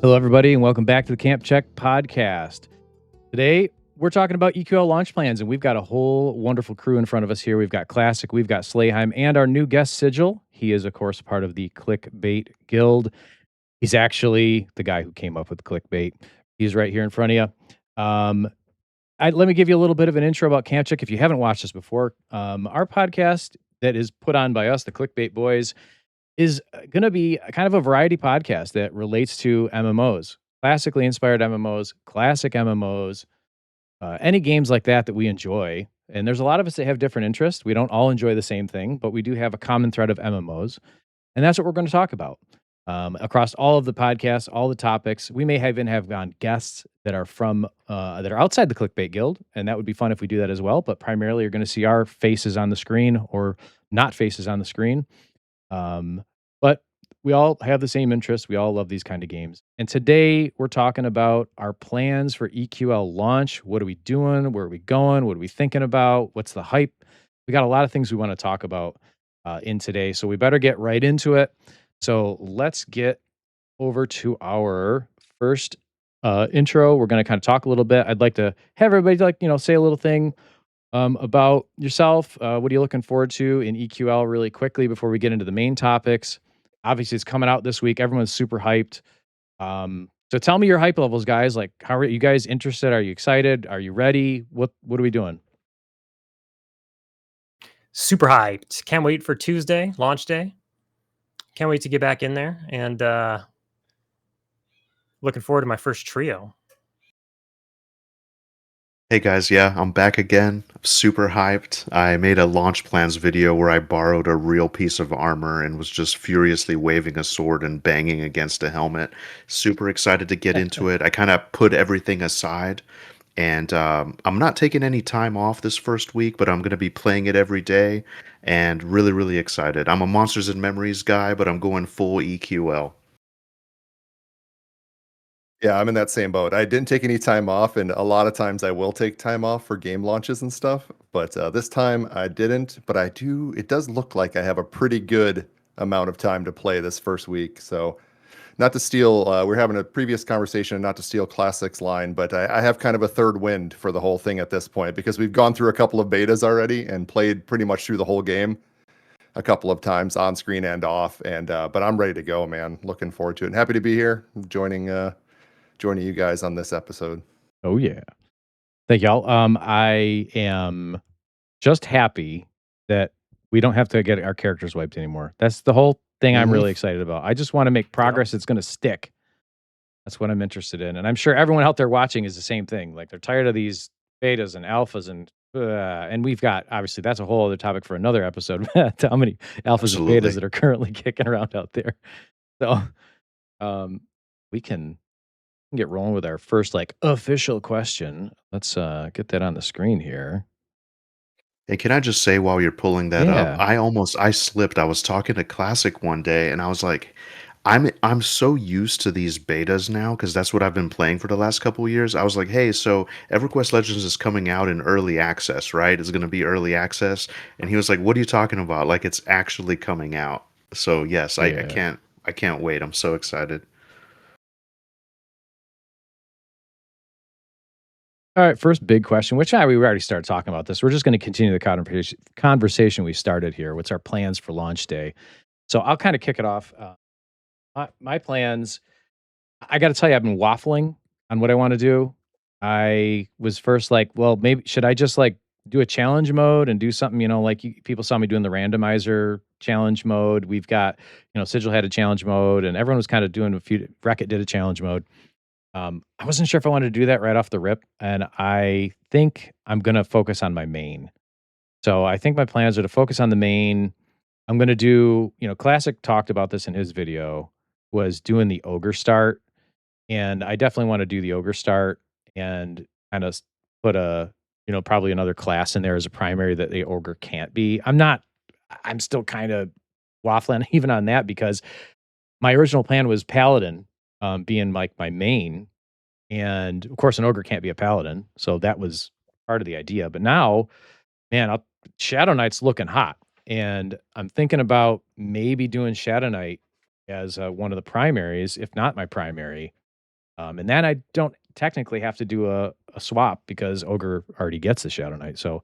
Hello, everybody, and welcome back to the Camp Check podcast. Today, we're talking about EQL launch plans, and we've got a whole wonderful crew in front of us here. We've got Classic, we've got Slayheim, and our new guest, Sigil. He is, of course, part of the Clickbait Guild. He's actually the guy who came up with Clickbait. He's right here in front of you. Let me give you a little bit of an intro about Camp Check. If you haven't watched this before, our podcast that is put on by us, the Clickbait Boys, is going to be a kind of a variety podcast that relates to MMOs, classically inspired MMOs, classic MMOs, any games like that that we enjoy. And there's a lot of us that have different interests. We don't all enjoy the same thing, but we do have a common thread of MMOs. And that's what we're going to talk about across all of the podcasts, all the topics. We may even have gone guests that are from that are outside the Clickbait Guild, and that would be fun if we do that as well. But primarily, you're going to see our faces on the screen or not faces on the screen. But we all have the same interests. We all love these kind of games. And today we're talking about our plans for EQL launch. What are we doing? Where are we going? What are we thinking about? What's the hype? We got a lot of things we want to talk about in today. So we better get right into it. So let's get over to our first intro. We're going to kind of talk a little bit. I'd like to have everybody say a little thing about yourself. What are you looking forward to in EQL really quickly before we get into the main topics? Obviously, it's coming out this week. Everyone's super hyped. So tell me your hype levels, guys. Like, how are you guys interested? Are you excited? Are you ready? What are we doing? Super hyped. Can't wait for Tuesday, launch day. Can't wait to get back in there and looking forward to my first trio. Hey guys, yeah, I'm back again. I'm super hyped. I made a launch plans video where I borrowed a real piece of armor and was just furiously waving a sword and banging against a helmet. Super excited to get into it. I kind of put everything aside, and I'm not taking any time off this first week, but I'm going to be playing it every day, and really, really excited. I'm a Monsters and Memories guy, but I'm going full EQL. Yeah, I'm in that same boat. I didn't take any time off, and a lot of times I will take time off for game launches and stuff. But this time I didn't. But I do. It does look like I have a pretty good amount of time to play this first week. So, not to steal, we're having a previous conversation, not to steal Classic's line, but I have kind of a third wind for the whole thing at this point because we've gone through a couple of betas already and played pretty much through the whole game a couple of times on screen and off. And but I'm ready to go, man. Looking forward to it. And happy to be here, joining you guys on this episode. Oh yeah. Thank y'all. I am just happy that we don't have to get our characters wiped anymore. That's the whole thing I'm really excited about. I just want to make progress that's going to stick. That's what I'm interested in. And I'm sure everyone out there watching is the same thing. Like they're tired of these betas and alphas and we've got, obviously that's a whole other topic for another episode. How many alphas and betas that are currently kicking around out there. So we can get rolling with our first official question. Let's get that on the screen here. Hey, can I just say while you're pulling that up, I slipped. I was talking to Classic one day and I was like, I'm so used to these betas now because that's what I've been playing for the last couple of years. I was like, hey, so EverQuest Legends is coming out in early access, right? It's going to be early access. And he was like, what are you talking about? Like it's actually coming out. So yes, I can't wait. I'm so excited. All right, first big question, which we already started talking about this. We're just going to continue the conversation we started here. What's our plans for launch day? So I'll kind of kick it off. My plans, I got to tell you, I've been waffling on what I want to do. I was first like, well, maybe should I just do a challenge mode and do something, people saw me doing the randomizer challenge mode. We've got, Sigil had a challenge mode and everyone was kind of doing Wreck-It did a challenge mode. I wasn't sure if I wanted to do that right off the rip, and I think I'm going to focus on my main. So I think my plans are to focus on the main. I'm going to do, Classic talked about this in his video, was doing the ogre start, and I definitely want to do the ogre start and kind of put probably another class in there as a primary that the ogre can't be. I'm still kind of waffling even on that because my original plan was paladin being my main. And of course, an ogre can't be a paladin. So that was part of the idea. But now, man, Shadow Knight's looking hot. And I'm thinking about maybe doing Shadow Knight as one of the primaries, if not my primary. And then I don't technically have to do a swap because Ogre already gets the Shadow Knight. So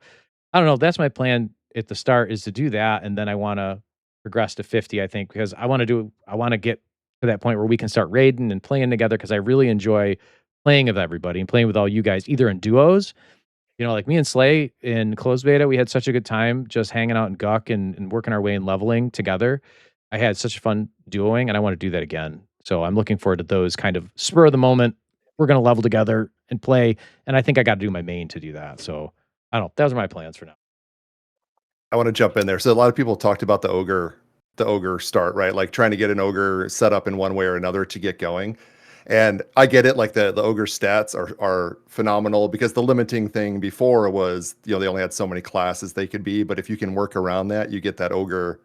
I don't know. That's my plan at the start, is to do that, and then I want to progress to 50. I think because I want to get to that point where we can start raiding and playing together, because I really enjoy playing with everybody and playing with all you guys, either in duos. Like me and Slay in closed beta, we had such a good time just hanging out in Guck and working our way and leveling together. I had such fun duoing, and I want to do that again. So I'm looking forward to those kind of spur of the moment. We're going to level together and play, and I think I got to do my main to do that. So I don't know. Those are my plans for now. I want to jump in there. So a lot of people talked about the ogre start, right? Like trying to get an ogre set up in one way or another to get going. And I get it, like the ogre stats are phenomenal, because the limiting thing before was, they only had so many classes they could be. But if you can work around that, you get that ogre,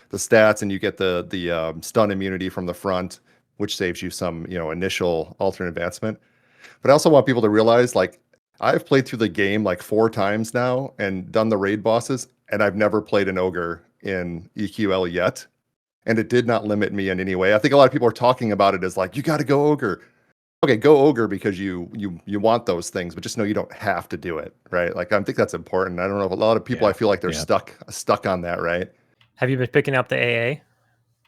the stats, and you get the stun immunity from the front, which saves you some, initial alternate advancement. But I also want people to realize, like, I've played through the game like 4 times now and done the raid bosses, and I've never played an ogre in EQL yet. And it did not limit me in any way. I think a lot of people are talking about it as like, you got to go ogre. Okay, go ogre because you want those things, but just know you don't have to do it, right? Like, I think that's important. I don't know if a lot of people, I feel like they're stuck on that, right? Have you been picking up the AA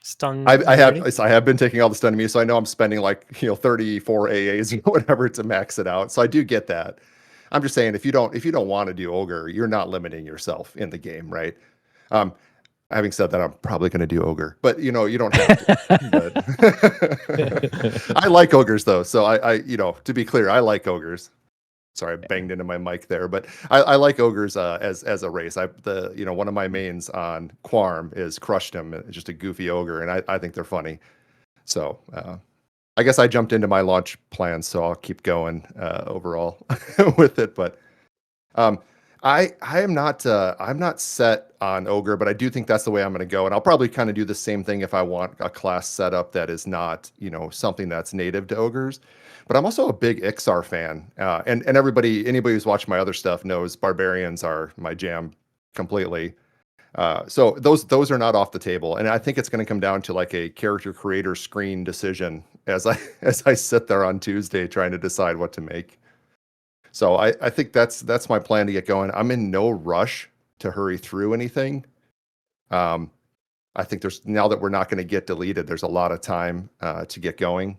stun? I have been taking all the stun to me, so I know I'm spending like 34 AAs or whatever to max it out. So I do get that. I'm just saying, if you don't want to do ogre, you're not limiting yourself in the game, right? Having said that, I'm probably going to do ogre, but you don't have to. I like ogres though, so I to be clear, I like ogres. Sorry, I banged into my mic there, but I like ogres as a race. One of my mains on Quarm is Crushed Him, just a goofy ogre, and I think they're funny. So I guess I jumped into my launch plans, so I'll keep going overall with it. But I'm not set on ogre, but I do think that's the way I'm going to go, and I'll probably kind of do the same thing if I want a class setup that is not something that's native to ogres. But I'm also a big Ixar fan, and anybody who's watched my other stuff knows barbarians are my jam completely. So those are not off the table, and I think it's going to come down to like a character creator screen decision as I sit there on Tuesday trying to decide what to make. So I think that's my plan to get going. I'm in no rush to hurry through anything. I think now that we're not going to get deleted, there's a lot of time to get going.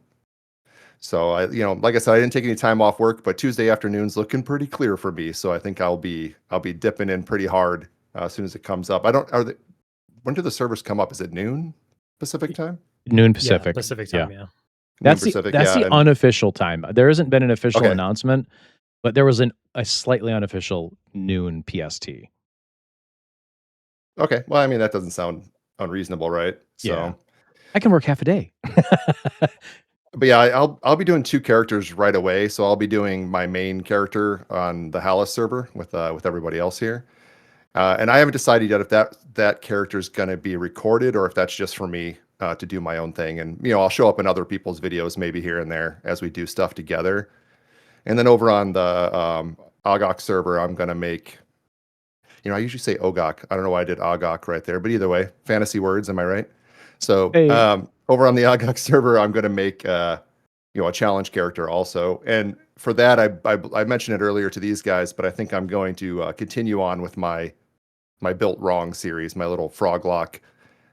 So like I said, I didn't take any time off work, but Tuesday afternoon's looking pretty clear for me. So I think I'll be dipping in pretty hard as soon as it comes up. When do the servers come up? Is it noon Pacific time? Noon Pacific. Yeah, Pacific time, yeah. That's the unofficial time. There hasn't been an official announcement, but there was a slightly unofficial noon PST. Okay. Well, I mean, that doesn't sound unreasonable, right? So yeah. I can work half a day. But yeah, I'll be doing 2 characters right away. So I'll be doing my main character on the Hallis server with everybody else here. And I haven't decided yet if that character is going to be recorded or if that's just for me to do my own thing. And I'll show up in other people's videos maybe here and there as we do stuff together. And then over on the Ogok server, I'm going to make, I usually say Ogok. I don't know why I did Ogok right there, but either way, fantasy words, am I right? So over on the Ogok server, I'm going to make a challenge character also. And for that, I mentioned it earlier to these guys, but I think I'm going to continue on with my Built Wrong series, my little Froglock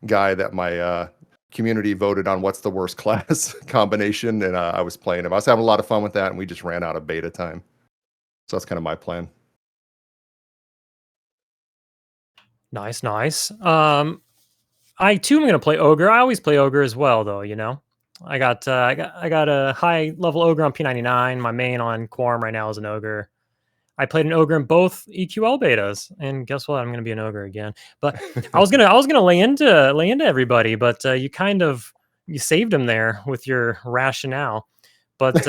guy that my community voted on what's the worst class combination, and I was playing him. I was having a lot of fun with that, and we just ran out of beta time. So that's kind of my plan. Nice. I too am going to play ogre. I always play ogre as well, though. I got a high level ogre on P99. My main on Quorum right now is an ogre. I played an ogre in both EQL betas, and guess what? I'm going to be an ogre again. But I was gonna lay into everybody, but you saved him there with your rationale. But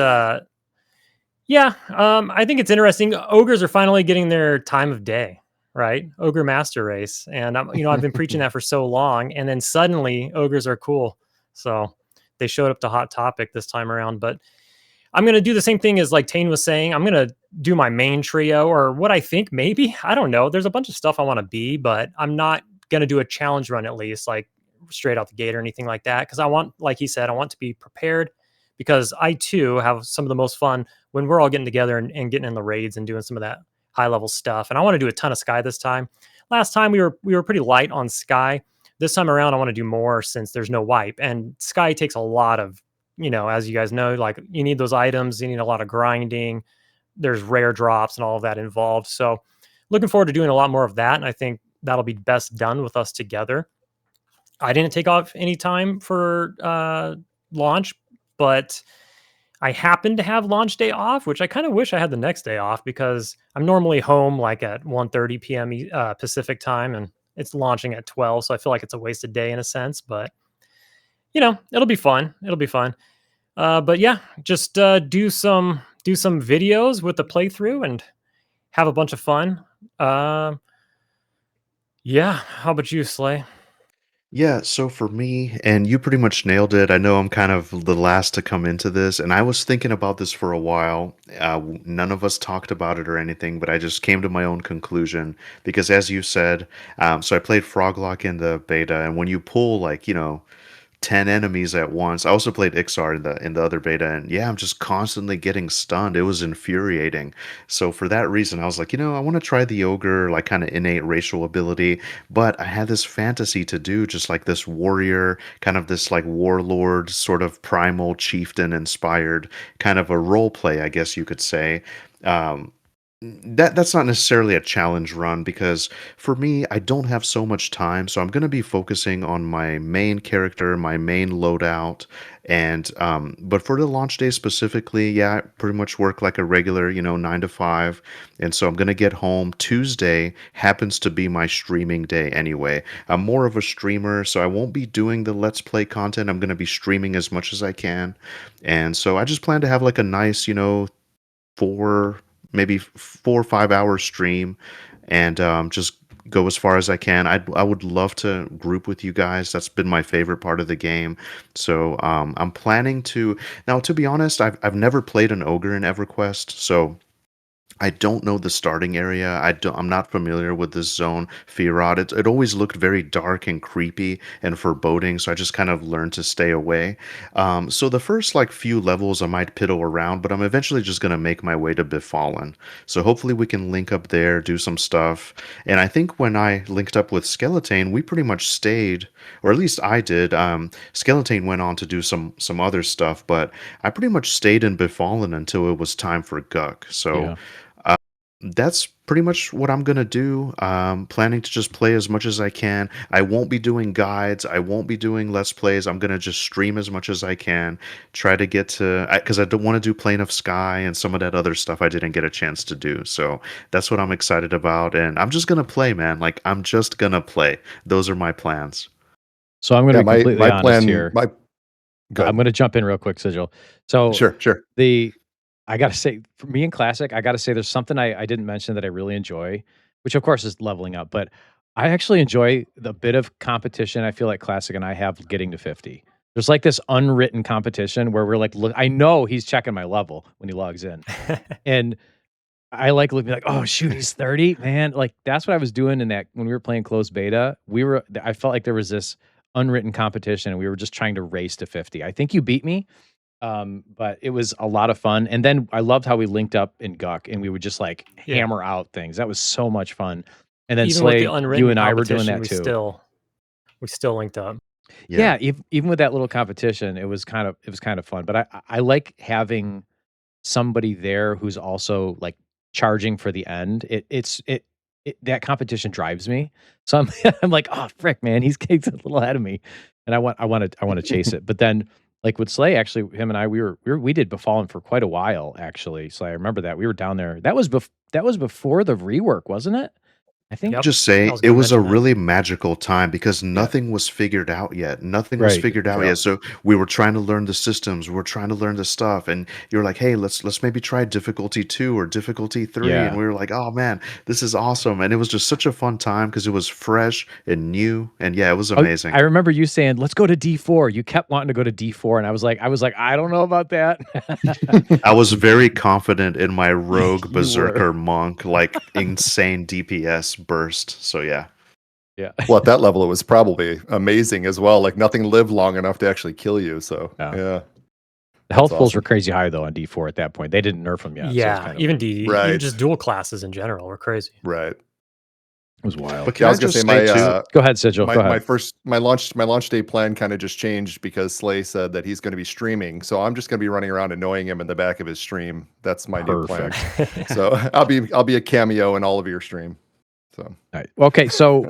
yeah, I think it's interesting. Ogres are finally getting their time of day. Right, ogre master race, and I've been preaching that for so long, and then suddenly ogres are cool, so they showed up to Hot Topic this time around. But I'm gonna do the same thing as like Tane was saying. I'm gonna do my main trio, or what I think maybe, I don't know. There's a bunch of stuff I want to be, but I'm not gonna do a challenge run at least, like straight out the gate or anything like that, because I want, like he said, I want to be prepared because I too have some of the most fun when we're all getting together and getting in the raids and doing some of that high level stuff. And I want to do a ton of Sky this time. Last time we were pretty light on Sky. This time around, I want to do more since there's no wipe. And Sky takes a lot of, as you guys know, like you need those items, you need a lot of grinding. There's rare drops and all of that involved. So looking forward to doing a lot more of that. And I think that'll be best done with us together. I didn't take off any time for launch, but I happen to have launch day off, which I kind of wish I had the next day off because I'm normally home like at 1:30 p.m. Pacific time, and it's launching at 12. So I feel like it's a wasted day in a sense, but it'll be fun. It'll be fun. But yeah, just do some videos with the playthrough and have a bunch of fun. Yeah. How about you, Slay? Yeah, so for me, and you pretty much nailed it. I know I'm kind of the last to come into this, and I was thinking about this for a while. None of us talked about it or anything, but I just came to my own conclusion because, as you said, so I played Froglock in the beta, and when you pull like 10 enemies at once. I also played Ixar in the other beta, and yeah, I'm just constantly getting stunned. It was infuriating. So for that reason, I was like, I want to try the ogre, like kind of innate racial ability, but I had this fantasy to do just like this warrior, kind of this like warlord, sort of primal chieftain inspired kind of a role play, I guess you could say. Um, that's not necessarily a challenge run because for me, I don't have so much time, so I'm going to be focusing on my main character, my main loadout, and but for the launch day specifically, yeah, I pretty much work like a regular, 9 to 5, and so I'm going to get home. Tuesday happens to be my streaming day anyway. I'm more of a streamer, so I won't be doing the Let's Play content. I'm going to be streaming as much as I can, and so I just plan to have like a nice, four, maybe 4 or 5 hour stream, and just go as far as I can. I would love to group with you guys. That's been my favorite part of the game. So I'm planning to now. To be honest, I've never played an ogre in EverQuest, so I don't know the starting area. I'm not familiar with this zone, Firod. It always looked very dark and creepy and foreboding, so I just kind of learned to stay away. So the first like few levels I might piddle around, but I'm eventually just gonna make my way to Befallen. So hopefully we can link up there, do some stuff. And I think when I linked up with Skeletane, we pretty much stayed, or at least I did. Skeletane went on to do some other stuff, but I pretty much stayed in Befallen until it was time for Guck. So. Yeah. That's pretty much what I'm gonna do. Planning to just play as much as I can. I won't be doing guides. I won't be doing let's plays. I'm gonna just stream as much as I can. Try to get to because I don't want to do Plane of Sky and some of that other stuff I didn't get a chance to do. So that's what I'm excited about, and I'm just gonna play, man. Like I'm just gonna play. Those are my plans. So I'm going to be completely honest plan, here. Go I'm going to jump in real quick, Sigil. So Sure. I got to say, for me in Classic, I got to say there's something I didn't mention that I really enjoy, which of course is leveling up, but I actually enjoy the bit of competition I feel like Classic and I have getting to 50. There's like this unwritten competition where we're like, look, I know he's checking my level when he logs in. And I like looking like, oh shoot, he's 30, man. Like that's what I was doing in that when we were playing closed beta. I felt like there was this unwritten competition and we were just trying to race to 50. I think you beat me. But it was a lot of fun. And then I loved how we linked up in Guck and we would just like hammer out things. That was so much fun. And then Even Slay, with the you and I were doing that competition, too. We still linked up. Yeah, even with that little competition, it was kind of fun. But I like having somebody there who's also like charging for the end. It that competition drives me. So I'm I'm like, oh frick, man, he's a little ahead of me, and I want to chase it. But then like with Slay, actually, him and I we did Befallen for quite a while actually. So I remember that we were down there. That was before the rework, wasn't it? I think. Yep. Just say I was it gonna was a mention that. really magical time because nothing was figured out yet. Nothing was Right. figured out Yeah. yet. So we were trying to learn the systems. We were trying to learn the stuff, and you're like, "Hey, let's maybe try difficulty 2 or difficulty 3." Yeah. And we were like, "Oh man, this is awesome!" And it was just such a fun time because it was fresh and new, and yeah, it was amazing. I remember you saying, "Let's go to D4." You kept wanting to go to D4, and I was like, I don't know about that. I was very confident in my rogue You berserker monk, like insane DPS burst. So yeah. Yeah. Well, at that level, it was probably amazing as well. Like nothing lived long enough to actually kill you. So Yeah. yeah. The health pools awesome. were crazy high though on D4 at that point. They didn't nerf them yet. So it's Yeah, kind of, even even Right. just dual classes in general were crazy. Right. it was wild. But Yeah, can I I was gonna just say say too? Go ahead, Sigil. Go ahead. my launch day plan kind of just changed because Slay said that he's going to be streaming. So I'm just going to be running around annoying him in the back of his stream. That's my new plan. So I'll be a cameo in all of your stream. So All right. Okay, so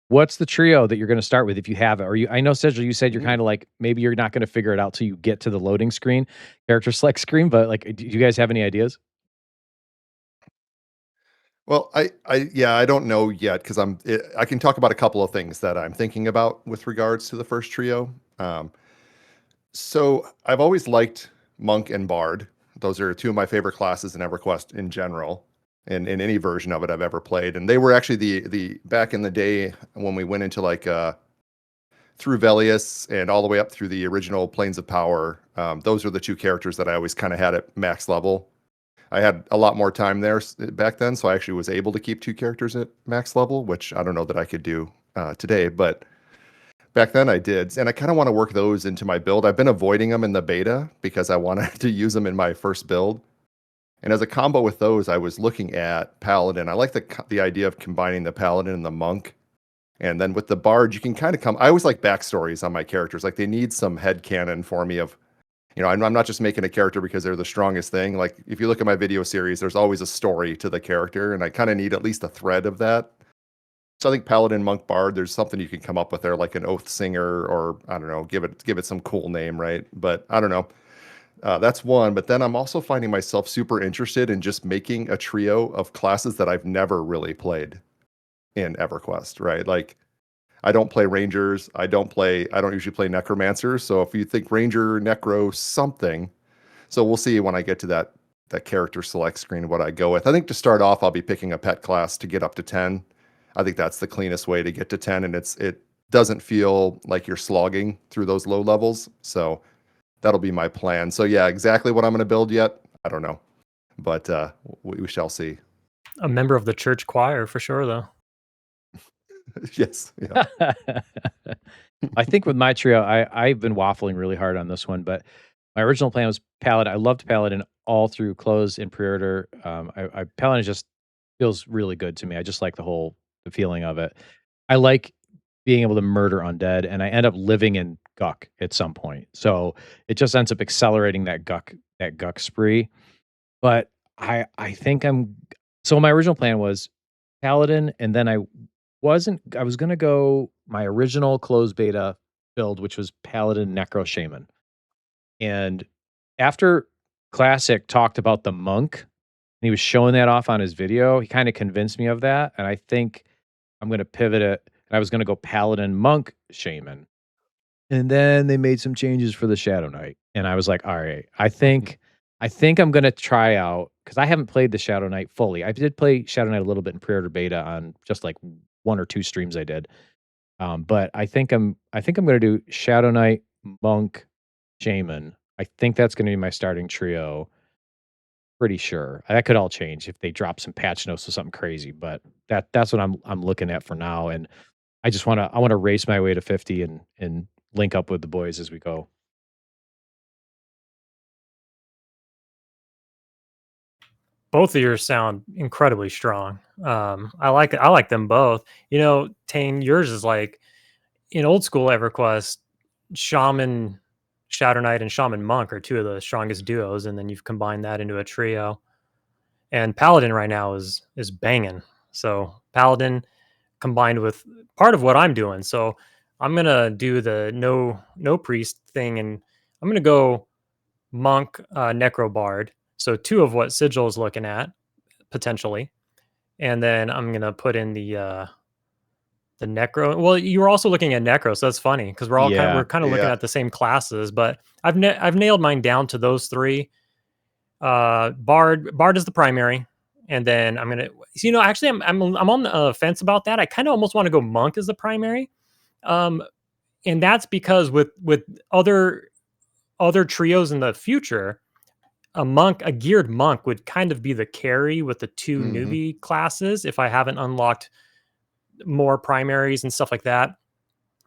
what's the trio that you're going to start with if you have it? Or I know, Sigil, you said you're kind of like maybe you're not going to figure it out till you get to the loading screen, character select screen. But like, do you guys have any ideas? well, I don't know yet because I can talk about a couple of things that I'm thinking about with regards to the first trio. So I've always liked Monk and Bard. Those are two of my favorite classes in EverQuest in general, and in any version of it I've ever played. And they were actually the back in the day when we went into like through Velius and all the way up through the original Planes of Power. Those are the two characters that I always kind of had at max level. I had a lot more time there back then, so I actually was able to keep two characters at max level, which I don't know that I could do today, but back then I did. And I kind of want to work those into my build. I've been avoiding them in the beta because I wanted to use them in my first build. And as a combo with those, I was looking at Paladin. I like the idea of combining the Paladin and the Monk. And then with the Bard, you can kind of I always like backstories on my characters. Like they need some headcanon for me of, I'm not just making a character because they're the strongest thing. Like if you look at my video series, there's always a story to the character, and I kind of need at least a thread of that. So I think Paladin, Monk, Bard, there's something you can come up with there, like an Oath Singer, or I don't know, give it some cool name, right? But I don't know. That's one. But then I'm also finding myself super interested in just making a trio of classes that I've never really played in EverQuest, right? Like I don't play Rangers. I don't usually play Necromancers. So if you think Ranger, Necro, something. So we'll see when I get to that character select screen what I go with. I think to start off, I'll be picking a pet class to get up to 10. I think that's the cleanest way to get to 10, and it doesn't feel like you're slogging through those low levels. So that'll be my plan. So yeah, exactly what I'm going to build yet, I don't know, but we shall see. A member of the church choir for sure, though. Yes. Yeah. I think with my trio, I've been waffling really hard on this one, but my original plan was Paladin. I loved Paladin all through close and pre-order. Paladin just feels really good to me. I just like the feeling of it. I like being able to murder undead, and I end up living in Guck at some point. So it just ends up accelerating that Guck spree. But I think so my original plan was Paladin, and then I was gonna go my original closed beta build, which was Paladin Necro Shaman. And after Classic talked about the monk, and he was showing that off on his video, he kind of convinced me of that. And I think I'm gonna pivot it. And I was gonna go Paladin Monk Shaman. And then they made some changes for the Shadow Knight. And I was like, all right, I think I'm gonna try out because I haven't played the Shadow Knight fully. I did play Shadow Knight a little bit in pre-order beta on just like one or two streams I did. But I think I'm gonna do Shadow Knight, Monk, Shaman. I think that's gonna be my starting trio. Pretty sure. That could all change if they drop some patch notes or something crazy, but that's what I'm looking at for now. And I wanna race my way to 50 and link up with the boys as we go. Both of yours sound incredibly strong. I like them both. Tane, yours is like in old school EverQuest, Shaman, Shadow Knight, and Shaman Monk are two of the strongest duos, and then you've combined that into a trio. And Paladin right now is banging. So Paladin combined with part of what I'm doing. So I'm gonna do the no priest thing, and I'm gonna go Monk, Necro Bard. So two of what Sigil is looking at potentially, and then I'm gonna put in the Necro. Well, you were also looking at Necro, so that's funny because we're Yeah. kind of looking Yeah. at the same classes. But I've nailed mine down to those three. Bard is the primary, and then I'm gonna. So, actually, I'm on the fence about that. I kind of almost want to go Monk as the primary, and that's because with other trios in the future, a geared monk would kind of be the carry with the two newbie classes if I haven't unlocked more primaries and stuff like that.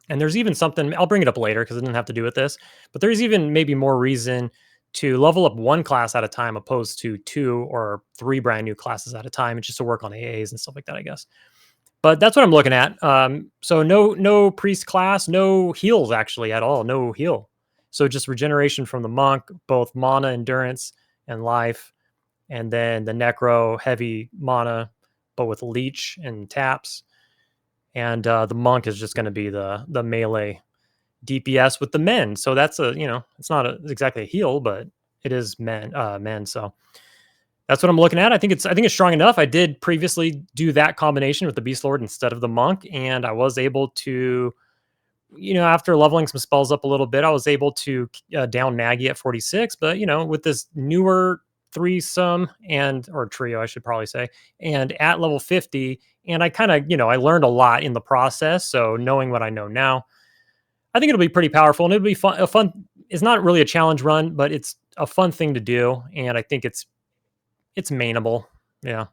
And there's even something, I'll bring it up later because it doesn't have to do with this, but there's even maybe more reason to level up one class at a time opposed to 2 or 3 brand new classes at a time. It's just to work on AAs and stuff like that, I guess. But that's what I'm looking at. So no priest class, no heals actually at all, no heal. So just regeneration from the monk, both mana, endurance, and life, and then the necro heavy mana, but with leech and taps. And the monk is just going to be the melee DPS with the men. So that's it's not exactly a heal, but it is men. So that's what I'm looking at. I think it's strong enough. I did previously do that combination with the Beast Lord instead of the monk, and I was able to, after leveling some spells up a little bit, I was able to down Nagy at 46. But with this newer threesome or trio, I should probably say, and at level 50, and I kind of I learned a lot in the process. So knowing what I know now, I think it'll be pretty powerful, and it'll be fun. It's not really a challenge run, but it's a fun thing to do, and I think it's mainable. Yeah.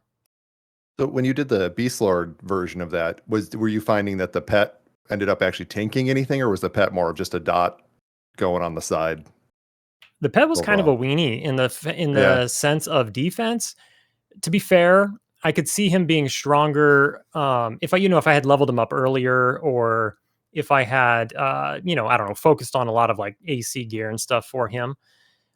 So when you did the Beast Lord version of that, were you finding that the pet ended up actually tanking anything, or was the pet more of just a dot going on the side The pet was kind of a overall? weenie in Yeah, the sense of defense. To be fair, I could see him being stronger if I had leveled him up earlier, or if I had I don't know, focused on a lot of like AC gear and stuff for him.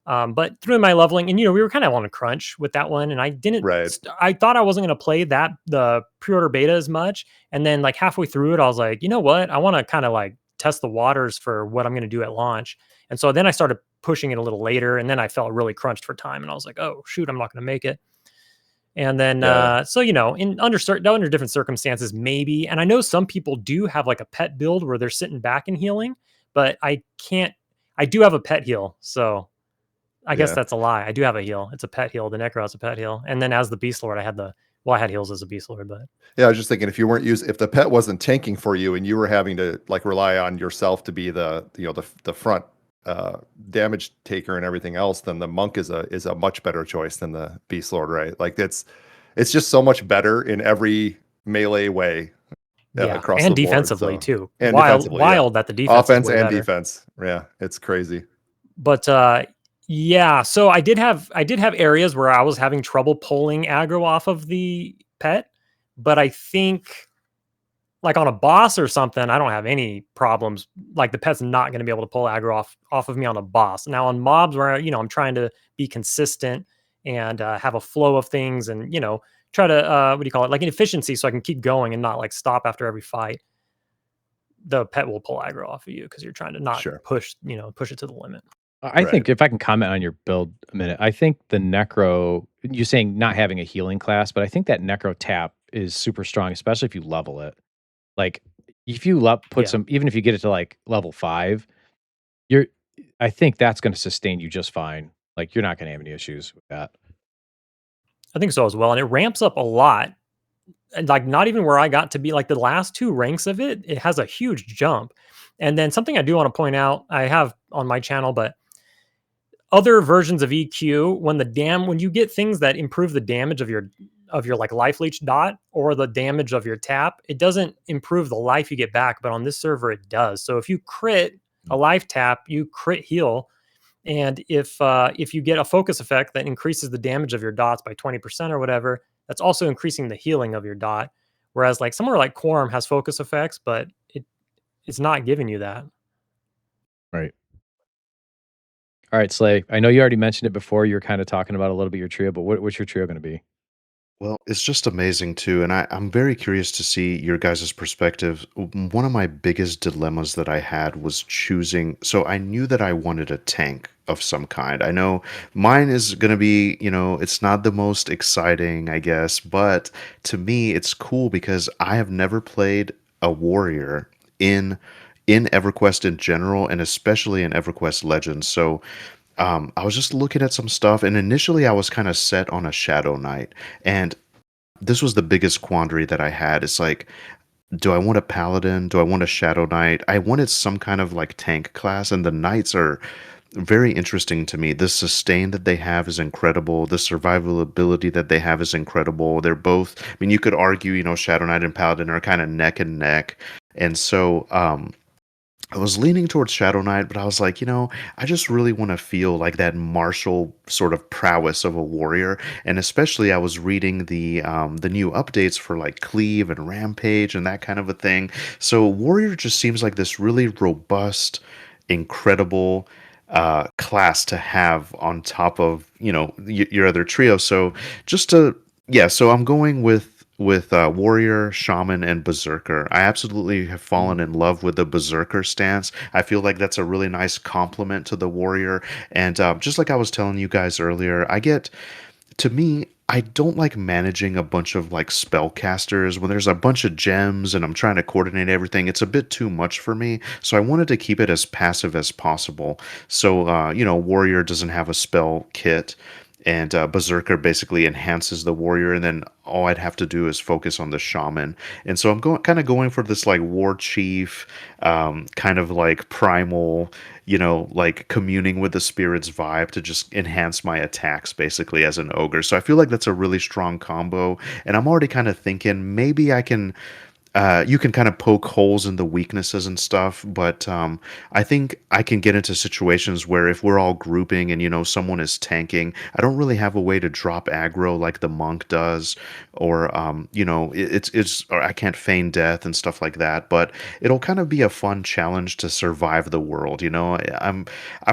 But through my leveling, and we were kind of on a crunch with that one, and right. I thought I wasn't going to play the pre-order beta as much, and then like halfway through it, I was like, you know what, I want to kind of like test the waters for what I'm going to do at launch, and so then I started pushing it a little later, and then I felt really crunched for time, and I was like, oh shoot, I'm not going to make it. And then, Yeah. so in under different circumstances, maybe. And I know some people do have like a pet build where they're sitting back and healing, but I can't. I do have a pet heal, so I guess Yeah. that's a lie. I do have a heal. It's a pet heal. The Necro has a pet heal. And then as the Beast Lord, I had heals as a Beast Lord, but Yeah, I was just thinking if the pet wasn't tanking for you and you were having to like rely on yourself to be the front damage taker and everything else, then the monk is a much better choice than the Beast Lord, right? Like it's just so much better in every melee way yeah. across And the board. defensively So too. and defensively, yeah, Wild that the defense is offense way and better. defense, yeah, it's crazy. But yeah, so I did have areas where I was having trouble pulling aggro off of the pet, but I think like on a boss or something, I don't have any problems. Like the pet's not going to be able to pull aggro off of me on a boss. Now on mobs where I'm trying to be consistent and have a flow of things, and try to what do you call it, like an efficiency, so I can keep going and not like stop after every fight. The pet will pull aggro off of you because you're trying to not Sure. push it to the limit. I Right. think if I can comment on your build a minute, I think the Necro, you're saying not having a healing class, but I think that Necro tap is super strong, especially if you level it. Like if you put Yeah. some, even if you get it to like level 5, you're, I think that's going to sustain you just fine. Like you're not going to have any issues with that. I think so as well. And it ramps up a lot. And like not even where I got to be, like the last 2 ranks of it, it has a huge jump. And then something I do want to point out, I have on my channel, but other versions of EQ, when you get things that improve the damage of your like life leech dot or the damage of your tap, it doesn't improve the life you get back, but on this server it does. So if you crit a life tap, you crit heal. And if you get a focus effect that increases the damage of your dots by 20% or whatever, that's also increasing the healing of your dot. Whereas like somewhere like Quorum has focus effects, but it's not giving you that. Right. All right, Slay. I know you already mentioned it before. You were kind of talking about a little bit your trio, but what's your trio going to be? Well, it's just amazing too, and I'm very curious to see your guys' perspective. One of my biggest dilemmas that I had was choosing. So I knew that I wanted a tank of some kind. I know mine is going to be, it's not the most exciting, I guess, but to me, it's cool because I have never played a warrior in EverQuest in general, and especially in EverQuest Legends. So I was just looking at some stuff, and initially I was kind of set on a Shadow Knight, and this was the biggest quandary that I had. It's like, do I want a Paladin? Do I want a Shadow Knight? I wanted some kind of like tank class, and the Knights are very interesting to me. The sustain that they have is incredible. The survival ability that they have is incredible. They're both, I mean, you could argue, Shadow Knight and Paladin are kind of neck and neck. And so, I was leaning towards Shadow Knight, but I was like, I just really want to feel like that martial sort of prowess of a warrior. And especially, I was reading the new updates for like Cleave and Rampage and that kind of a thing. So warrior just seems like this really robust, incredible class to have on top of your other trio. So just to yeah, so I'm going with warrior, shaman, and berserker. I absolutely have fallen in love with the berserker stance. I feel like that's a really nice complement to the warrior. And just like I was telling you guys earlier, to me, I don't like managing a bunch of like spellcasters when there's a bunch of gems and I'm trying to coordinate everything. It's a bit too much for me. So I wanted to keep it as passive as possible. So, warrior doesn't have a spell kit. And Berserker basically enhances the warrior, and then all I'd have to do is focus on the shaman. And so I'm kind of going for this like war chief, kind of like primal, like communing with the spirits vibe to just enhance my attacks basically as an ogre. So I feel like that's a really strong combo. And I'm already kind of thinking maybe you can kind of poke holes in the weaknesses and stuff, but I think I can get into situations where if we're all grouping and someone is tanking, I don't really have a way to drop aggro like the monk does, or or I can't feign death and stuff like that. But it'll kind of be a fun challenge to survive the world. I'm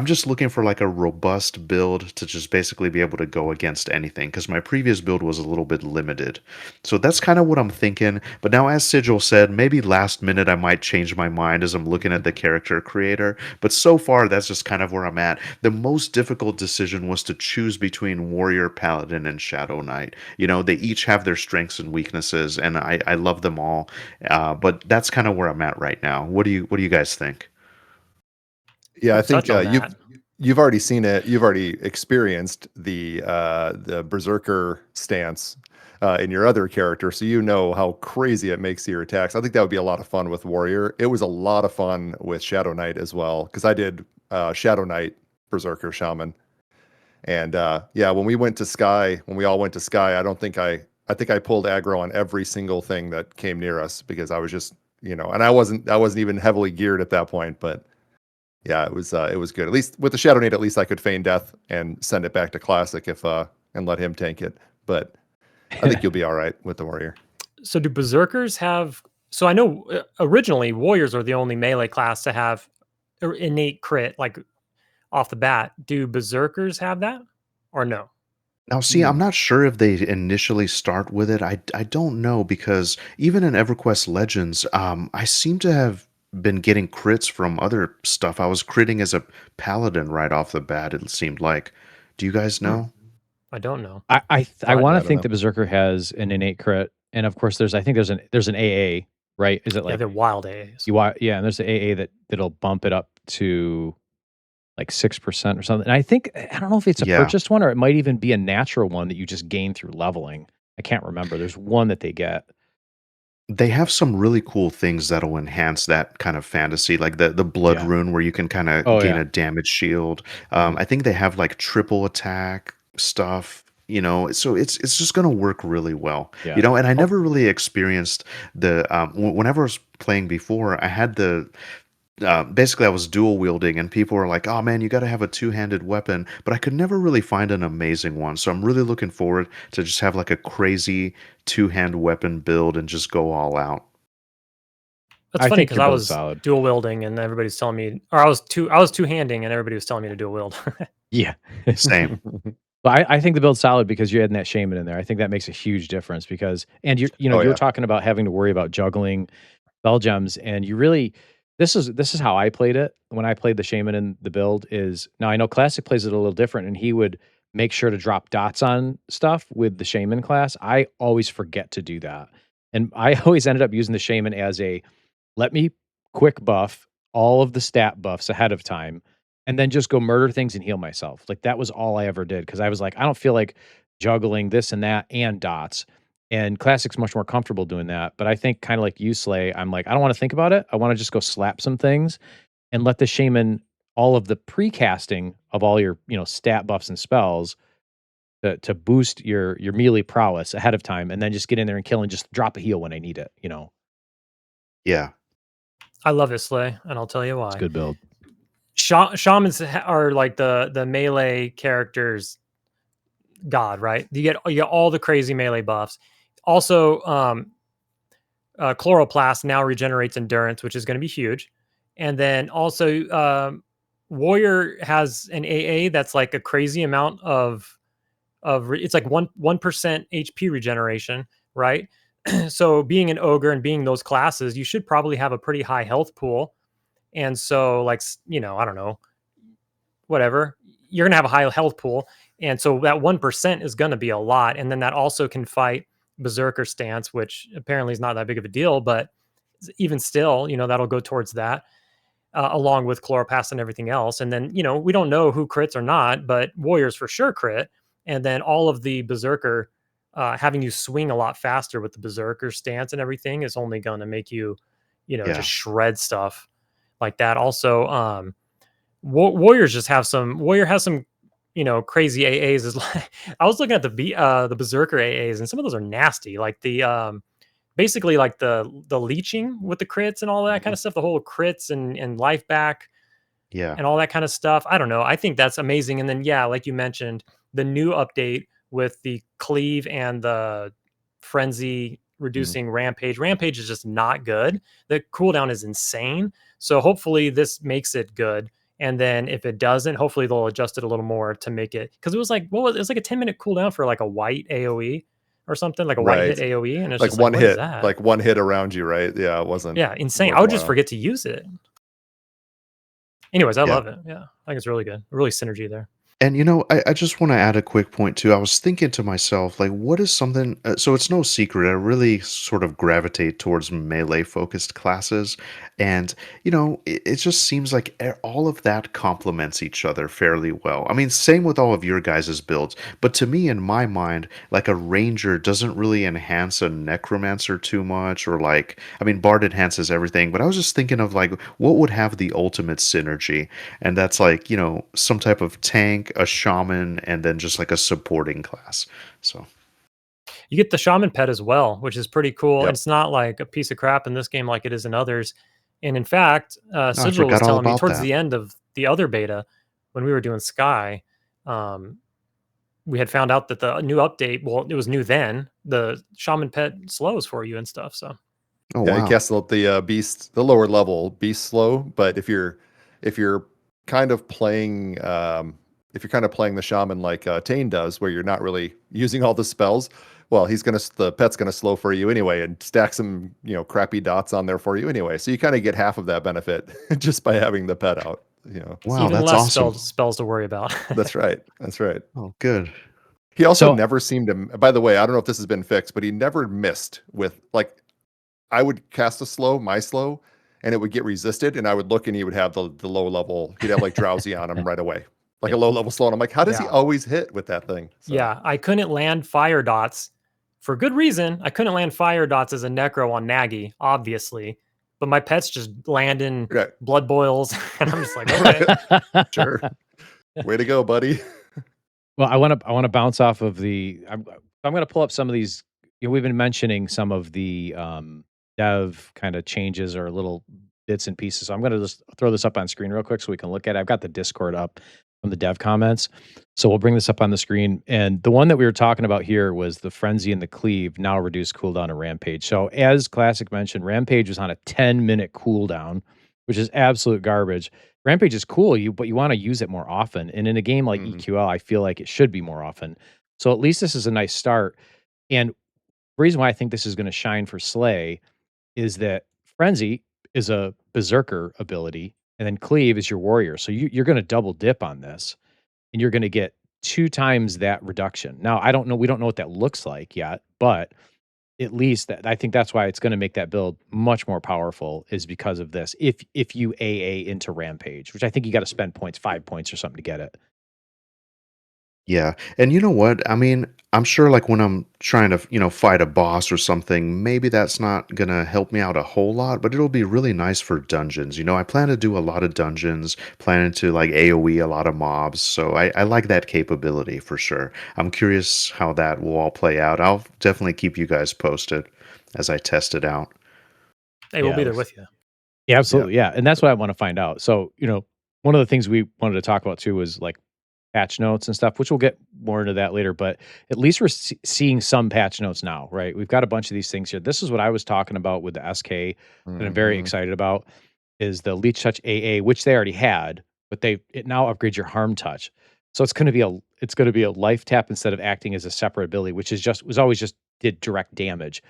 just looking for like a robust build to just basically be able to go against anything because my previous build was a little bit limited. So that's kind of what I'm thinking. But now, as Sigil said, maybe last minute I might change my mind as I'm looking at the character creator. But so far, that's just kind of where I'm at. The most difficult decision was to choose between Warrior, Paladin, and Shadow Knight. They each have their strengths and weaknesses, and I love them all. But that's kind of where I'm at right now. What do you guys think? Yeah, I Let's think touch on that. you've already seen it. You've already experienced the berserker stance in your other character, so you know how crazy it makes your attacks. I think that would be a lot of fun with warrior. It was a lot of fun with Shadow Knight as well because I did Shadow Knight, berserker, shaman, and yeah, when we went to Sky, when we all went to Sky, I think I pulled aggro on every single thing that came near us because I was just and I wasn't even heavily geared at that point, but. Yeah, it was good. At least with the Shadow Nade, at least I could feign death and send it back to classic if and let him tank it. But I think you'll be all right with the warrior. So do berserkers have? So I know originally warriors are the only melee class to have innate crit, like off the bat. Do berserkers have that, or no? Now, see, I'm not sure if they initially start with it. I don't know because even in EverQuest Legends, I seem to have been getting crits from other stuff. I was critting as a paladin right off the bat, it seemed like. Do you guys Hmm. know? I don't know. I But want Yeah, I to don't think know. the Berserker has an innate crit, and of course, I think there's an AA, right? Is it yeah, like they're wild A's. yeah, and there's the AA that'll bump it up to like 6% or something. And I don't know if it's a Yeah. purchased one or it might even be a natural one that you just gain through leveling. I can't remember. There's one that they get. They have some really cool things that'll enhance that kind of fantasy, like the blood Yeah. rune where you can kind of Oh gain yeah. a damage shield. Mhm. I think they have like triple attack stuff, so it's just gonna work really well, Yeah. and I Oh, never really experienced whenever I was playing before, I had basically I was dual wielding and people were like, oh man, you got to have a two-handed weapon, but I could never really find an amazing one. So I'm really looking forward to just have like a crazy two-hand weapon build and just go all out. That's I funny think because your I build's was solid. dual wielding and everybody's telling me, or I was two handing and everybody was telling me to dual wield. Yeah. Same. But I think the build's solid because you're adding that shaman in there. I think that makes a huge difference because and Oh you were yeah. talking about having to worry about juggling spell gems, and you really this is how I played it when I played the shaman in the build is now I know classic plays it a little different, and he would make sure to drop dots on stuff with the shaman class. I always forget to do that, and I always ended up using the shaman as a let me quick buff all of the stat buffs ahead of time and then just go murder things and heal myself. Like that was all I ever did because I was like, I don't feel like juggling this and that and dots. And Classic's much more comfortable doing that. But I think kind of like you, Slay, I'm like, I don't want to think about it. I want to just go slap some things and let the shaman all of the precasting of all your, stat buffs and spells to boost your melee prowess ahead of time and then just get in there and kill and just drop a heal when I need it. Yeah. I love it, Slay, and I'll tell you It's a why. good build. Shamans are like the melee characters god, right? You get all the crazy melee buffs. Also, chloroplast now regenerates endurance, which is going to be huge. And then also, warrior has an AA that's like a crazy amount it's like 1% HP regeneration, right? So being an ogre and being those classes, you should probably have a pretty high health pool. And so, like, I don't know, whatever, you're gonna have a high health pool, and so that 1% is gonna be a lot. And then that also can fight berserker stance, which apparently is not that big of a deal, but even still, that'll go towards that, along with chloroplast and everything else. And then we don't know who crits or not, but warriors for sure crit. And then all of the berserker, having you swing a lot faster with the berserker stance and everything is only going to make you, Yeah. just shred stuff like that. Also, warriors just have some. Warrior has some, crazy AAs. Is like, I was looking at the berserker AAs, and some of those are nasty. Like the basically like the leeching with the crits and all that kind of stuff. The whole crits and life back Yeah. and all that kind of stuff. I don't know. I think that's amazing. And then yeah, like you mentioned, the new update with the cleave and the frenzy reducing rampage. Rampage is just not good. The cooldown is insane. So hopefully this makes it good. And then if it doesn't, hopefully they'll adjust it a little more to make it, because it was like, it was like a 10-minute cooldown for like a white AoE or something, like a white hit Right. AoE. And it's Like just one like, what is hit, that? like one hit around you, right? Yeah, it wasn't Yeah, insane. I would just worthwhile. forget to use it. Anyways, I Yeah. love it. Yeah, I think it's really good. Really synergy there. And I just want to add a quick point too. I was thinking to myself, like, what is something? So it's no secret. I really sort of gravitate towards melee focused classes, and it just seems like all of that complements each other fairly well. I mean, same with all of your guys' builds, but to me, in my mind, like a ranger doesn't really enhance a necromancer too much, or like, I mean, bard enhances everything. But I was just thinking of like, what would have the ultimate synergy? And that's like, some type of tank, a shaman, and then just like a supporting class. So, You get the shaman pet as well, which is pretty cool. And Yep. it's not like a piece of crap in this game like it is in others. And in fact, no, I Sigil was forgot all telling me about towards that. the end of the other beta, when we were doing Sky, um, we had found out that the new update, well, it was new then, the shaman pet slows for you and stuff. So Oh, Yeah, you wow. cast the beast, the lower level beast slow. But if you're kind of playing the shaman like Tane does, where you're not really using all the spells, well, the pet's gonna slow for you anyway, and stack some crappy dots on there for you anyway. So you kind of get half of that benefit just by having the pet out. Wow, even that's less awesome. spells to worry about. That's right. That's right. Oh, good. He also So never seemed to. By the way, I don't know if this has been fixed, but he never missed with like I would cast my slow, and it would get resisted, and I would look and he would have the low level, he'd have like drowsy on him right away. Like a low level slow. And I'm like, how does he Yeah. always hit with that thing? So Yeah, I couldn't land fire dots for good reason. I couldn't land fire dots as a necro on Nagy, obviously, but my pets just land in yeah. blood boils, and I'm just like, okay. Sure. Way to go, buddy. well, I want to bounce off of I'm going to pull up some of these. We've been mentioning some of the dev kind of changes or little bits and pieces. So I'm going to just throw this up on screen real quick so we can look at it. I've got the Discord up from the dev comments. So we'll bring this up on the screen. And the one that we were talking about here was the Frenzy and the Cleave now reduce cooldown to Rampage. So as Classic mentioned, Rampage was on a 10-minute cooldown, which is absolute garbage. Rampage is cool, but you want to use it more often. And in a game like EQL, I feel like it should be more often. So at least this is a nice start. And the reason why I think this is going to shine for Slay is that Frenzy is a berserker ability, and then Cleave is your warrior. So you're going to double dip on this, and you're going to get 2 times that reduction. Now, I don't know. We don't know what that looks like yet, but at least I think that's why it's going to make that build much more powerful, is because of this. If you AA into Rampage, which I think you got to spend 5 points or something to get it. Yeah. And you know what? I mean, I'm sure like when I'm trying to, fight a boss or something, maybe that's not going to help me out a whole lot, but it'll be really nice for dungeons. I plan to do a lot of dungeons, planning to like AoE a lot of mobs. So I like that capability for sure. I'm curious how that will all play out. I'll definitely keep you guys posted as I test it out. Hey, we'll Yeah, be it there looks with you. Yeah, absolutely. Yeah. And that's what I want to find out. So, one of the things we wanted to talk about too was like patch notes and stuff, which we'll get more into that later. But at least we're seeing some patch notes now, right? We've got a bunch of these things here. This is what I was talking about with the SK that I'm very Hmm. excited about is the Leech Touch AA, which they already had, but it now upgrades your harm touch. So it's going to be a life tap instead of acting as a separate ability, which was always just did direct damage.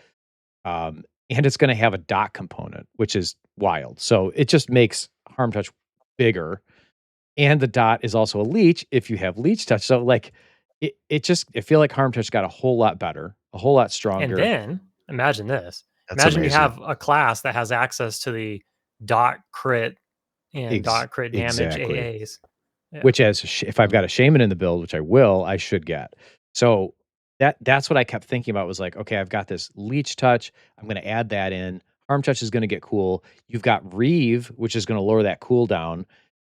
And it's going to have a dot component, which is wild. So it just makes harm touch bigger. And the dot is also a leech if you have leech touch. So like I feel like harm touch got a whole lot better, a whole lot And stronger. then imagine this. That's Imagine you amazing. have a class that has access to the dot crit and dot crit damage Exactly. AAs. Yeah. Which if I've got a shaman in the build, which I will, I should get. So that's what I kept thinking about was like, okay, I've got this leech touch. I'm going to add that in. Harm touch is going to get cool. You've got Reeve, which is going to lower that cooldown.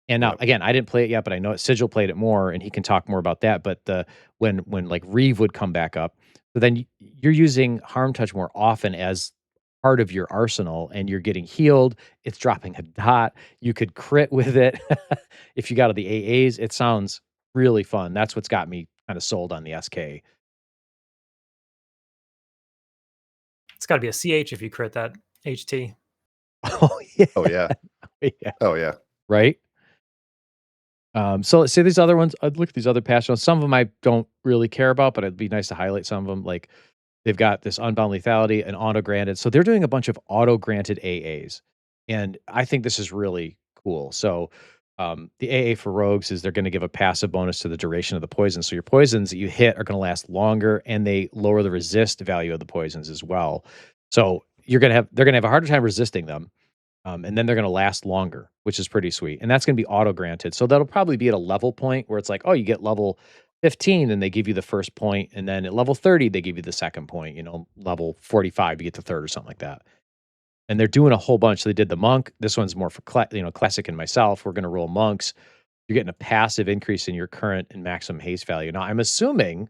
And now Yep. again, I didn't play it yet, but I know Sigil played it more, and he can talk more about that. But when like Reeve would come back up, so then you're using harm touch more often as part of your arsenal, and you're getting healed. It's dropping a dot. You could crit with it. If you got the AAs, it sounds really fun. That's what's got me kind of sold on the SK. It's got to be a CH if you crit that HT. Oh yeah, Oh yeah. yeah, Oh yeah. right. So let's say these other ones. I'd look at these other patch notes. Some of them I don't really care about, but it'd be nice to highlight some of them. Like they've got this unbound lethality and auto granted. So they're doing a bunch of auto granted AAs, and I think this is really cool. So the AA for rogues is they're going to give a passive bonus to the duration of the poison. So your poisons that you hit are going to last longer, and they lower the resist value of the poisons as well. So they're gonna have a harder time resisting them. And then they're going to last longer, which is pretty sweet. And that's going to be auto granted. So that'll probably be at a level point where it's like, oh, you get level 15, and they give you the first point, and then at level 30, they give you the second point. Level 45, you get the third or something like that. And they're doing a whole bunch. They did the monk. This one's more for classic and myself. We're going to roll monks. You're getting a passive increase in your current and maximum haste value. Now, I'm assuming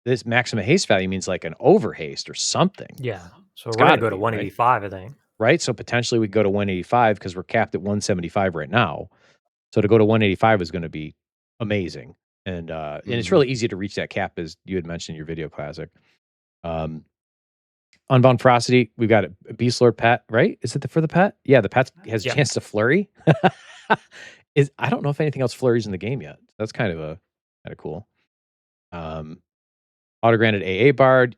this maximum haste value means like an over haste or something. Yeah. So It's we're going got to to go to be, right? 185, I think. Right? So potentially we go to 185 because we're capped at 175 right now. So to go to 185 is going to be amazing. And it's Mhm. really easy to reach that cap, as you had mentioned in your video classic. Unbound Ferocity, we've got a Beast Lord pet, right? Is it for the pet? Yeah, the pet has a Yeah. chance to flurry. I don't know if anything else flurries in the game yet. That's kind of cool. Auto granted AA Bard.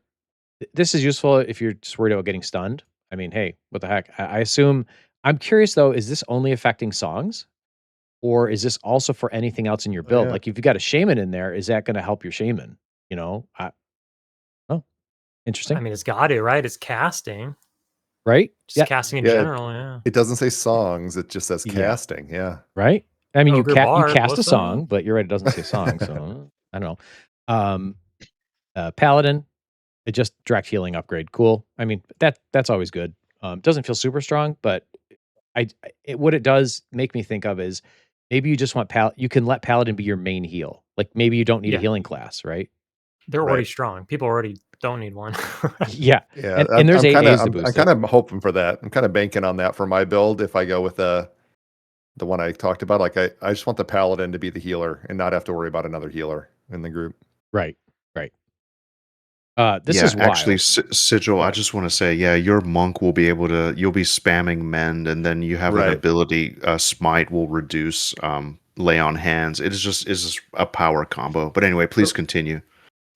This is useful if you're just worried about getting stunned. I mean, hey, what the heck? I assume. I'm curious though. Is this only affecting songs, or is this also for anything else in your Oh build? yeah. Like if you got a shaman in there, is that going to help your shaman? Oh, I interesting, mean, it's got to, right? It's casting. right? Just Yeah, casting in Yeah. general, yeah. It doesn't say songs. It just says yeah, casting. Yeah. right. I mean, Ogre you Bard, cast a what's up? song, but you're right. It doesn't say song, so I don't know. Paladin, it just direct healing upgrade. Cool. I mean, that's always good. Doesn't feel super strong, but what it does make me think of is maybe you just want you can let Paladin be your main heal. Like maybe you don't need a Yeah. healing class, right? They're already Right. strong. People already don't need one. Yeah. Yeah. And there's I'm kind of AAs to I'm boost kind it. of hoping for that. I'm kind of banking on that for my build if I go with the one I talked about. Like I just want the paladin to be the healer and not have to worry about another healer in the group. Right. Right. This Yeah, is actually, wild. Sigil, Go I ahead. just want to say, yeah, your monk will be able to, you'll be spamming mend, and then you have an Right. ability, smite will reduce lay on hands. It's just a power combo. But anyway, please So continue.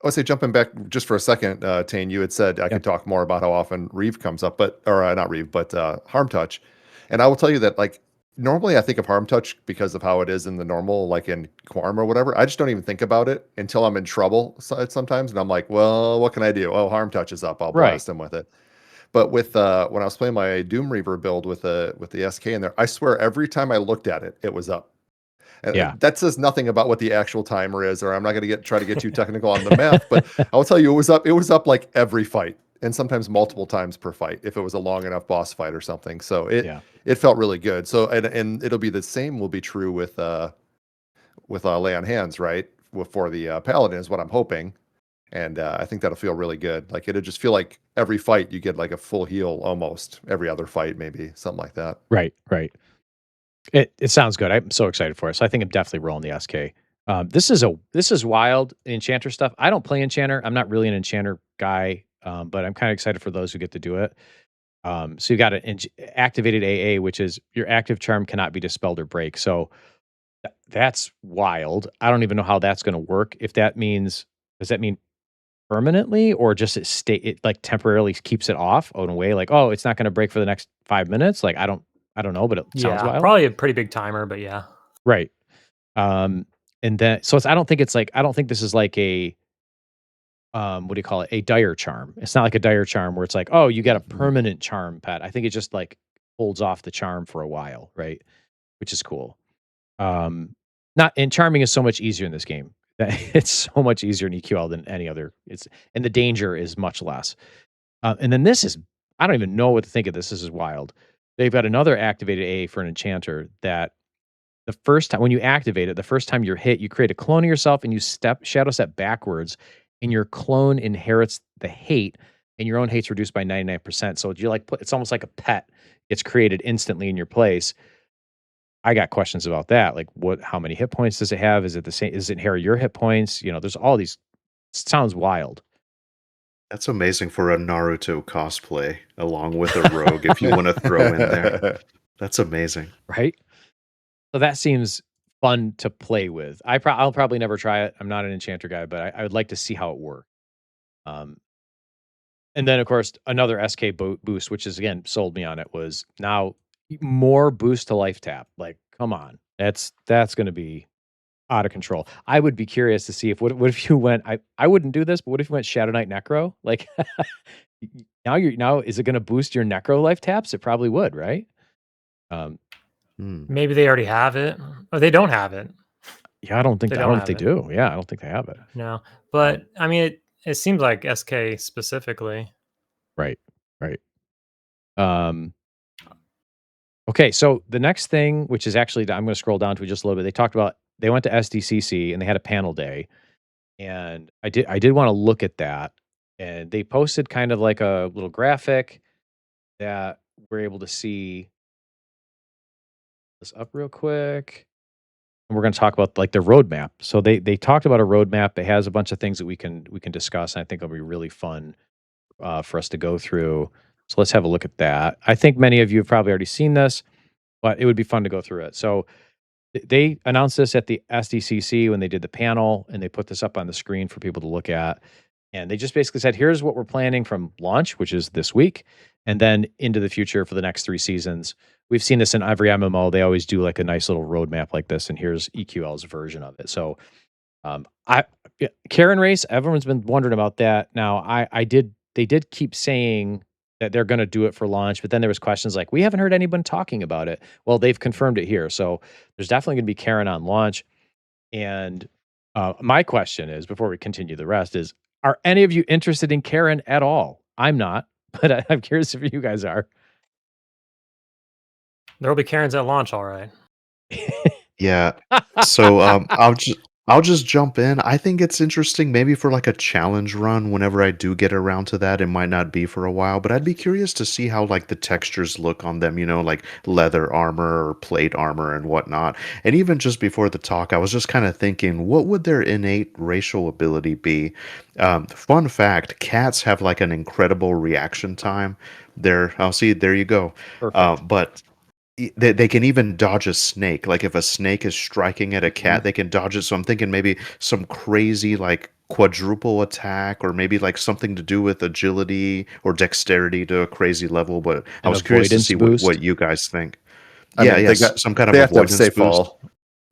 I would say jumping back just for a second, Tane, you had said I Yeah. could talk more about how often Reeve comes up, or not Reeve, but Harm Touch. And I will tell you that like normally I think of Harm Touch because of how it is in the normal, like in Quorum or whatever. I just don't even think about it until I'm in trouble sometimes, and I'm like, well, what can I do? Oh, Harm Touch is up. I'll Right. blast him with it. But with when I was playing my Doom Reaver build with the SK in there, I swear every time I looked at it, it was up. Yeah. And that says nothing about what the actual timer is, or I'm not going to try to get too technical on the math, but I will tell you it was up. It was up like every fight, and sometimes multiple times per fight if it was a long enough boss fight or something. So Yeah. it felt really good. So and it'll be the same will be true with lay on hands, right? For the paladin is what I'm hoping. And I think that'll feel really good. Like it'll just feel like every fight you get like a full heal almost every other fight, maybe something like that. Right, right. It sounds good. I'm so excited for it. So I think I'm definitely rolling the SK. This is wild enchanter stuff. I don't play enchanter. I'm not really an enchanter guy, but I'm kind of excited for those who get to do it. So you got an activated AA, which is your active charm cannot be dispelled or break. So that's wild. I don't even know how that's going to work. If that means, does that mean permanently or just it like temporarily keeps it off in a way like, oh, it's not going to break for the next 5 minutes? Like I don't know, but it sounds Yeah, wild. probably a pretty big timer, but yeah. Right. And then so I don't think it's like I don't think this is like a what do you call it? A dire charm. It's not like a dire charm where it's like, oh, you get a permanent charm pet. I think it just like holds off the charm for a while, right? Which is cool. Not and charming is so much easier in this game. It's so much easier in EQL than any other. It's and the danger is much less. And then this is I don't even know what to think of this. This is wild. They've got another activated A for an enchanter that the first time when you activate it, the first time you're hit, you create a clone of yourself and you shadow step backwards, and your clone inherits the hate, and your own hate's reduced by 99%. So you like it's almost like a pet. It's created instantly in your place. I got questions about that. Like how many hit points does it have? Is it the same? Is it inherit your hit points? There's all these it sounds wild. That's amazing for a Naruto cosplay along with a rogue if you want to throw in there. That's amazing. Right? So that seems fun to play with. I'll probably never try it. I'm not an enchanter guy, but I would like to see how it works. And then, of course, another SK boost, which is again sold me on it, was now more boost to life tap. Like, come on, that's going to be out of control. I would be curious to see what if you went. I wouldn't do this, but what if you went Shadow Knight Necro? Like, now is it going to boost your Necro life taps? It probably would, right? Maybe they already have it, or they don't have it. Yeah, I don't think they do. Yeah, I don't think they have it. No, but I mean, it seems like SK specifically. Right. Okay, so the next thing, which is actually I'm going to scroll down to just a little bit. They went to SDCC and they had a panel day, and I did want to look at that, and they posted kind of like a little graphic that we're able to see this up real quick. And we're going to talk about like the roadmap. So they talked about a roadmap. It has a bunch of things that we can discuss. And I think it'll be really fun for us to go through. So let's have a look at that. I think many of you have probably already seen this, but it would be fun to go through it. So they announced this at the SDCC when they did the panel, and they put this up on the screen for people to look at. And they just basically said, here's what we're planning from launch, which is this week, and then into the future for the next 3 seasons. We've seen this in every MMO. They always do like a nice little roadmap like this, and here's EQL's version of it. So Karen race, everyone's been wondering about that. Now, they did keep saying that they're going to do it for launch, but then there was questions like, we haven't heard anyone talking about it. Well, they've confirmed it here. So there's definitely going to be Karen on launch. And my question is, before we continue the rest, is, are any of you interested in Karen at all? I'm not, but I'm curious if you guys are. There will be Karens at launch, all right. Yeah. So I'll just jump in. I think it's interesting maybe for like a challenge run whenever I do get around to that. It might not be for a while, but I'd be curious to see how like the textures look on them, like leather armor or plate armor and whatnot. And even just before the talk, I was just kind of thinking, what would their innate racial ability be? Fun fact, cats have like an incredible reaction time. There you go. But they can even dodge a snake. Like if a snake is striking at a cat, they can dodge it. So I'm thinking maybe some crazy like quadruple attack, or maybe like something to do with agility or dexterity to a crazy level. But I was curious to see what you guys think. Some kind of avoidance boost. Fall.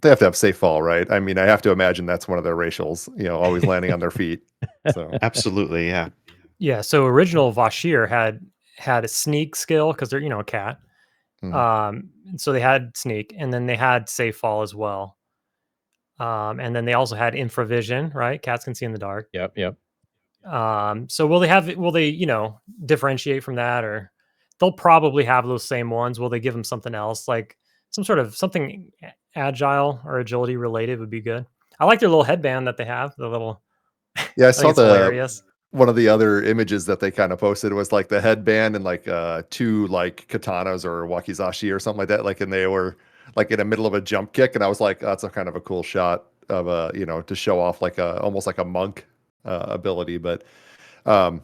They have to have safe fall, right? I mean, I have to imagine that's one of their racials, always landing on their feet. So absolutely, yeah. Yeah, so original Vashir had a sneak skill because they're, a cat. So they had sneak, and then they had safe fall as well. And then they also had infravision, right? Cats can see in the dark. Yep. So will they differentiate from that, or they'll probably have those same ones? Will they give them something else, like something agile or agility related would be good? I like their little headband that they have, the little Yeah, I I think saw it's hilarious. one of the other images that they kind of posted was like the headband and like two like katanas or wakizashi or something like that. Like, and they were like in the middle of a jump kick, and I was like, that's a kind of a cool shot of to show off like a almost like a monk ability. But um,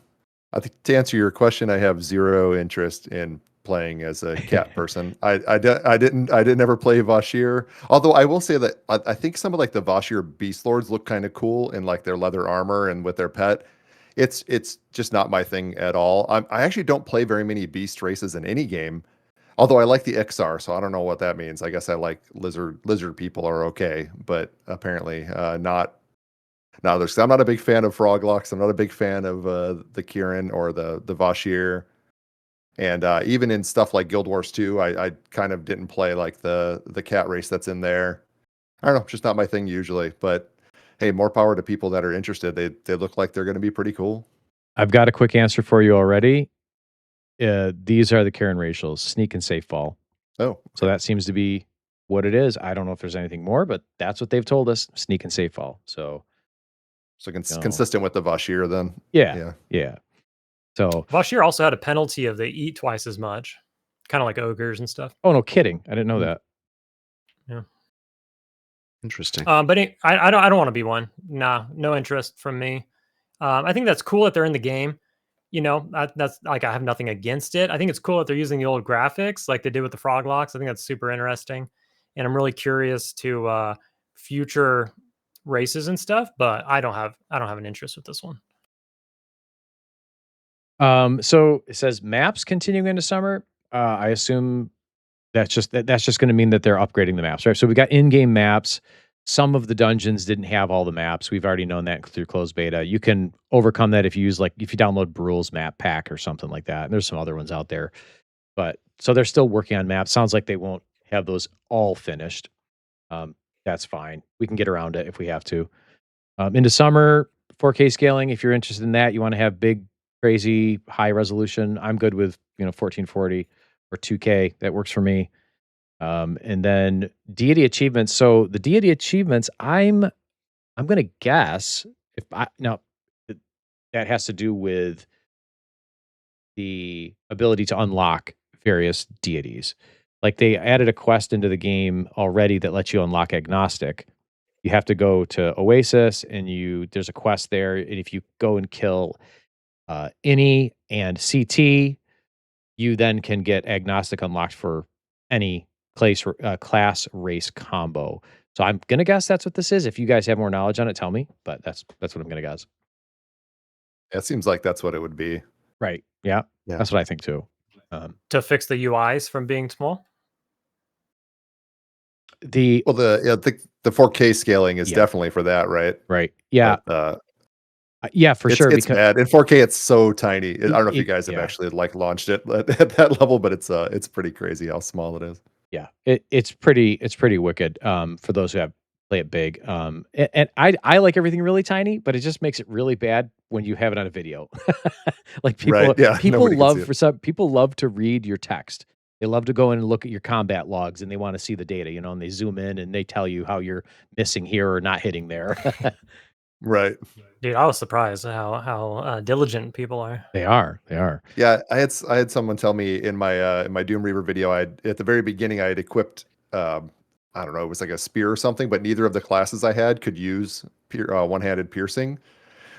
I think to answer your question, I have zero interest in playing as a cat person. I didn't ever play Vashir. Although I will say that I think some of like the Vashir Beast Lords look kind of cool in like their leather armor and with their pet. It's just not my thing at all. I actually don't play very many beast races in any game. Although I like the XR, so I don't know what that means. I guess I like lizard people are okay, but apparently not others. I'm not a big fan of Froglocks. I'm not a big fan of the Kirin or the Vashir. And even in stuff like Guild Wars 2, I kind of didn't play like the cat race that's in there. I don't know, just not my thing usually. But hey, more power to people that are interested. They look like they're going to be pretty cool. I've got a quick answer for you already. These are the Karen racials: sneak and safe fall. Oh, So that seems to be what it is. I don't know if there's anything more, but that's what they've told us: sneak and safe fall. So consistent with the Vashir then. yeah. So Vashir also had a penalty of they eat twice as much, kind of like ogres and stuff. oh no, kidding! I didn't know that. Yeah. Interesting. But I don't want to be one. Nah, no interest from me. I think that's cool that they're in the game. You know, that's like I have nothing against it. I think it's cool that they're using the old graphics like they did with the Froglocks. I think that's super interesting, and I'm really curious to future races and stuff. But I don't have an interest with this one. So it says maps continuing into summer. I assume that's just going to mean that they're upgrading the maps, right? So we got in-game maps. Some of the dungeons didn't have all the maps. We've already known that through closed beta. You can overcome that if you use if you download Brul's map pack or something like that. And there's some other ones out there. But so they're still working on maps. Sounds like they won't have those all finished. That's fine. We can get around it if we have to. Into summer, 4K scaling. If you're interested in that, you want to have big, crazy, high resolution. I'm good with 1440 or 2K. That works for me. And then deity achievements. So the deity achievements, I'm going to guess that has to do with the ability to unlock various deities. Like they added a quest into the game already that lets you unlock agnostic. You have to go to Oasis and there's a quest there. And if you go and kill Innie and CT, you then can get agnostic unlocked for any class race combo. So I'm gonna guess that's what this is. If you guys have more knowledge on it, tell me. But that's what I'm gonna guess. It seems like that's what it would be. Right? Yeah. Yeah. That's what I think too. To fix the UIs from being small. The 4K scaling is definitely for that, right? Right. Yeah. But, yeah, for sure. It's bad. In 4K, it's so tiny. I don't know if you guys have yeah. actually like launched it at that level, but it's pretty crazy how small it is. Yeah, it's pretty wicked. For those who play it big. And I like everything really tiny, but it just makes it really bad when you have it on a video. Like people, Right, yeah, people nobody can love see it. people love to read your text. They love to go in and look at your combat logs, and they want to see the data, and they zoom in and they tell you how you're missing here or not hitting there. Right. Dude, I was surprised how diligent people are. They are. Yeah, I had someone tell me in my Doom Reaver video, at the very beginning I had equipped I don't know, it was like a spear or something, but neither of the classes I had could use one-handed piercing.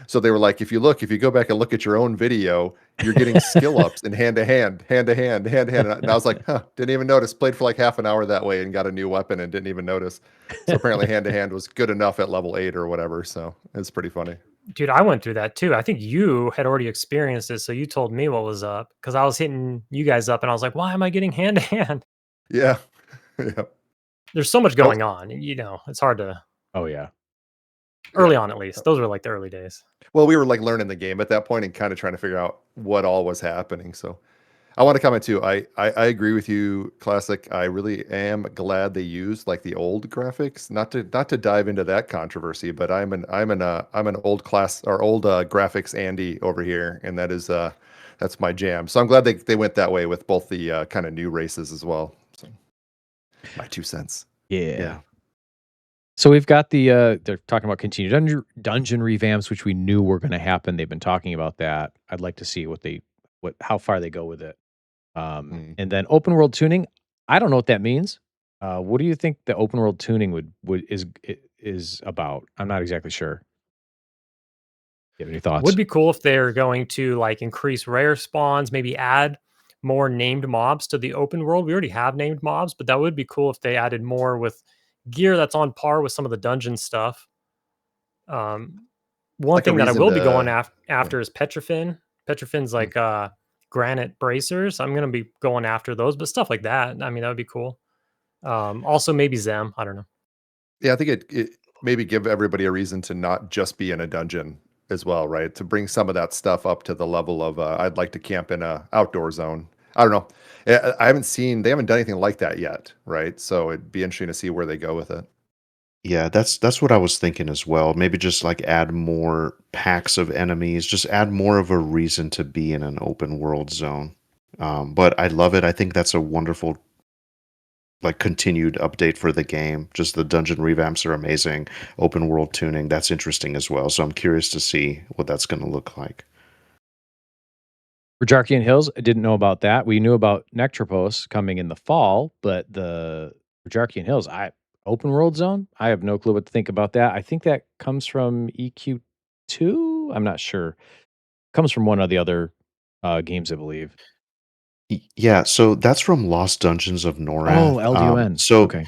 So they were like, if you go back and look at your own video, you're getting skill ups in hand to hand. And I was like, didn't even notice. Played for like half an hour that way and got a new weapon and didn't even notice. So apparently hand to hand was good enough at level 8 or whatever. So it's pretty funny. Dude, I went through that too. I think you had already experienced it, so you told me what was up because I was hitting you guys up and I was like, why am I getting hand to hand? Yeah. Yeah. There's so much going on. It's hard to. Oh yeah. Early on, at least. Those were like the early days. Well, we were like learning the game at that point and kind of trying to figure out what all was happening. So I want to comment too. I agree with you, Classic. I really am glad they used like the old graphics. Not to dive into that controversy, but I'm an old graphics Andy over here, and that's my jam. So I'm glad they went that way with both the kind of new races as well. So my 2 cents. Yeah. So we've got the they're talking about continued dungeon revamps, which we knew were going to happen. They've been talking about that. I'd like to see how far they go with it. Mm. And then open world tuning. I don't know what that means. What do you think the open world tuning is about? I'm not exactly sure. You have any thoughts? Would be cool if they're going to like increase rare spawns, maybe add more named mobs to the open world. We already have named mobs, but that would be cool if they added more with gear that's on par with some of the dungeon stuff. One Like a thing that I reason will be going to. after is Petrofin. Petrofin's like granite bracers. I'm gonna be going after those, but stuff like that. I mean, that would be cool. Also maybe Zem. I don't know. Yeah, I think it maybe give everybody a reason to not just be in a dungeon as well, right? To bring some of that stuff up to the level of I'd like to camp in a outdoor zone. I don't know. I haven't seen they haven't done anything like that yet, right? So it'd be interesting to see where they go with it. Yeah, that's what I was thinking as well. Maybe just like add more packs of enemies, just add more of a reason to be in an open world zone. But I love it. I think that's a wonderful like continued update for the game. Just the dungeon revamps are amazing. Open world tuning, that's interesting as well. So I'm curious to see what that's going to look like. Rajarkian Hills, I didn't know about that. We knew about Nectropos coming in the fall, but the Rajarkian Hills, open world zone, I have no clue what to think about that. I think that comes from EQ2. I'm not sure. Comes from one of the other games, I believe. Yeah, so that's from Lost Dungeons of Oh, Norath. LDON. So Okay.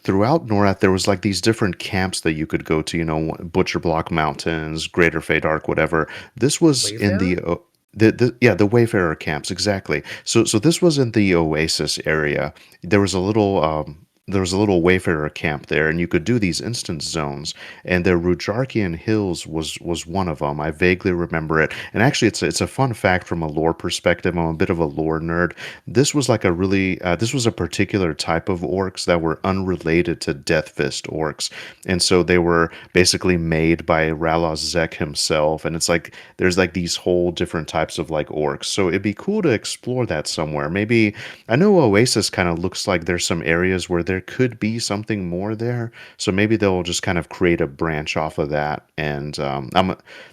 throughout Norath, there was like these different camps that you could go to. Butcher Block Mountains, Greater Fade Arc, whatever. This was in Wayfarer? the Wayfarer camps exactly. So this was in the Oasis area. There was a little Wayfarer camp there, and you could do these instance zones. And the Rujarkian Hills was one of them. I vaguely remember it. And actually, it's a fun fact from a lore perspective. I'm a bit of a lore nerd. This was like this was a particular type of orcs that were unrelated to Death Fist orcs, and so they were basically made by Ralos Zek himself. And it's like there's like these whole different types of like orcs. So it'd be cool to explore that somewhere. Maybe I know Oasis kind of looks like there's some areas where there could be something more there. So maybe they'll just kind of create a branch off of that, and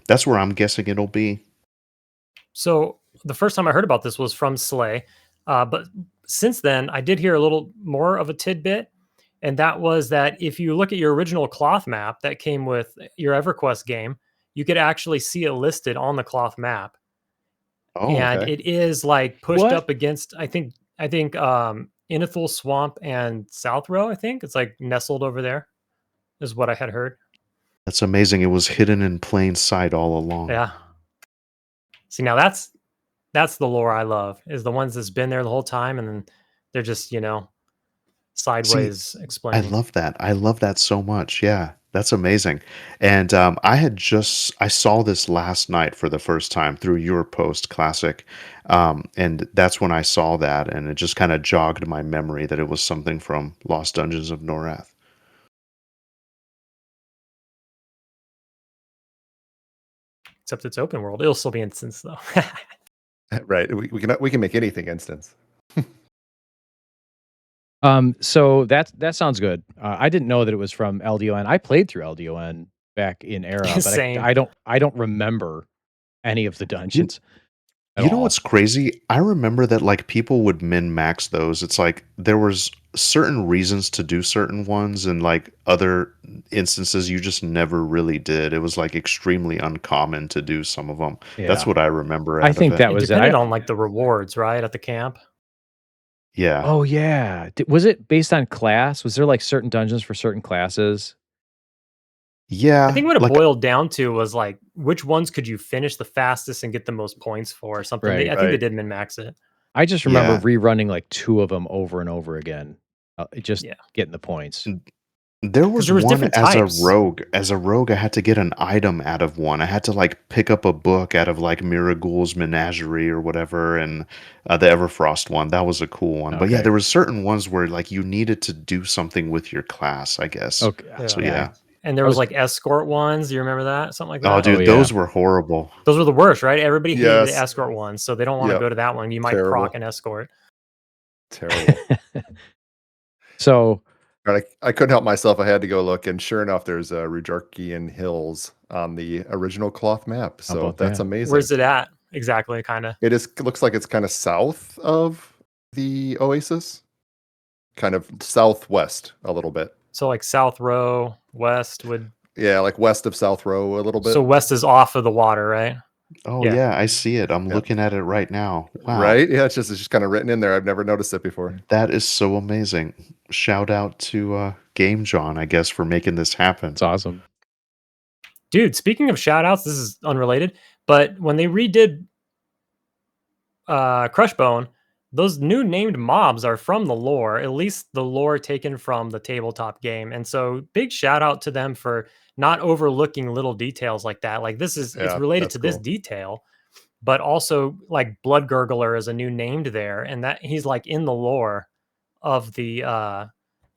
that's where I'm guessing it'll be. So the first time I heard about this was from Slay, but since then I did hear a little more of a tidbit, and that was that if you look at your original cloth map that came with your EverQuest game, you could actually see it listed on the cloth map, Oh, and okay. it is like pushed What? up against I think Inethul Swamp and South Row. I think it's like nestled over there, is what I had heard. That's amazing. It was hidden in plain sight all along. Yeah. See, now that's the lore I love, is the ones that's been there the whole time, and then they're just, See, sideways I explaining. love that. I love that so much. Yeah, that's amazing. And I saw this last night for the first time through your post, Classic, and that's when I saw that, and it just kind of jogged my memory that it was something from Lost Dungeons of Norath. Except it's open world. It'll still be instance though. Right. We can make anything instance. So that sounds good. I didn't know that it was from LDON. I played through LDON back in era, but Same. I don't remember any of the You, dungeons at you know all. what's crazy? I remember that like people would min max those. It's like there was certain reasons to do certain ones, and like other instances you just never really did. It was like extremely uncommon to do some of them. That's Yeah. what I remember I out of think it. that It was it. depended on like the rewards, right? At the camp. Yeah. Oh yeah. Was it based on class? Was there like certain dungeons for certain classes? I Yeah, think what it like boiled down to was like which ones could you finish the fastest and get the most points for or something. Right. I think they Right. did min max it. I just remember yeah. rerunning like two of them over and over again. Just Yeah. getting the points. There Because was there was one different types. As a rogue, I had to get an item out of one. I had to like pick up a book out of like Miragul's Menagerie or whatever, and the Everfrost one. That was a cool one. But yeah, Okay. there was certain ones where like you needed to do something with your class, I guess. Okay. So Yeah. Yeah. yeah. And there I was was like escort ones. Do you remember that? Something like Oh, that. Oh dude, yeah. those were horrible. Those were the worst, right? Everybody hated the Yes. escort ones, so they don't want to Yep. go to that one. You might proc Terrible. an escort. Terrible. So But I couldn't help myself. I had to go look, and sure enough, there's Rujarkian Hills on the original cloth map. How So about that's that? amazing. Where's it at exactly? Kind of. Looks like it's kind of south of the Oasis, kind of southwest a little bit. So like South Row West would. Yeah, like west of South Row a little bit. So West is off of the water, right? Oh Yeah. yeah, I see it. I'm Yep. looking at it right now. Wow. Right? Yeah, it's just kind of written in there. I've never noticed it before. That is so amazing. Shout out to Game John, I guess, for making this happen. It's awesome. Dude, speaking of shout outs, this is unrelated, but when they redid Crushbone, those new named mobs are from the lore, at least the lore taken from the tabletop game. And so big shout out to them for not overlooking little details like that. Like this is it's Yeah, related that's to this cool. detail, but also like Blood Gurgler is a new named there, and that he's like in the lore of the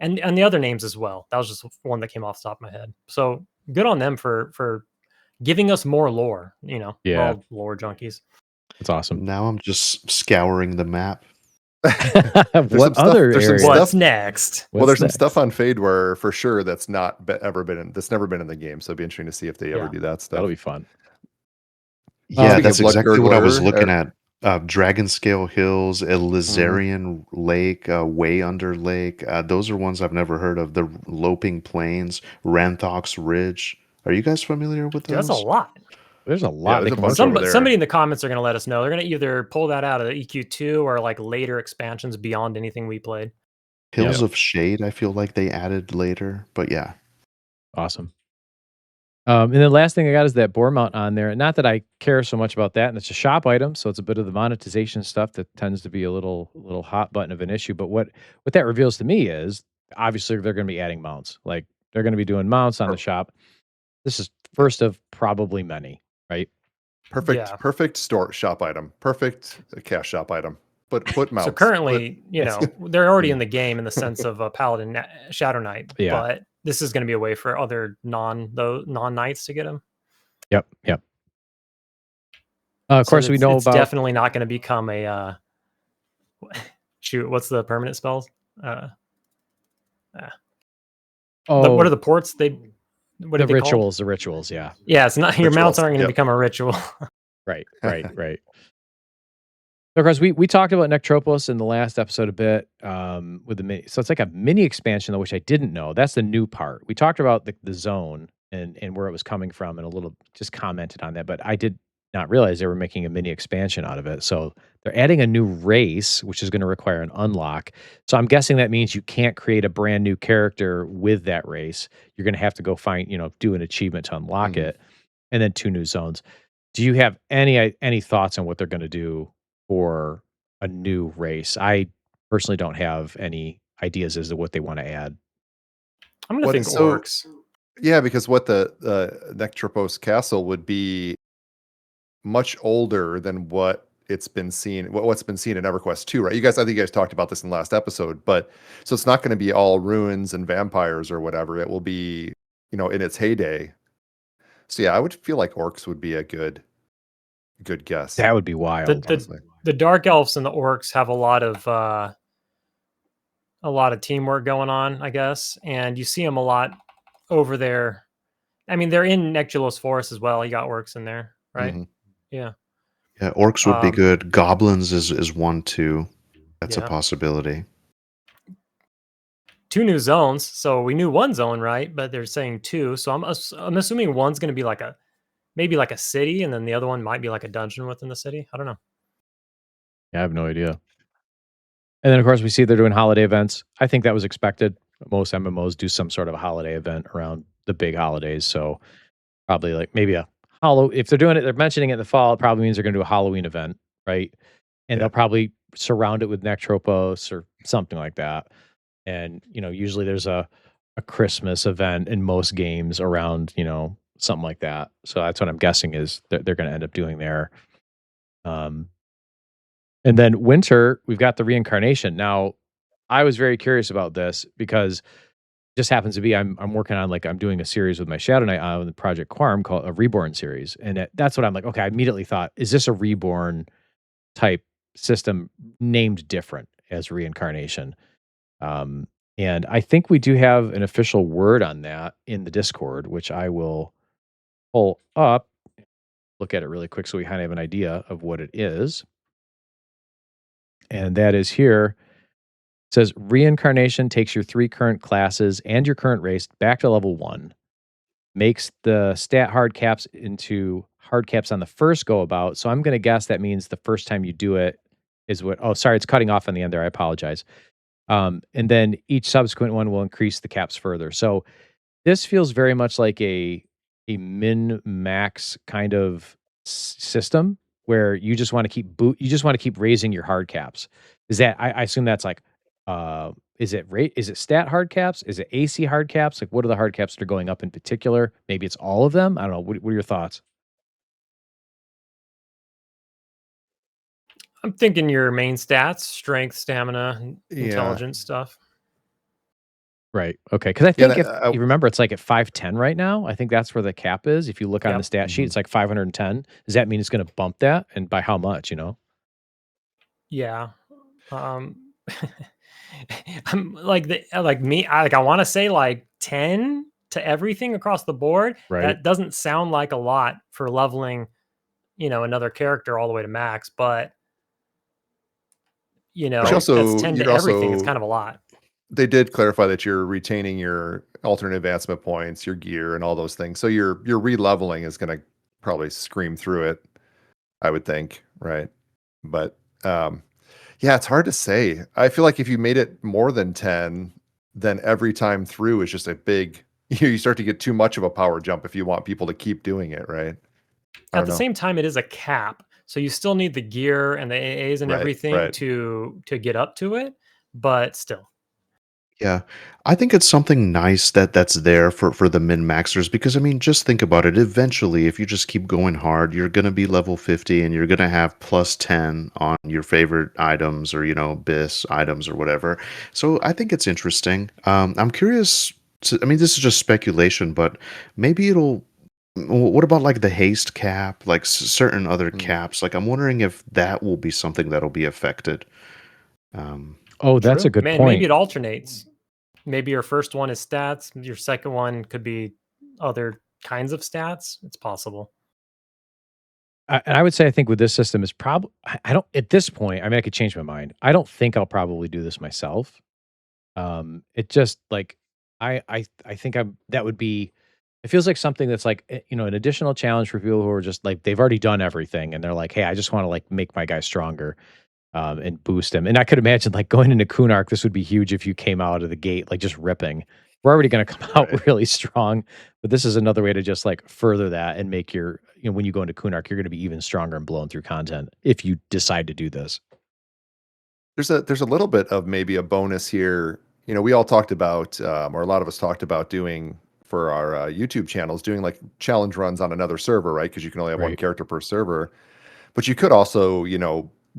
and the other names as well. That was just one that came off the top of my head. So good on them for giving us more lore. You know, we're Yeah. all lore junkies. It's awesome. Now I'm just scouring the map. What other there's some areas? stuff- What's next? Well, there's some next? stuff on Fade where for sure that's not ever been that's never been in the game. So it'd be interesting to see if they ever Yeah. do that stuff. That'll be fun. Yeah, Speaking that's of Blood exactly what I was Gurgler, looking at. Dragonscale Hills, Elizarian Lake, Way Under Lake. Those are ones I've never heard of. The Loping Plains, Ranthox Ridge. Are you guys familiar with Dude, those? that's a lot. There's a lot. there's they a can bunch work over with. there. Somebody in the comments are going to let us know. They're going to either pull that out of the EQ2 or like later expansions beyond anything we played. Hills of Shade, I feel like they added later. But yeah. Awesome. And then last thing I got is that boar mount on there. Not that I care so much about that, and it's a shop item, so it's a bit of the monetization stuff that tends to be a little hot button of an issue. But what that reveals to me is obviously they're going to be adding mounts. Like they're going to be doing mounts on the shop. This is first of probably many, right? Perfect store shop item. Perfect cash shop item. But put mounts. So currently, they're already in the game in the sense of a Paladin Shadow Knight, Yeah. but this is going to be a way for other non-knights to get them. Yep. Of course, we know it's about definitely not going to become a shoot. What's the permanent spells? What are the ports? The rituals. The rituals, yeah. Yeah, it's not your mounts aren't going to become a ritual. Right. So, of course, we talked about Nectropos in the last episode a bit with the mini. So it's like a mini expansion, though, which I didn't know. That's the new part. We talked about the zone and where it was coming from and a little just commented on that, but I did not realize they were making a mini expansion out of it. So they're adding a new race, which is going to require an unlock. So I'm guessing that means you can't create a brand new character with that race. You're going to have to go find, do an achievement to unlock it, and then 2 new zones. Do you have any thoughts on what they're going to do for a new race? I personally don't have any ideas as to what they want to add. I'm going to think orcs. Yeah, because what the Nectropos Castle would be much older than what it's been seen, what's been seen in Everquest 2, right? I think you guys talked about this in the last episode, but so it's not going to be all ruins and vampires or whatever. It will be, in its heyday. So yeah, I would feel like orcs would be a good guess. That would be wild. The dark elves and the orcs have a lot of teamwork going on, I guess, and you see them a lot over there. I mean, they're in Nectulos Forest as well. You got orcs in there, right? Yeah. Yeah, orcs would be good. Goblins is one too. That's a possibility. 2 new zones. So we knew 1 zone, right? But they're saying 2. So I'm assuming one's going to be maybe like a city, and then the other one might be like a dungeon within the city. I don't know. Yeah, I have no idea. And then, of course, we see they're doing holiday events. I think that was expected. Most MMOs do some sort of a holiday event around the big holidays. So probably like maybe if they're doing it, they're mentioning it in the fall, it probably means they're going to do a Halloween event, right? And they'll probably surround it with Nectropos or something like that. And, usually there's a Christmas event in most games around, something like that. So that's what I'm guessing is they're going to end up doing there. And then winter, we've got the reincarnation. Now, I was very curious about this because it just happens to be I'm working on I'm doing a series with my Shadow Knight on Project Quorum called a Reborn series. And that's what I'm like, okay, I immediately thought, is this a Reborn type system named different as reincarnation? And I think we do have an official word on that in the Discord, which I will pull up, look at it really quick so we kind of have an idea of what it is. And that is here. It says reincarnation takes your 3 current classes and your current race back to level 1, makes the stat hard caps into hard caps on the first go about. So I'm going to guess that means the first time you do it is what, oh, sorry, it's cutting off on the end there. I apologize. And then each subsequent one will increase the caps further. So this feels very much like a min max kind of system where you just want to you just want to keep raising your hard caps. Is that I assume that's like is it stat hard caps? Is it AC hard caps? Like what are the hard caps that are going up in particular? Maybe it's all of them. I don't know. What are your thoughts? I'm thinking your main stats, strength, stamina, Yeah. intelligence stuff. Right. Okay. Because I Yeah, think if that- you remember, it's like at 510 right now. I think that's where the cap is. If you look on Yep. the stat sheet, it's like 510. Does that mean it's going to bump that? And by how much, you know? Yeah. I'm like I want to say like 10 to everything across the board. Right. That doesn't sound like a lot for leveling, another character all the way to max, but But also- that's 10 to you're everything. It's also- kind of a lot. They did clarify that you're retaining your alternate advancement points, your gear, and all those things. So your re-leveling is going to probably scream through it, I would think, right? But yeah, it's hard to say. I feel like if you made it more than 10, then every time through is just a big. You start to get too much of a power jump if you want people to keep doing it, right? At the same time, it is a cap, so you still need the gear and the AAs and Right, everything right. to get up to it. But still, Yeah, I think it's something nice that's there for the min maxers because I mean, just think about it. Eventually, if you just keep going hard, you're gonna be level 50 and you're gonna have plus 10 on your favorite items or BIS items or whatever. So I think it's interesting. I'm curious. I mean, this is just speculation, but maybe it'll. What about like the haste cap, like certain other caps? Like I'm wondering if that will be something that'll be affected. Um, Oh, that's true. a good Man, point. maybe it alternates. Maybe your first one is stats, your second one could be other kinds of stats. It's possible. And I would say I think with this system is probably I don't at this point. I mean, I could change my mind. I don't think I'll probably do this myself. It just like I think that would be. It feels like something that's like an additional challenge for people who are just like they've already done everything and they're like, hey, I just want to like make my guy stronger. And boost him. And I could imagine like going into Kunark, this would be huge if you came out of the gate like just ripping. We're already going to come out really strong, but this is another way to just like further that and make your when you go into Kunark, you're going to be even stronger and blowing through content if you decide to do this. There's a little bit of maybe a bonus here. We all talked about, or a lot of us talked about doing for our YouTube channels, doing like challenge runs on another server, right? Because you can only have one Right. character per server. But you could also,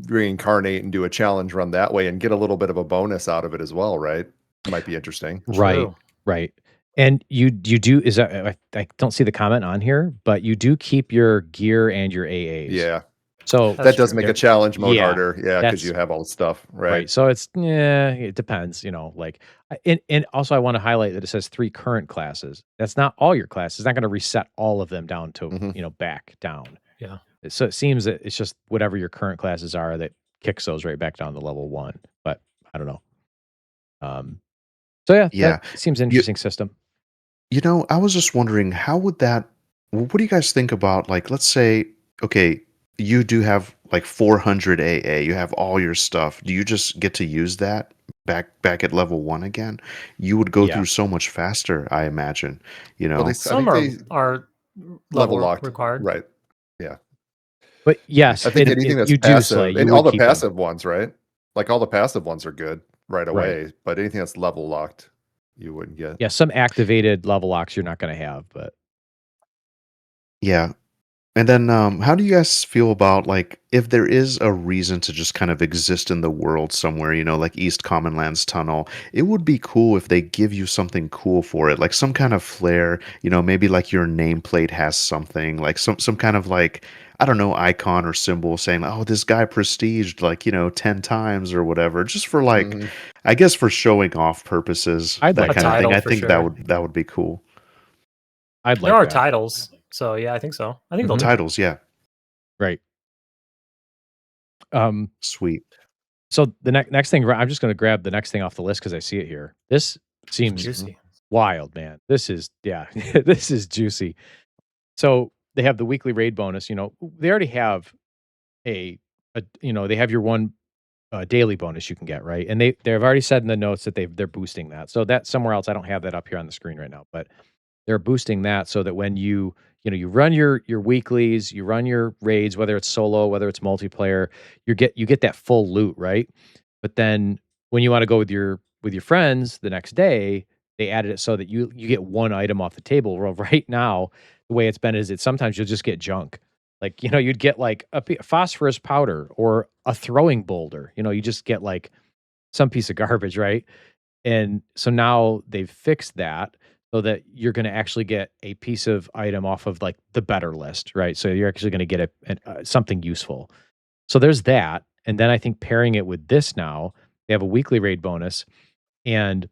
reincarnate and do a challenge run that way and get a little bit of a bonus out of it as well, right? It might be interesting. Right. True. Right. And you do is that I don't see the comment on here, but you do keep your gear and your AAs. Yeah. So That's That does true. make a challenge mode Yeah, harder. Yeah, that's- because you have all the stuff, right? Right. So it's it depends, like and also I want to highlight that it says 3 current classes. That's not all your classes. It's not going to reset all of them down to, Mhm. back down. Yeah. So it seems that it's just whatever your current classes are that kicks those right back down to level 1. But I don't know. So yeah, Yeah. that seems an interesting system. I was just wondering, how would that, what do you guys think about, like, let's say, okay, you do have like 400 AA, you have all your stuff. Do you just get to use that back at level 1 again? You would go Yeah. through so much faster, I imagine, Well, they, Some I think they are level locked required. right? Yeah. But yes, I think and anything that's you do passive, slay. You and all would the keep 'em. passive ones, right? Like all the passive ones are good right away, but anything that's level locked, you wouldn't get. Yeah, some activated level locks you're not going to have, but Yeah. And then, how do you guys feel about like if there is a reason to just kind of exist in the world somewhere, like East Common Lands Tunnel? It would be cool if they give you something cool for it, like some kind of flair. Maybe like your nameplate has something, like some kind of like I don't know icon or symbol saying, "Oh, this guy prestiged like 10 times or whatever," just for like, Hmm. I guess for showing off purposes, I'd that like A kind of that. thing. title I for think that sure. would be cool. I'd There like are that. titles, so yeah, I think so. I think they'll Mhm. do it. Titles, yeah, Right. Um, sweet. so the next thing, I'm just going to grab the next thing off the list because I see it here. This seems Hmm. Juicy. wild, man. This is yeah, this is juicy. So they have the weekly raid bonus. They already have they have your one daily bonus you can get, right? And they've already said in the notes that they're boosting that. So that's somewhere else. I don't have that up here on the screen right now, but they're boosting that so that when you run your weeklies, you run your raids, whether it's solo, whether it's multiplayer, you get that full loot, right? But then when you want to go with your friends the next day, they added it so that you get one item off the table. Well, right now, the way it's been is sometimes you'll just get junk. Like, you'd get like phosphorus powder or a throwing boulder. You just get like some piece of garbage, right? And so now they've fixed that so that you're going to actually get a piece of item off of like the better list, right? So you're actually going to get something useful. So there's that. And then I think pairing it with this now, they have a weekly raid bonus and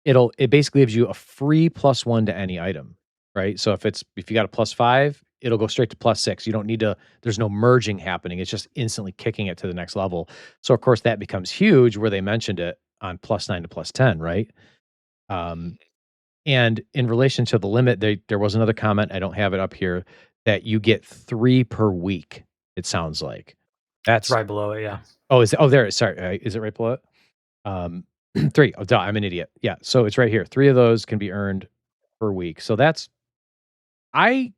it basically gives you a free +1 to any item, right? So if you got a +5, it'll go straight to +6. You don't need to there's no merging happening. It's just instantly kicking it to the next level. So of course that becomes huge where they mentioned it on +9 to +10, right? Um, and in relation to the limit, there was another comment, I don't have it up here, that you get 3 per week, it sounds like. It's That's right below it. Yeah. there it is, sorry, is it right below it? Um, 3. Oh, duh, I'm an idiot. Yeah, so it's right here. 3 of those can be earned per week. So I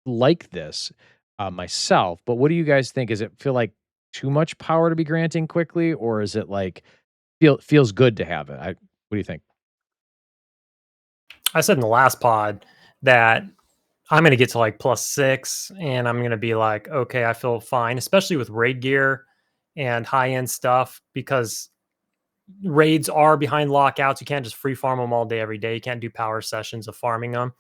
like this, myself, but what do you guys think? Does it feel like too much power to be granting quickly, or is it like feels good to have it? What do you think? I said in the last pod that I'm going to get to like +6 and I'm going to be like, okay, I feel fine, especially with raid gear and high end stuff because raids are behind lockouts. You can't just free farm them all day, every day. You can't do power sessions of farming them.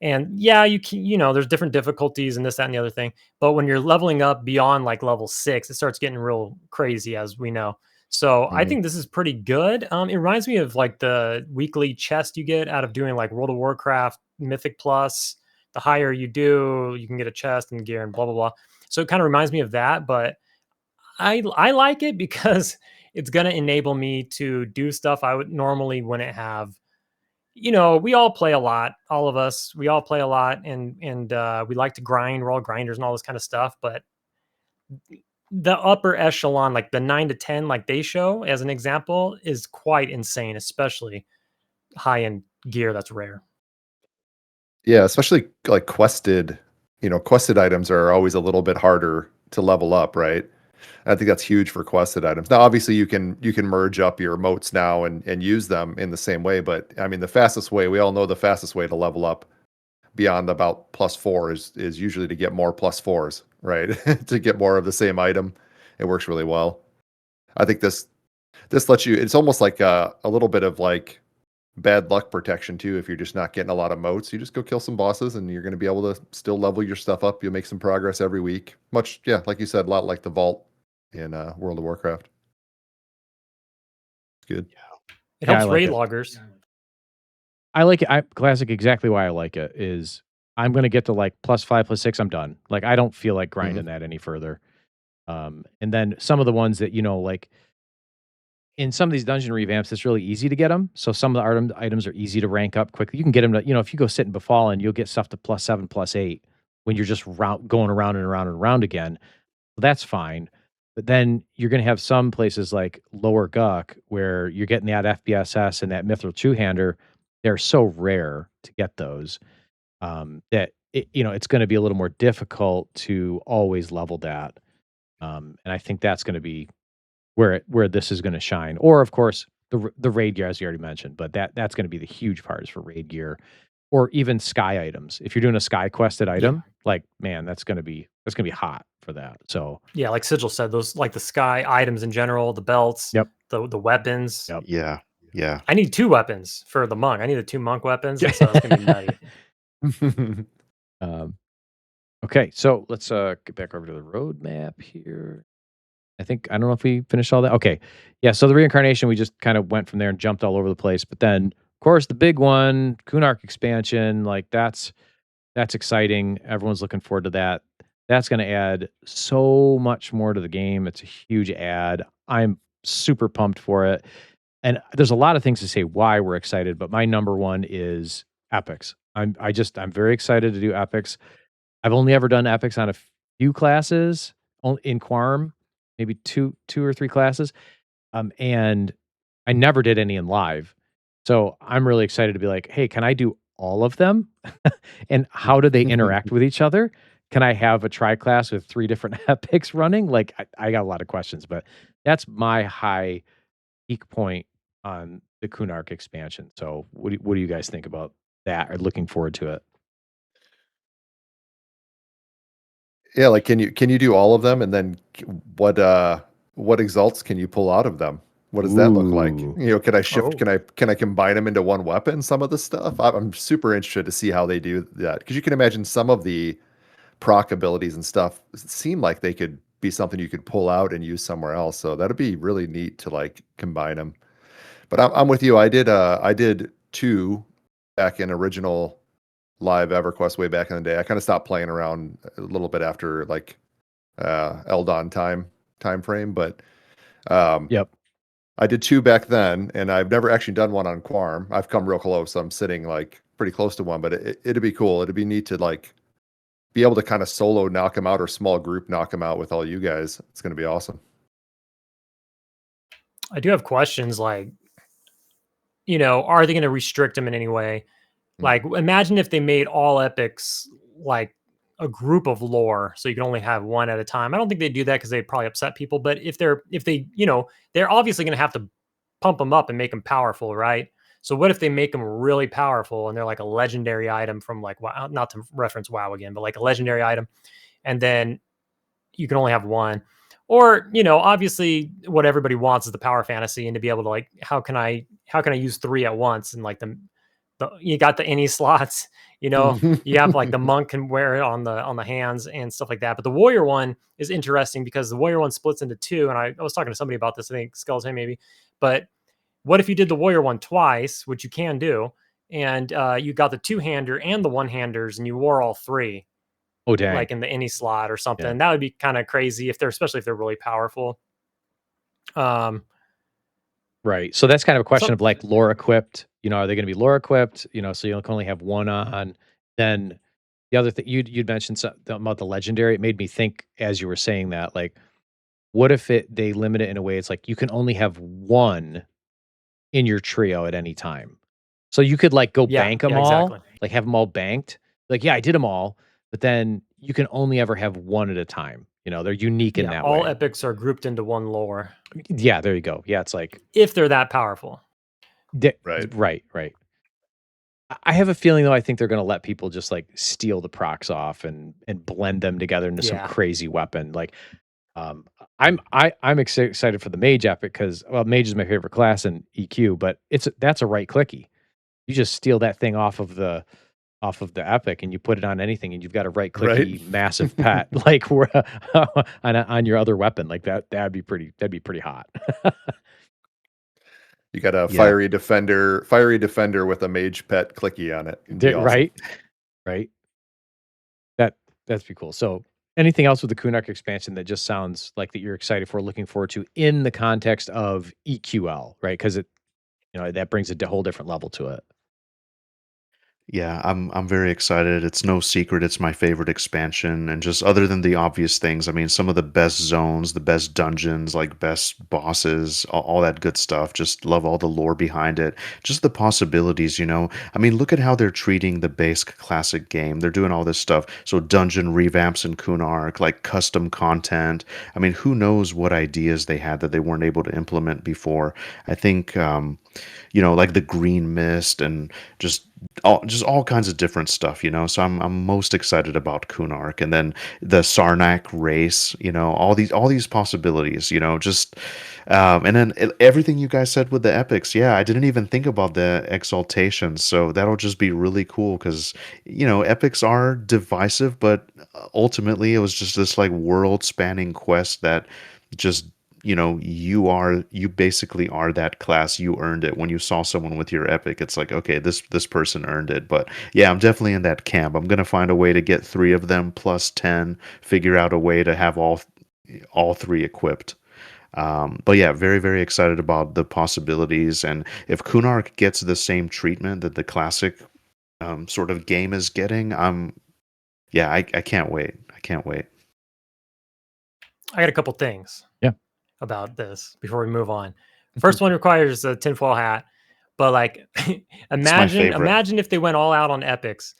And yeah, you can, there's different difficulties and this, that, and the other thing. But when you're leveling up beyond like level 6, it starts getting real crazy, as we know. So I Mhm. think this is pretty good. It reminds me of like the weekly chest you get out of doing like World of Warcraft Mythic Plus. The higher you do, you can get a chest and gear and blah blah blah. So it kind of reminds me of that, but I like it because it's gonna enable me to do stuff I would normally wouldn't have. We all play a lot, all of us. We all play a lot, and we like to grind. We're all grinders and all this kind of stuff. But the upper echelon, like the 9 to 10, like they show as an example, is quite insane, especially high end gear that's rare. Yeah, especially like quested items are always a little bit harder to level up, right? I think that's huge for quested items. Now, obviously, you can merge up your moats now and use them in the same way, but I mean, the fastest way, we all know the fastest way to level up beyond about +4 is usually to get more +4s, right? To get more of the same item. It works really well. I think this lets you. It's almost like a little bit of like bad luck protection too. If you're just not getting a lot of motes, you just go kill some bosses, and you're going to be able to still level your stuff up. You'll make some progress every week. Much, yeah, like you said, a lot like the vault in World of Warcraft. It's good. It Yeah, I helps like raid it. loggers. I like it. Classic. Exactly why I like it is I'm gonna get to like +5, +6. I'm done. Like I don't feel like Hmm. grinding that any further. And then some of the ones that like in some of these dungeon revamps, it's really easy to get them. So some of the items are easy to rank up quickly. You can get them to if you go sit and befallen, you'll get stuff to +7, +8 when you're just going around and around and around again. That's fine. But then you're going to have some places like Lower Guck where you're getting that FBSS and that Mithril two-hander. They're so rare to get those that it's going to be a little more difficult to always level that. And I think that's going to be where this is going to shine. Or of course the raid gear as you already mentioned, but that's going to be the huge part is for raid gear. or even sky items. If you're doing a sky quested item, like man, that's gonna be hot for that. So Yeah, like Sigil said, those like the sky items in general, the belts, yep, the weapons. yep. Yeah. Yeah. I need 2 weapons for the monk. I need the 2 monk weapons, and so it's gonna be nutty. um, okay, so let's get back over to the roadmap here. I don't know if we finished all that. Okay. Yeah. So the reincarnation, we just kind of went from there and jumped all over the place. But then, of course, the big one, Kunark expansion, like that's exciting. Everyone's looking forward to that. That's going to add so much more to the game. It's a huge add. I'm super pumped for it. And there's a lot of things to say why we're excited, but my number one is epics. I'm very excited to do epics. I've only ever done epics on a few classes in Quarm, maybe two or three classes. And I never did any in live. So I'm really excited to be like, hey, can I do all of them? And how do they interact with each other? Can I have a tri class with 3 different epics running? Like I got a lot of questions, but that's my high peak point on the Kunark expansion. So what do you guys think about that or looking forward to it? Yeah, like can you do all of them, and then what exalts can you pull out of them? What does that look like? Ooh. Can I shift? Oh. Can I combine them into one weapon? Some of the stuff I'm super interested to see how they do that, because you can imagine some of the proc abilities and stuff seem like they could be something you could pull out and use somewhere else. So that'd be really neat to like combine them. But I'm with you. I did 2 back in original live EverQuest way back in the day. I kind of stopped playing around a little bit after like Eldon time frame, but Yep. I did 2 back then, and I've never actually done one on Quarm. I've come real close. I'm sitting like pretty close to one, but it'd be cool. It'd be neat to like be able to kind of solo knock him out, or small group knock him out with all you guys. It's going to be awesome. I do have questions like, are they going to restrict them in any way? Like, imagine if they made all epics like a group of lore, so you can only have one at a time. I don't think they'd do that because they'd probably upset people. But if they, they're obviously going to have to pump them up and make them powerful, right? So what if they make them really powerful and they're like a legendary item from like WoW, not to reference WoW again, but like a legendary item, and then you can only have one. Or, obviously what everybody wants is the power fantasy, and to be able to like, how can I use 3 at once? And like you got the any slots, you have like the monk can wear it on the hands and stuff like that. But the warrior one is interesting because the warrior one splits into 2. And I was talking to somebody about this, I think Skeletane maybe, but what if you did the warrior one twice, which you can do, and you got the 2-hander and the 1-handers, and you wore all 3, Oh dang. like in the any slot or something? Yeah. That would be kind of crazy especially if they're really powerful. Right. So that's kind of a question of like lore equipped. Are they going to be lore equipped? So you can only have one on. Then the other thing you'd mentioned something about the legendary. It made me think as you were saying that, like, what if they limit it in a way? It's like you can only have one in your trio at any time. So you could like go bank them all, exactly. like have them all banked. Like, yeah, I did them all, but then you can only ever have one at a time. They're unique in that all way. epics are grouped into one lore. Yeah, there you go. Yeah, it's like if they're that powerful. Right. I have a feeling though. I think they're going to let people just like steal the procs off and blend them together into some crazy weapon. Like, I'm excited for the mage epic because mage is my favorite class in EQ, but that's a right clicky. You just steal that thing off of the epic and you put it on anything, and you've got a right clicky massive pet like on your other weapon. Like that'd be pretty hot. You got a fiery defender with a mage pet clicky on it. Awesome. Right. That's pretty cool. So anything else with the Kunark expansion that just sounds like that you're excited for, looking forward to in the context of EQL, right? Because it, that brings a whole different level to it. Yeah, I'm very excited. It's no secret it's my favorite expansion, and just other than the obvious things, I mean, some of the best zones, the best dungeons, like best bosses, all that good stuff. Just love all the lore behind it. Just the possibilities, I mean, look at how they're treating the base classic game. They're doing all this stuff. So dungeon revamps in Kunark, like custom content. I mean, who knows what ideas they had that they weren't able to implement before. I think like the green mist and just just all kinds of different stuff, you know. So I'm most excited about Kunark, and then the Sarnak race, you know, all these possibilities, you know, just and then everything you guys said with the epics. Yeah, I didn't even think about the exaltation, so that'll just be really cool because you know epics are divisive, but ultimately it was just this like world spanning quest that just you know you basically are that class. You earned it when you saw someone with your epic. It's like, okay, this person earned it. But yeah, I'm definitely in that camp. I'm gonna find a way to get 3 of them plus 10, figure out a way to have all 3 equipped. But yeah, very very excited about the possibilities, and if Kunark gets the same treatment that the classic sort of game is getting, I can't wait. I can't wait. I got a couple things. Yeah. About this before we move on. First one requires a tinfoil hat, but like It's my favorite. imagine if they went all out on epics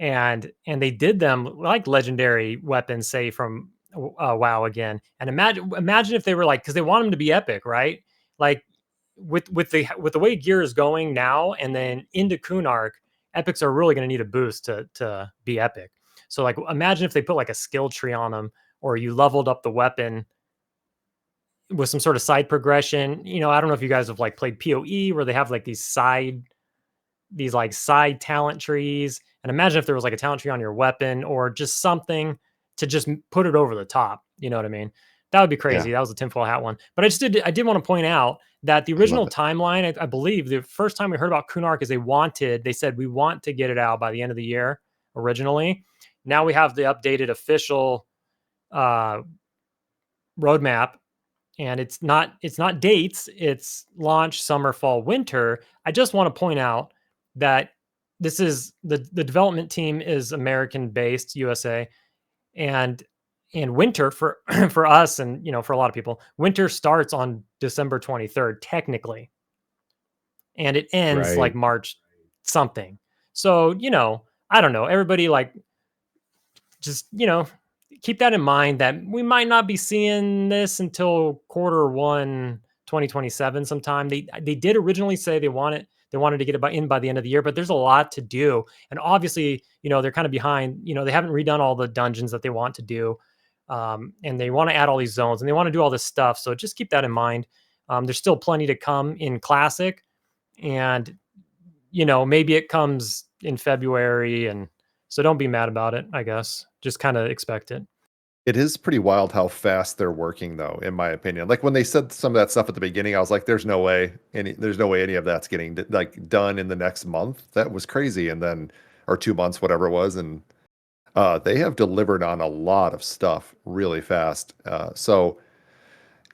and they did them like legendary weapons, say from WoW again. And imagine if they were like, because they want them to be epic, right? Like with the way gear is going now, and then into Kunark, epics are really going to need a boost to be epic. So like imagine if they put like a skill tree on them, or you leveled up the weapon with some sort of side progression. You know, I don't know if you guys have like played PoE where they have like these like side talent trees. And imagine if there was like a talent tree on your weapon or just something to just put it over the top. You know what I mean? That would be Yeah, crazy. That was a tinfoil hat one. But I did want to point out that the I love original it. timeline, I believe the first time we heard about Kunark is they said we want to get it out by the end of the year originally. Now we have the updated official uh, roadmap, and it's not dates, it's launch, summer, fall, winter. I just want to point out that this is the development team is American based, USA, and winter for for us, and you know, for a lot of people, winter starts on December 23rd technically, and it ends like Right. March something. So, you know, I don't know, everybody like just, you know, keep that in mind that we might not be seeing this until quarter one 2027 sometime. They did originally say they wanted to get it in by the end of the year, but there's a lot to do. And obviously, you know, they're kind of behind, you know, they haven't redone all the dungeons that they want to do. And they want to add all these zones and they want to do all this stuff. So just keep that in mind. There's still plenty to come in Classic, and you know, maybe it comes in February, and so don't be mad about it, I guess. Just kind of expect it. It is pretty wild how fast they're working, though, in my opinion. Like when they said some of that stuff at the beginning, I was like, there's no way any of that's getting like done in the next month. That was crazy. And then, or 2 months, whatever it was. And they have delivered on a lot of stuff really fast. So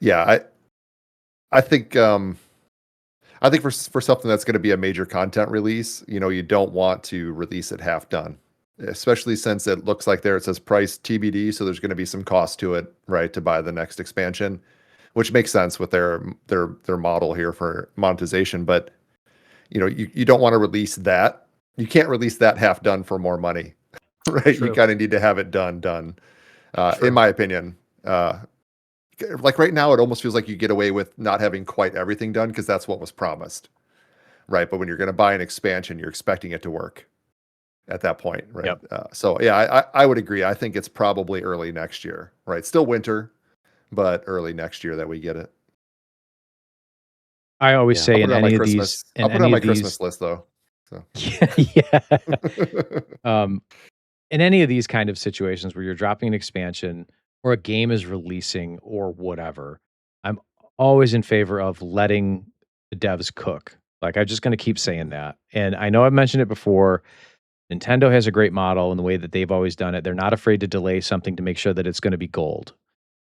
yeah, I think, I think for something that's going to be a major content release, you know, you don't want to release it half done, especially since it looks like there it says price TBD, so there's going to be some cost to it, right, to buy the next expansion, which makes sense with their model here for monetization. But you know, you don't want to release that. You can't release that half done for more money, right? You True. kind of need to have it done. True. In my opinion. Like right now, it almost feels like you get away with not having quite everything done because that's what was promised, right? But when you're going to buy an expansion, you're expecting it to work at that point, right? Yep. So yeah, I would agree. I think it's probably early next year, right? Still winter, but early next year that we get it. I always Yeah. say I'll in put it on my any of Christmas. these, I'll in put it on any my of Christmas these, list though. So. yeah. Um, in any of these kind of situations where you're dropping an expansion or a game is releasing or whatever, I'm always in favor of letting the devs cook. Like, I'm just going to keep saying that. And I know I've mentioned it before. Nintendo has a great model in the way that they've always done it. They're not afraid to delay something to make sure that it's going to be gold.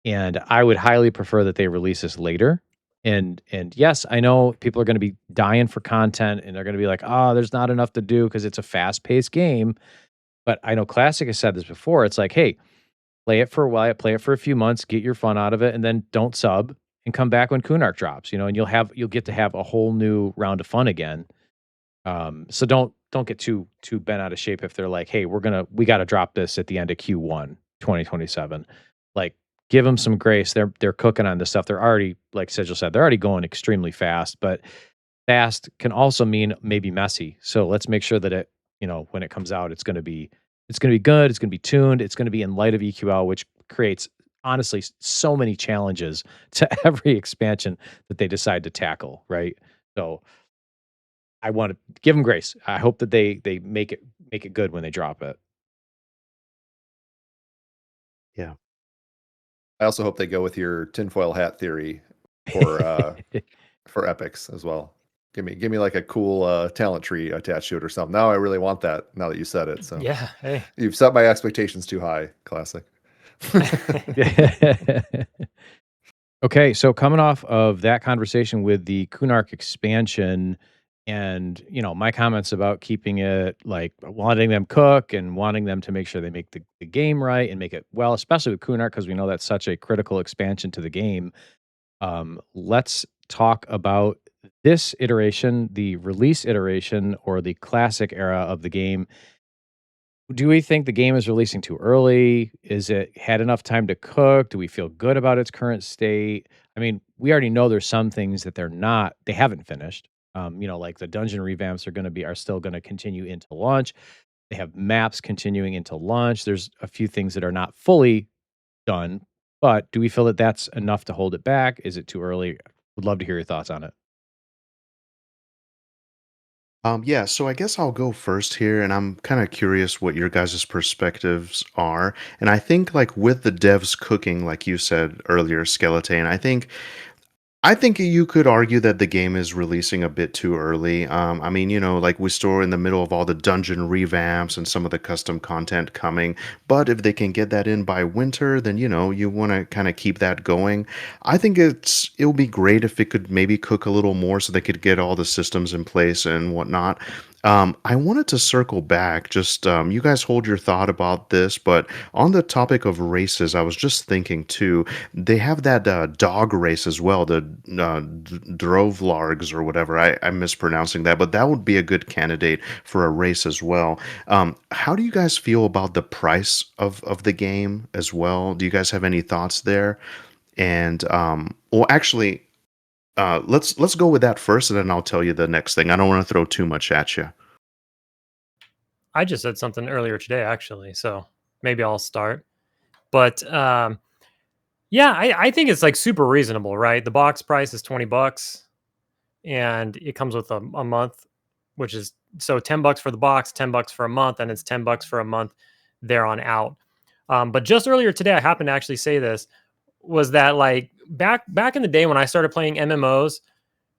And I would highly prefer that they release this later. And yes, I know people are going to be dying for content and they're going to be like, "Oh, there's not enough to do because it's a fast-paced game." But I know Classic has said this before. It's like, "Hey, play it for a while, play it for a few months, get your fun out of it, and then don't sub and come back when Kunark drops, you know, and you'll get to have a whole new round of fun again." So don't get too bent out of shape if they're like, "Hey, we got to drop this at the end of Q1 2027." Like, give them some grace. They're cooking on this stuff. They're already, like Sigil said, they're already going extremely fast. But fast can also mean maybe messy. So let's make sure that when it comes out, it's going to be good. It's going to be tuned. It's going to be in light of EQL, which creates honestly so many challenges to every expansion that they decide to tackle. Right. So I want to give them grace. I hope that they make it good when they drop it. Yeah. I also hope they go with your tinfoil hat theory for for epics as well. Give me like a cool talent tree attached to it or something. Now I really want that. Now that you said it, so Yeah. Hey. you've set my expectations too high. Classic. Okay, so coming off of that conversation with the Kunark expansion and, my comments about keeping it like wanting them cook and wanting them to make sure they make the game right and make it well, especially with Kunark, because we know that's such a critical expansion to the game. Let's talk about this iteration, the release iteration or the classic era of the game. Do we think the game is releasing too early? Is it had enough time to cook? Do we feel good about its current state? I mean, we already know there's some things that they haven't finished. Like the dungeon revamps are still going to continue into launch. They have maps continuing into launch. There's a few things that are not fully done, but do we feel that that's enough to hold it back? Is it too early? Would love to hear your thoughts on it. Yeah, so I guess I'll go first here, and I'm kind of curious what your guys' perspectives are. And I think, like, with the devs cooking, like you said earlier, Skeletane, I think you could argue that the game is releasing a bit too early. I mean, like we store in the middle of all the dungeon revamps and some of the custom content coming. But if they can get that in by winter, then you want to kind of keep that going. I think it'll be great if it could maybe cook a little more so they could get all the systems in place and whatnot. I wanted to circle back. Just you guys hold your thought about this, but on the topic of races, I was just thinking too. They have that dog race as well, the Drovlargs or whatever. I'm mispronouncing that, but that would be a good candidate for a race as well. How do you guys feel about the price of the game as well? Do you guys have any thoughts there? And well, actually, let's go with that first, and then I'll tell you the next thing. I don't want to throw too much at you. I just said something earlier today, actually. So maybe I'll start. But yeah, I think it's like super reasonable, right? The box price is $20 and it comes with a month, which is so $10 for the box, $10 for a month, and it's $10 for a month there on out. But just earlier today, I happened to actually say this was that like back in the day when I started playing MMOs,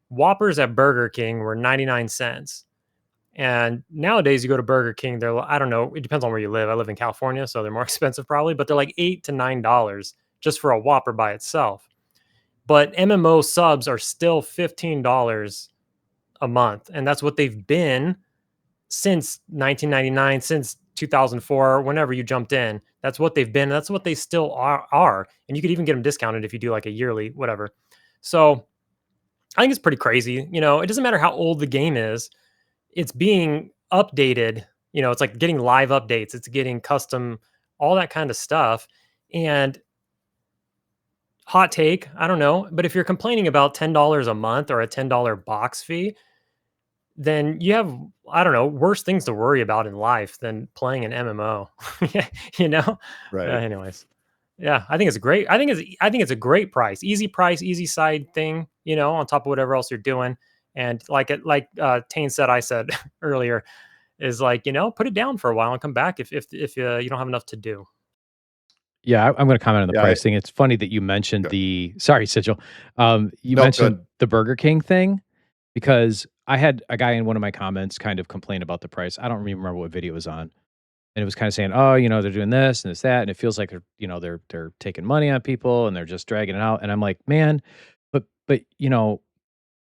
Whoppers at Burger King were 99 cents. And nowadays you go to Burger King, I don't know, it depends on where you live. I live in California, so they're more expensive probably, but they're like $8 to $9 just for a Whopper by itself. But MMO subs are still $15 a month, and that's what they've been since 1999, since 2004, whenever you jumped in. That's what they've been. That's what they still are. And you could even get them discounted if you do like a yearly, whatever. So I think it's pretty crazy. It doesn't matter how old the game is, it's being updated. It's like getting live updates, it's getting custom, all that kind of stuff. And hot take, I don't know, but if you're complaining about $10 a month or a $10 box fee, then you have, I don't know, worse things to worry about in life than playing an MMO. you know Right. Anyways, yeah, I think it's a great price, easy side thing, on top of whatever else you're doing. And like Tane said, I said earlier, is like, put it down for a while and come back if you don't have enough to do. Yeah, I'm going to comment on the Yeah. price thing. It's funny that you mentioned sorry, Sigil. You No, mentioned good. the Burger King thing because I had a guy in one of my comments kind of complain about the price. I don't even remember what video it was on. And it was kind of saying, "Oh, they're doing this and this that, and it feels like they're taking money on people and they're just dragging it out." And I'm like, "Man, but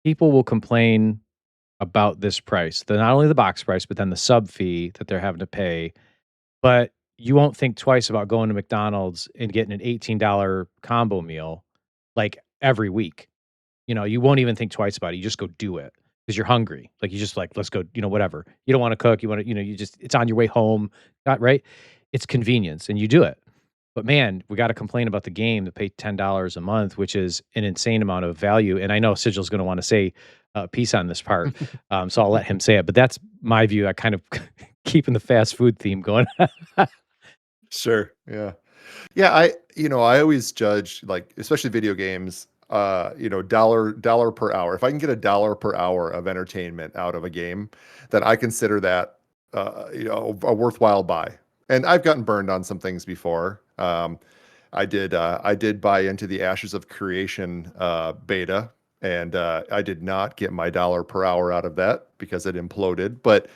people will complain about this price. Not only the box price, but then the sub fee that they're having to pay. But you won't think twice about going to McDonald's and getting an $18 combo meal like every week. You won't even think twice about it. You just go do it because you're hungry. Like you just like, let's go, whatever. You don't want to cook. You want to, it's on your way home, right? It's convenience and you do it. But man, we got to complain about the game to pay $10 a month, which is an insane amount of value. And I know Sigil's going to want to say piece on this part, so I'll let him say it. But that's my view. I kind of keeping the fast food theme going. Sure. Yeah. Yeah, I always judge, like, especially video games, dollar per hour. If I can get $1 per hour of entertainment out of a game, then I consider that a worthwhile buy. And I've gotten burned on some things before. I did buy into the Ashes of Creation beta, and I did not get my dollar per hour out of that because it imploded. But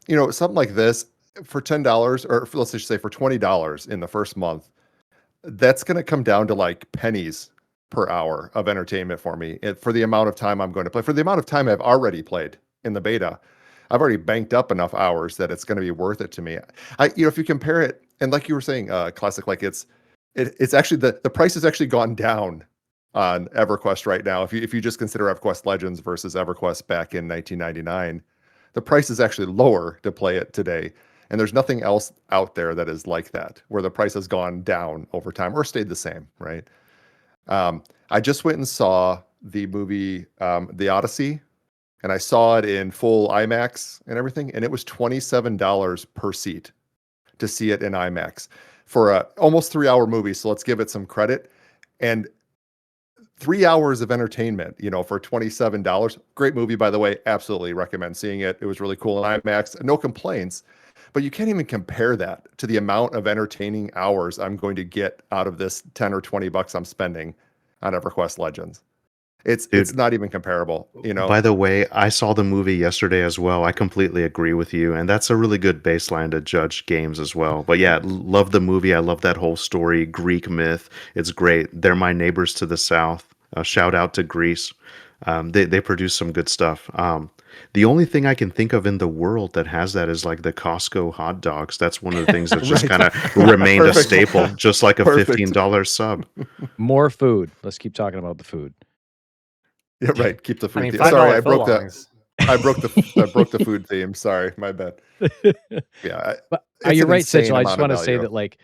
something like this for $10, or let's just say for $20 in the first month, that's going to come down to like pennies per hour of entertainment for me, for the amount of time I'm going to play, for the amount of time I've already played in the beta. I've already banked up enough hours that it's going to be worth it to me. If you compare it, and like you were saying, Classic, like it's actually the price has actually gone down on EverQuest right now. If you just consider EverQuest Legends versus EverQuest back in 1999, the price is actually lower to play it today. And there's nothing else out there that is like that, where the price has gone down over time or stayed the same, right? I just went and saw the movie The Odyssey, and I saw it in full IMAX and everything, and it was $27 per seat to see it in IMAX for a almost 3-hour movie. So let's give it some credit. And 3 hours of entertainment, for $27. Great movie, by the way. Absolutely recommend seeing it. It was really cool in IMAX. No complaints. But you can't even compare that to the amount of entertaining hours I'm going to get out of this 10 or 20 bucks I'm spending on EverQuest Legends. It's not even comparable, By the way, I saw the movie yesterday as well. I completely agree with you, and that's a really good baseline to judge games as well. But yeah, love the movie. I love that whole story, Greek myth. It's great. They're my neighbors to the south. Shout out to Greece. They produce some good stuff. The only thing I can think of in the world that has that is like the Costco hot dogs. That's one of the things that's just Right. kind of remained a staple, just like a Perfect. $15 sub. More food. Let's keep talking about the food. Yeah, right. Keep the food. I mean, theme. $5 Sorry, I broke that. footlongs. I broke the food theme. Sorry, my bad. Yeah, But it's you're an right, insane Sigil. I just amount of want to say value. that like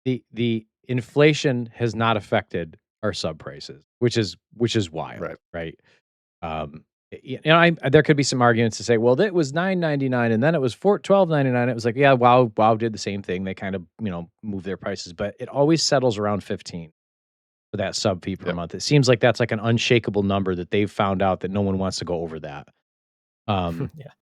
the inflation has not affected our sub prices, which is wild, right? There could be some arguments to say, well, that was $9.99 and then it was $12.99. It was like, yeah, WoW did the same thing. They kind of move their prices, but it always settles around 15 for that sub fee per month. It seems like that's like an unshakable number that they've found out that no one wants to go over that. Yeah.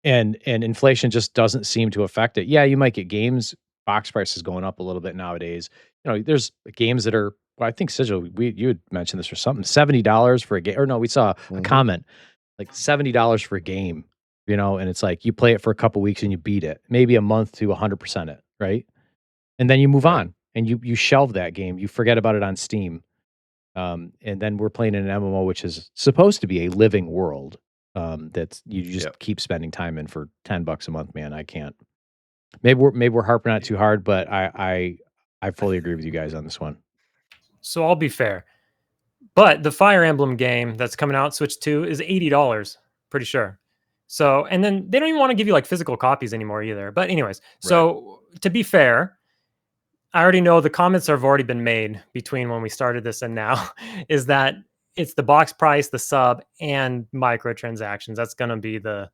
And inflation just doesn't seem to affect it. Yeah, you might get games box prices going up a little bit nowadays. There's games that are. Well, I think Sigil, you had mentioned this or something. $70 for a game, or no, we saw a comment like $70 for a game. And it's like you play it for a couple weeks and you beat it, maybe a month to 100% it, right? And then you move on and you shelve that game. You forget about it on Steam. And then we're playing in an MMO, which is supposed to be a living world. That's you just keep spending time in for $10 a month, man. I can't. Maybe we're harping on it too hard, but I fully agree with you guys on this one. So I'll be fair, but the Fire Emblem game that's coming out, Switch 2, is $80, pretty sure. So, and then they don't even want to give you like physical copies anymore either. But anyways, so to be fair, I already know the comments have already been made between when we started this and now, is that it's the box price, the sub, and microtransactions. That's going to be the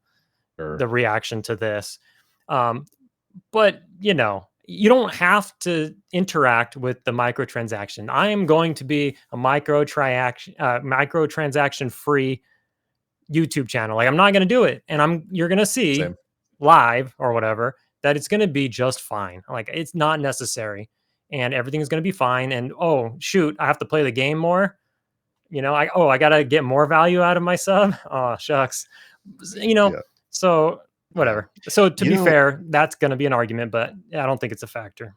reaction to this. But you don't have to interact with the microtransaction. I am going to be a microtransaction free YouTube channel. Like I'm not going to do it, and you're going to see live or whatever that it's going to be just fine. Like it's not necessary, and everything is going to be fine. And oh shoot, I have to play the game more. I got to get more value out of my sub. Oh shucks, So whatever. So to be fair, that's going to be an argument, but I don't think it's a factor.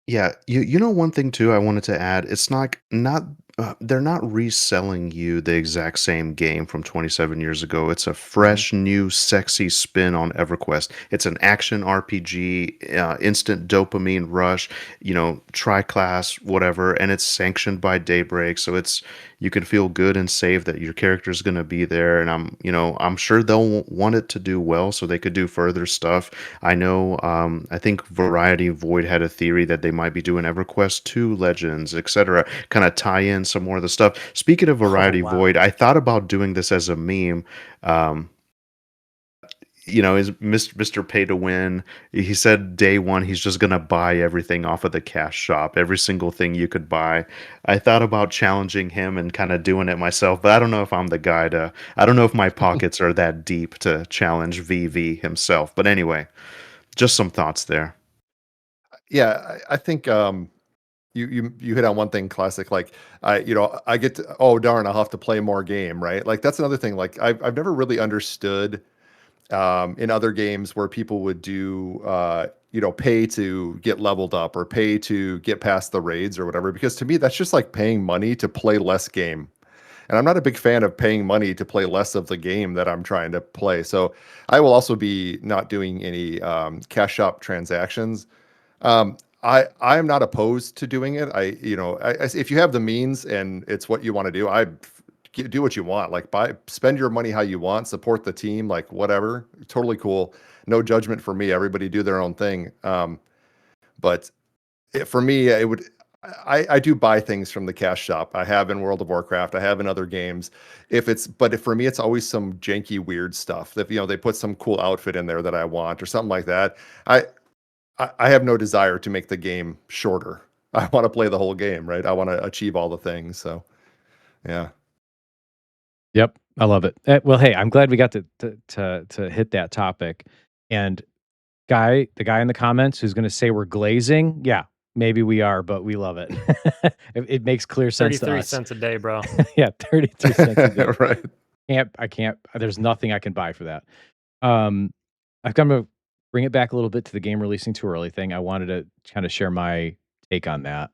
Yeah, one thing too I wanted to add, it's not they're not reselling you the exact same game from 27 years ago. It's a fresh, new, sexy spin on EverQuest. It's an action RPG, instant dopamine rush, tri-class, whatever, and it's sanctioned by Daybreak, so you can feel good and safe that your character is going to be there, and I'm sure they'll want it to do well, so they could do further stuff. I know, I think Variety Void had a theory that they might be doing EverQuest 2 Legends, etc., kind of tie in some more of the stuff. Speaking of Variety wow. Void, I thought about doing this as a meme. Is Mr. Pay to Win. He said day one he's just gonna buy everything off of the cash shop, every single thing you could buy. I thought about challenging him and kind of doing it myself, but I don't know if I'm the guy to. I don't know if my pockets are that deep to challenge VV himself. But anyway, just some thoughts there. Yeah, I think you hit on one thing classic. Like I get to, oh darn, I'll have to play more game, right? Like that's another thing. Like I've never really understood in other games where people would do pay to get leveled up or pay to get past the raids or whatever, because to me that's just like paying money to play less game, and I'm not a big fan of paying money to play less of the game that I'm trying to play. So I will also be not doing any cash shop transactions. I am not opposed to doing it. If you have the means and it's what you want to do, do what you want. Like spend your money how you want, support the team, like whatever. Totally cool. No judgment for me. Everybody do their own thing. But for me, it would. I do buy things from the cash shop. I have in World of Warcraft. I have in other games. But for me, it's always some janky, weird stuff. If they put some cool outfit in there that I want or something like that. I have no desire to make the game shorter. I want to play the whole game, right? I want to achieve all the things. So, yeah. Yep, I love it. Well, hey, I'm glad we got to hit that topic. And the guy in the comments who's going to say we're glazing, yeah, maybe we are, but we love it. It makes clear sense to 33 us. cents a day, bro. Yeah, 33 cents a day. Right. I can't. There's nothing I can buy for that. I've come to bring it back a little bit to the game releasing too early thing. I wanted to kind of share my take on that.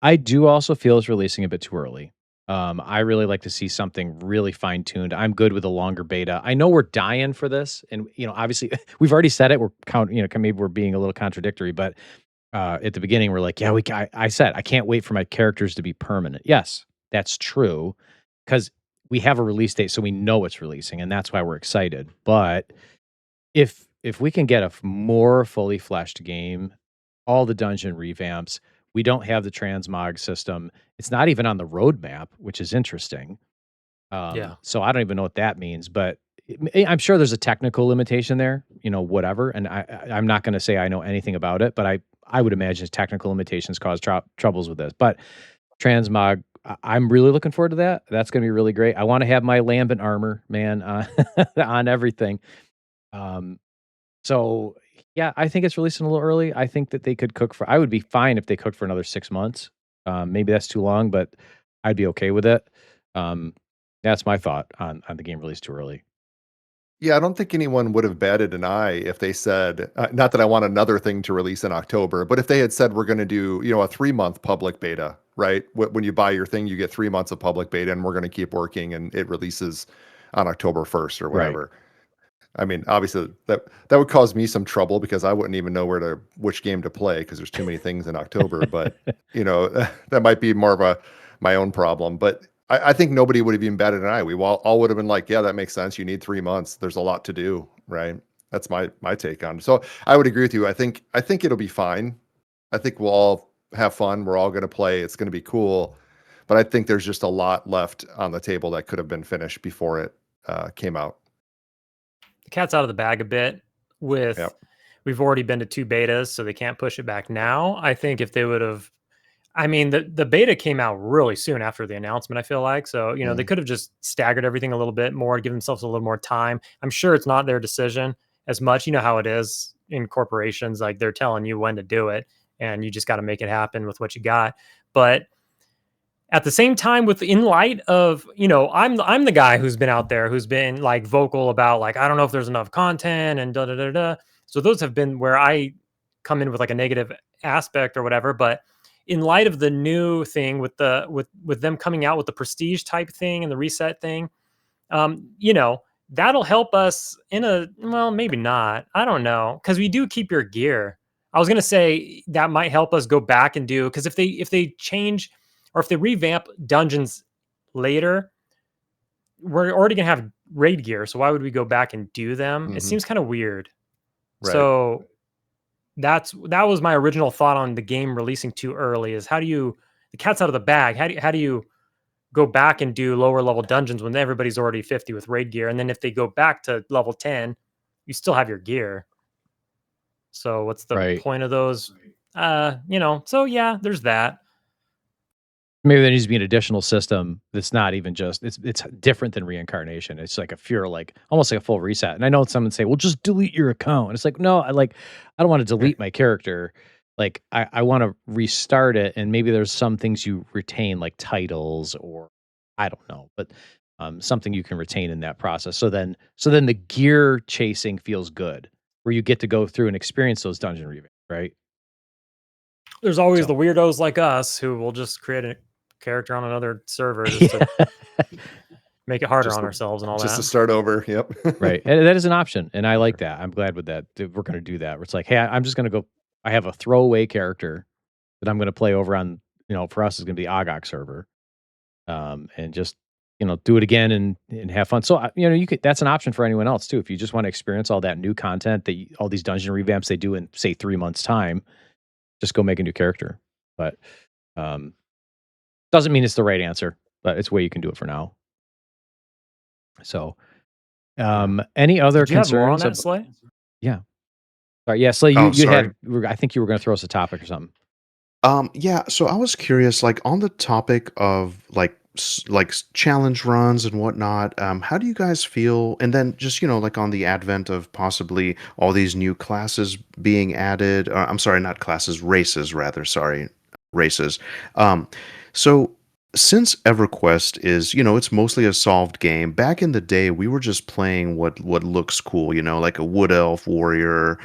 I do also feel it's releasing a bit too early. I really like to see something really fine tuned. I'm good with a longer beta. I know we're dying for this, and obviously we've already said it. We're maybe we're being a little contradictory, but at the beginning we're like, yeah, I said I can't wait for my characters to be permanent. Yes, that's true, because we have a release date, so we know it's releasing, and that's why we're excited. But if we can get a more fully fleshed game, all the dungeon revamps, we don't have the transmog system. It's not even on the roadmap, which is interesting. Yeah. So I don't even know what that means, but I'm sure there's a technical limitation there, whatever. And I'm not going to say I know anything about it, but I would imagine technical limitations cause troubles with this. But transmog, I'm really looking forward to that. That's going to be really great. I want to have my lambent armor, man, on everything. So yeah, I think it's releasing a little early. I think that they could I would be fine if they cooked for another 6 months. Maybe that's too long, but I'd be okay with it. That's my thought on the game released too early. Yeah, I don't think anyone would have batted an eye if they said, not that I want another thing to release in October, but if they had said we're going to do, a 3-month public beta, right? When you buy your thing, you get 3 months of public beta, and we're going to keep working, and it releases on October 1st or whatever. Right. I mean, obviously that would cause me some trouble because I wouldn't even know which game to play because there's too many things in October. But that might be more of my own problem. But I think nobody would have even batted an eye. We all would have been like, yeah, that makes sense. You need 3 months. There's a lot to do, right? That's my take on it. So I would agree with you. I think it'll be fine. I think we'll all have fun. We're all going to play. It's going to be cool. But I think there's just a lot left on the table that could have been finished before it came out. The cat's out of the bag a bit with Yep. We've already been to 2 betas, so they can't push it back now. I think if they would have, I mean, the beta came out really soon after the announcement, I feel like. So, they could have just staggered everything a little bit more, give themselves a little more time. I'm sure it's not their decision as much. You know how it is in corporations, like they're telling you when to do it and you just got to make it happen with what you got. But at the same time, in light of, I'm the guy who's been out there, who's been like vocal about like, I don't know if there's enough content and da da da da. So those have been where I come in with like a negative aspect or whatever. But in light of the new thing with them coming out with the prestige type thing and the reset thing, that'll help us well, maybe not. I don't know. Cause we do keep your gear. I was going to say that might help us go back and do, cause if they change or if they revamp dungeons later, we're already going to have raid gear. So why would we go back and do them? Mm-hmm. It seems kind of weird. Right. So that was my original thought on the game releasing too early is the cat's out of the bag. How do you go back and do lower level dungeons when everybody's already 50 with raid gear. And then if they go back to level 10, you still have your gear. So what's the Right. point of those? So yeah, there's that. Maybe there needs to be an additional system that's not even just it's different than reincarnation. It's like a pure, like almost like a full reset. And I know some would say, well, just delete your account. And it's like, no, I don't want to delete my character. Like I want to restart it, and maybe there's some things you retain, like titles, or I don't know, but something you can retain in that process. So then the gear chasing feels good, where you get to go through and experience those dungeon revamps, right? There's always So the weirdos like us who will just create a character on another server just to make it harder Just on to- ourselves and all just to that. start over. Yep. Right. And that is an option. And I like that. I'm glad with that. We're going to do that. Where it's like, hey, I'm just going to go. I have a throwaway character that I'm going to play over on, for us is going to be Agok server. And just, do it again and have fun. So, you could, that's an option for anyone else too. If you just want to experience all that new content all these dungeon revamps they do in, say, 3 months' time, just go make a new character. But doesn't mean it's the right answer, but it's a way you can do it for now. So, any other Did you have more on concerns? that, Slay? Yeah. Sorry. Yeah, Slay, Oh, you sorry. I think you were going to throw us a topic or something. Yeah, so I was curious, like on the topic of challenge runs and whatnot. How do you guys feel? And then just like on the advent of possibly all these new classes being added. I'm sorry, not classes, races rather. Sorry, races. So since EverQuest is, it's mostly a solved game. Back in the day, we were just playing what looks cool, like a wood elf warrior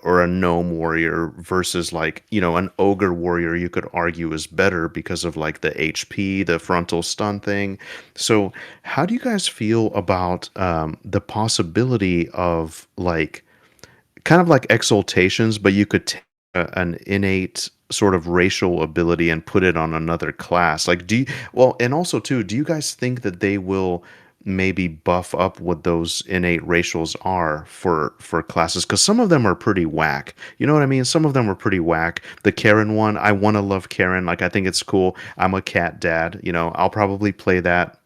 or a gnome warrior versus like an ogre warrior. You could argue is better because of like the HP, the frontal stun thing. So how do you guys feel about the possibility of like kind of like exaltations, but you could take an innate sort of racial ability and put it on another class? Like, and also too, do you guys think that they will maybe buff up what those innate racials are for classes? Because some of them are pretty whack. You know what I mean? Some of them are pretty whack. The Karen one, I want to love Karen. Like, I think it's cool. I'm a cat dad. I'll probably play that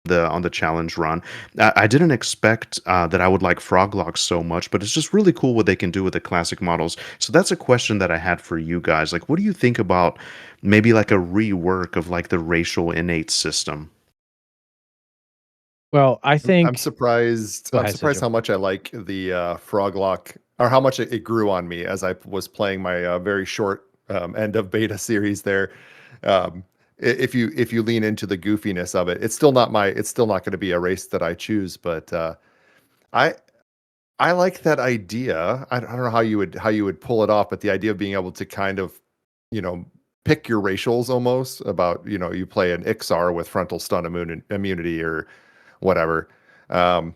on the challenge run. I didn't expect that I would like Froglocks so much, but it's just really cool what they can do with the classic models. So that's a question that I had for you guys. Like, what do you think about maybe like a rework of like the racial innate system? Well, I think I'm surprised. Go I'm ahead, surprised Sigil. how much I like the Froglock, or how much it grew on me as I was playing my very short end of beta series there. If you lean into the goofiness of it, it's still not going to be a race that I choose. But I I like that idea. I don't know how you would pull it off, but the idea of being able to kind of, you know, pick your racials almost about, you play an Ixar with frontal stun immunity or whatever. Um,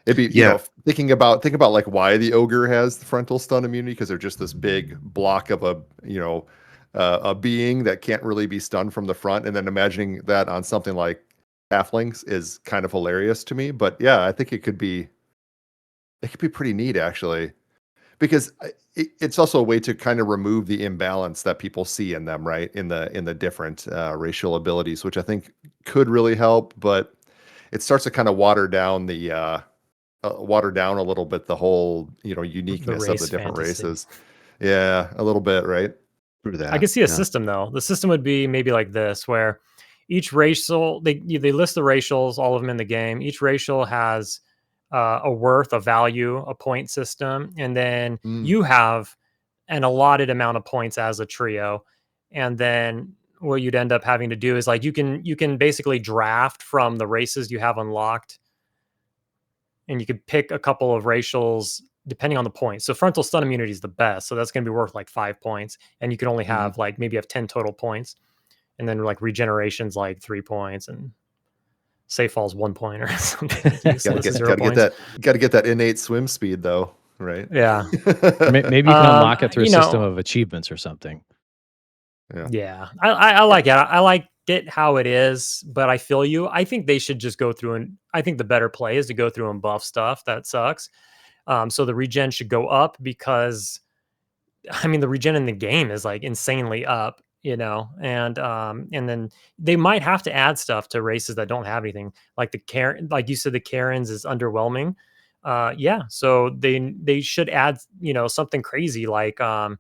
it'd be, Yeah, think about like why the ogre has the frontal stun immunity, because they're just this big block of a being that can't really be stunned from the front, and then imagining that on something like halflings is kind of hilarious to me. But yeah, I think it could be pretty neat actually, because it's also a way to kind of remove the imbalance that people see in them, right? In the different racial abilities, which I think could really help, but it starts to kind of water down a little bit the whole, The uniqueness of the race different fantasy. races. Yeah, a little bit, right? through I that. could see a Yeah. system though. The system would be maybe like this, where each racial they list the racials, all of them in the game. Each racial has a worth, a value, a point system, and then Mm. you have an allotted amount of points as a trio. And then what you'd end up having to do is like you can basically draft from the races you have unlocked, and you could pick a couple of racials depending on the points. So frontal stun immunity is the best, so that's going to be worth like 5 points, and you can only Mhm. have like maybe have 10 total points, and then like regeneration's like 3 points, and safe falls 1 point or something Gotta useless, get 0 points. gotta get that innate swim speed though, right? Yeah. Maybe you can unlock it through a You system know, of achievements or something. Yeah. yeah, I like it. I like it how it is, but I feel you. I think they should just go through, and I think the better play is to go through and buff stuff that sucks. So the regen should go up because I mean, the regen in the game is like insanely up. and then they might have to add stuff to races that don't have anything, like like you said, the Karens is underwhelming. Yeah, so they should add, something crazy like, I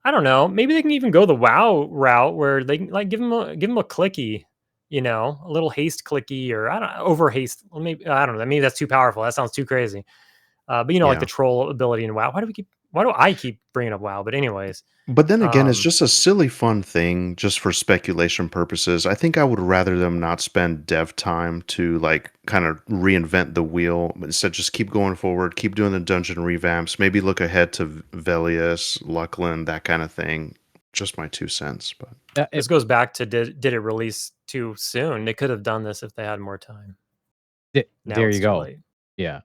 don't know, maybe they can even go the WoW route where they can, like, give them a clicky, a little haste clicky, or I don't know, over haste. Well, maybe I don't know. Maybe that's too powerful. That sounds too crazy. But like Yeah. the troll ability in WoW. Why do I keep bringing up WoW? But anyways, But then again, it's um, just a silly fun thing just for speculation purposes. I think I would rather them not spend dev time to like kind of reinvent the wheel, but instead just keep going forward, keep doing the dungeon revamps, maybe look ahead to Velius, Luckland, that kind of thing. Just my 2 cents, but this goes back to did it release too soon? They could have done this if they had more time. Now there it's you too go. late. Yeah.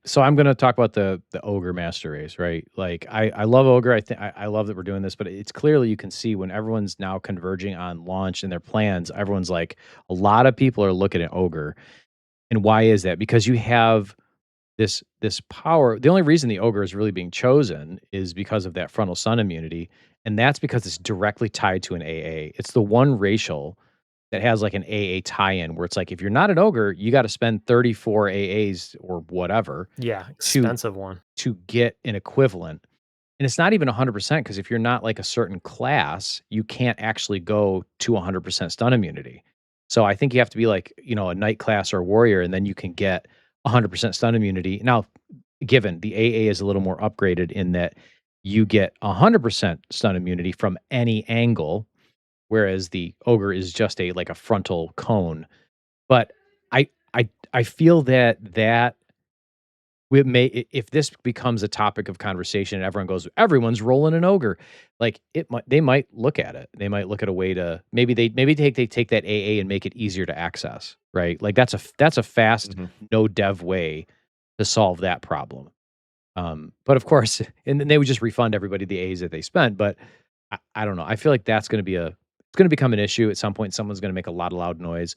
So I'm going to talk about the ogre master race, right? Like I love ogre. I love that we're doing this, but it's clearly you can see when everyone's now converging on launch and their plans, everyone's like, a lot of people are looking at ogre. And why is that? Because you have this power. The only reason the ogre is really being chosen is because of that frontal sun immunity, and that's because it's directly tied to an AA. It's the one racial that has like an AA tie-in where it's like if you're not an ogre, you got to spend 34 AAs or whatever Yeah, to expensive one. get an equivalent. And it's not even 100% because if you're not like a certain class, you can't actually go to 100% stun immunity. So I think you have to be like, a knight class or a warrior, and then you can get 100% stun immunity. Now, given the AA is a little more upgraded in that you get 100% stun immunity from any angle, whereas the ogre is just a frontal cone. But I feel that we if this becomes a topic of conversation and everyone's rolling an ogre, like they might look at it. They might look at a way to maybe they take that AA and make it easier to access, right? Like that's a fast no dev way to solve that problem. But of course, and then they would just refund everybody the A's that they spent. But I don't know. I feel like it's going to become an issue at some point. Someone's going to make a lot of loud noise,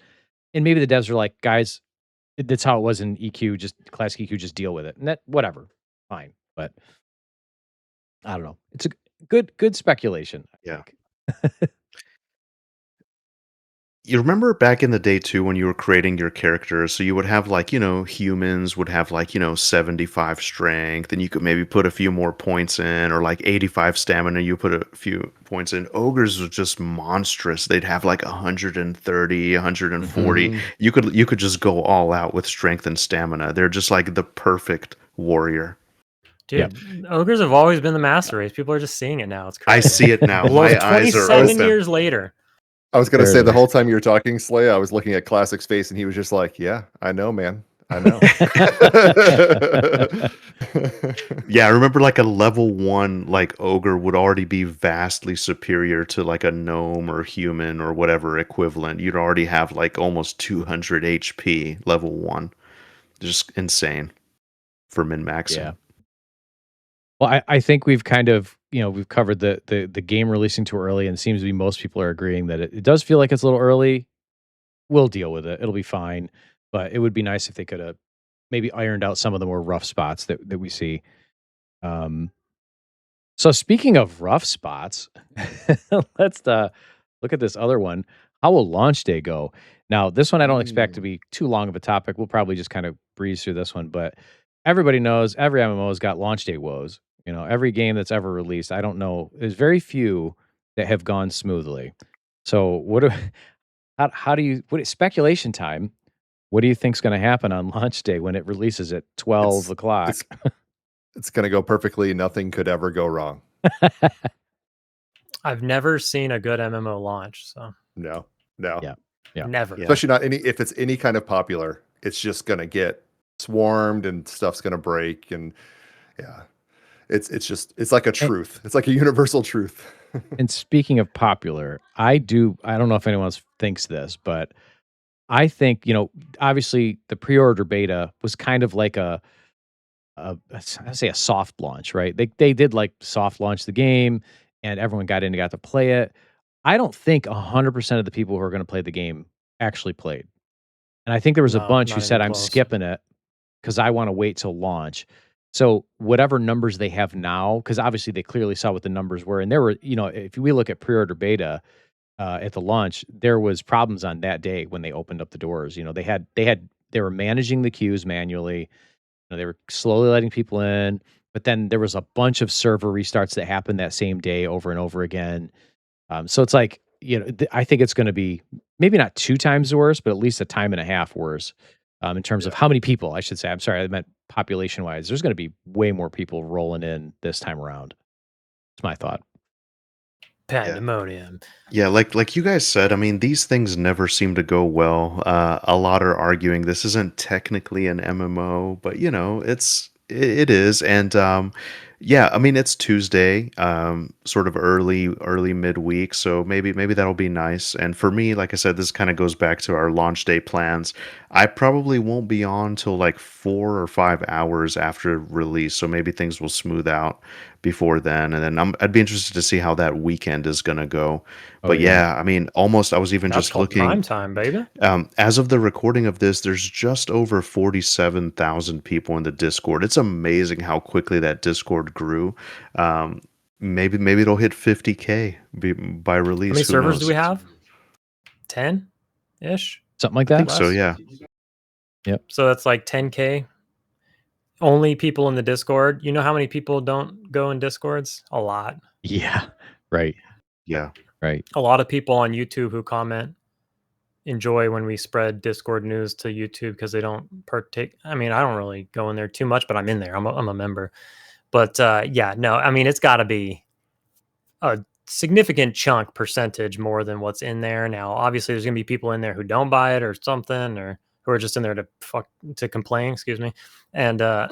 and maybe the devs are like, guys, that's how it was in EQ. Just classic EQ, just deal with it, and that whatever, fine. But I don't know. It's a good speculation. I yeah. think. You remember back in the day too when you were creating your characters, so you would have like, humans would have like, 75 strength, and you could maybe put a few more points in, or like 85 stamina, you put a few points in. Ogres were just monstrous. They'd have like 130, 140. You could just go all out with strength and stamina. They're just like the perfect warrior. Dude, ogres have always been the master race. People are just seeing it now. It's crazy. I see it now. My My eyes are 27 open. years later. I was going to say the whole time you were talking, Slay, I was looking at Classic's face and he was just like, yeah, I know, man. I know. Yeah, I remember like a level 1 like ogre would already be vastly superior to like a gnome or human or whatever equivalent. You'd already have like almost 200 HP level 1. Just insane for min-maxing. Yeah. Well, I think we've kind of, we've covered the game releasing too early, and it seems to be most people are agreeing that it does feel like it's a little early. We'll deal with it. It'll be fine. But it would be nice if they could have maybe ironed out some of the more rough spots that we see. So speaking of rough spots, let's look at this other one. How will launch day go? Now, this one I don't expect to be too long of a topic. We'll probably just kind of breeze through this one, but everybody knows every MMO's got launch day woes. Every game that's ever released, I don't know. There's very few that have gone smoothly. So how do you, speculation time? What do you think's going to happen on launch day when it releases at 12 o'clock? It's going to go perfectly. Nothing could ever go wrong. I've never seen a good MMO launch. So No. Yeah. Never. Yeah. Especially not if it's any kind of popular, it's just going to get swarmed and stuff's going to break. And yeah, it's like a truth. It's like a universal truth. And speaking of popular, I don't know if anyone else thinks this, but I think, obviously the pre-order beta was kind of like I say a soft launch, right? They did like soft launch the game and everyone got in and got to play it. I don't think 100% of the people who are going to play the game actually played. And I think there was a bunch who said, I'm skipping it because I want to wait till launch. So whatever numbers they have now, because obviously they clearly saw what the numbers were, and there were, if we look at pre-order beta at the launch, there was problems on that day when they opened up the doors. They were managing the queues manually. They were slowly letting people in, but then there was a bunch of server restarts that happened that same day over and over again. So it's like, I think it's going to be maybe not 2 times worse, but at least a time and a half worse in terms of Yeah. how many people, I should say. I'm sorry, I meant population wise. There's going to be way more people rolling in this time around. It's my thought. Pandemonium. Yeah, like you guys said, I mean, these things never seem to go well. A lot are arguing this isn't technically an MMO, but it is. And yeah, I mean, it's Tuesday, sort of early midweek, so maybe that'll be nice. And for me, like I said, this kind of goes back to our launch day plans. I probably won't be on till like 4 or 5 hours after release, so maybe things will smooth out before then. And then I'd be interested to see how that weekend is gonna go. Oh, But yeah. yeah, I mean, almost I was even That's just called looking. prime time, baby. As of the recording of this, there's just over 47,000 people in the Discord. It's amazing how quickly that Discord grew. Maybe it'll hit 50K by release. How many Who servers do knows? we have? 10-ish? Something like I that. think so, Less? yeah. So that's like 10K. Only people in the Discord. You know how many people don't go in Discords? A lot. Yeah. Right. Yeah. Right. A lot of people on YouTube who comment enjoy when we spread Discord news to YouTube because they don't partake. I mean, I don't really go in there too much, but I'm in there. I'm a member. But yeah, no, I mean, it's got to be a significant chunk percentage more than what's in there. Now, obviously, there's going to be people in there who don't buy it or something, or who are just in there to complain, excuse me. And I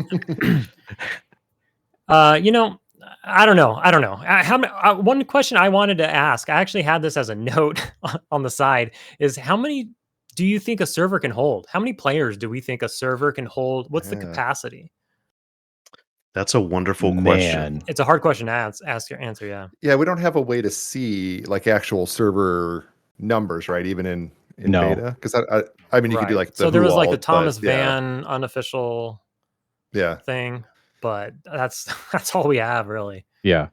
don't know. One question I wanted to ask, I actually had this as a note on the side, is how many do you think a server can hold? How many players do we think a server can hold? What's the Yeah. capacity? That's a wonderful question. Man. It's a hard question to answer. Yeah. Yeah, we don't have a way to see like actual server numbers, right? Even in No. beta, because I mean, you could do Right. like the So there was like the Who-Alt, Thomas but yeah, Van unofficial yeah, thing, but that's all we have really. Yeah.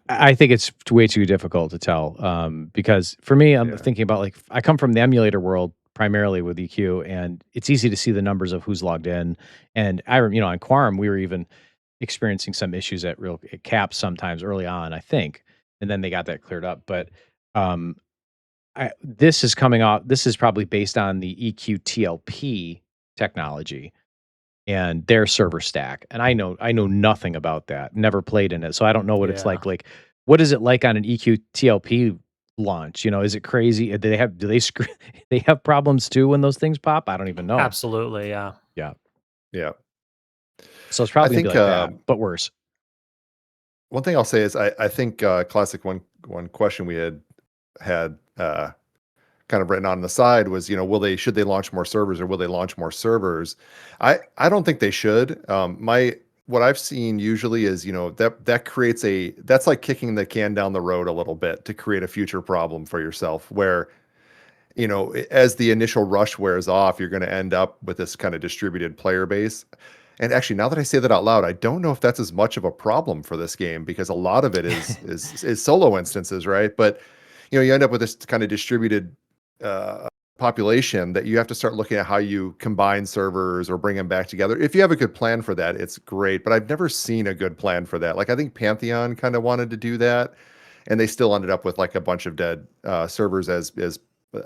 I think it's way too difficult to tell because for me, I'm Yeah. thinking about like I come from the emulator world primarily with EQ, and it's easy to see the numbers of who's logged in. And on Quorum, we were even experiencing some issues at caps sometimes early on, I think, and then they got that cleared up. But um, this is coming off. This is probably based on the EQ TLP technology and their server stack. And I know nothing about that. Never played in it. So I don't know what it's Yeah. like. Like, what is it like on an EQ TLP launch? Is it crazy? Do they they have problems too when those things pop? I don't even know. Absolutely. Yeah. Yeah. So it's probably gonna be think, like that, but worse. One thing I'll say is I think classic one question we had kind of written on the side was, should they launch more servers or will they launch more servers? I don't think they should. What I've seen usually is, that creates that's like kicking the can down the road a little bit to create a future problem for yourself where, as the initial rush wears off, you're going to end up with this kind of distributed player base. And actually, now that I say that out loud, I don't know if that's as much of a problem for this game because a lot of it is solo instances, right? But you end up with this kind of distributed population that you have to start looking at how you combine servers or bring them back together. If you have a good plan for that, it's great. But I've never seen a good plan for that. Like I think Pantheon kind of wanted to do that, and they still ended up with like a bunch of dead servers as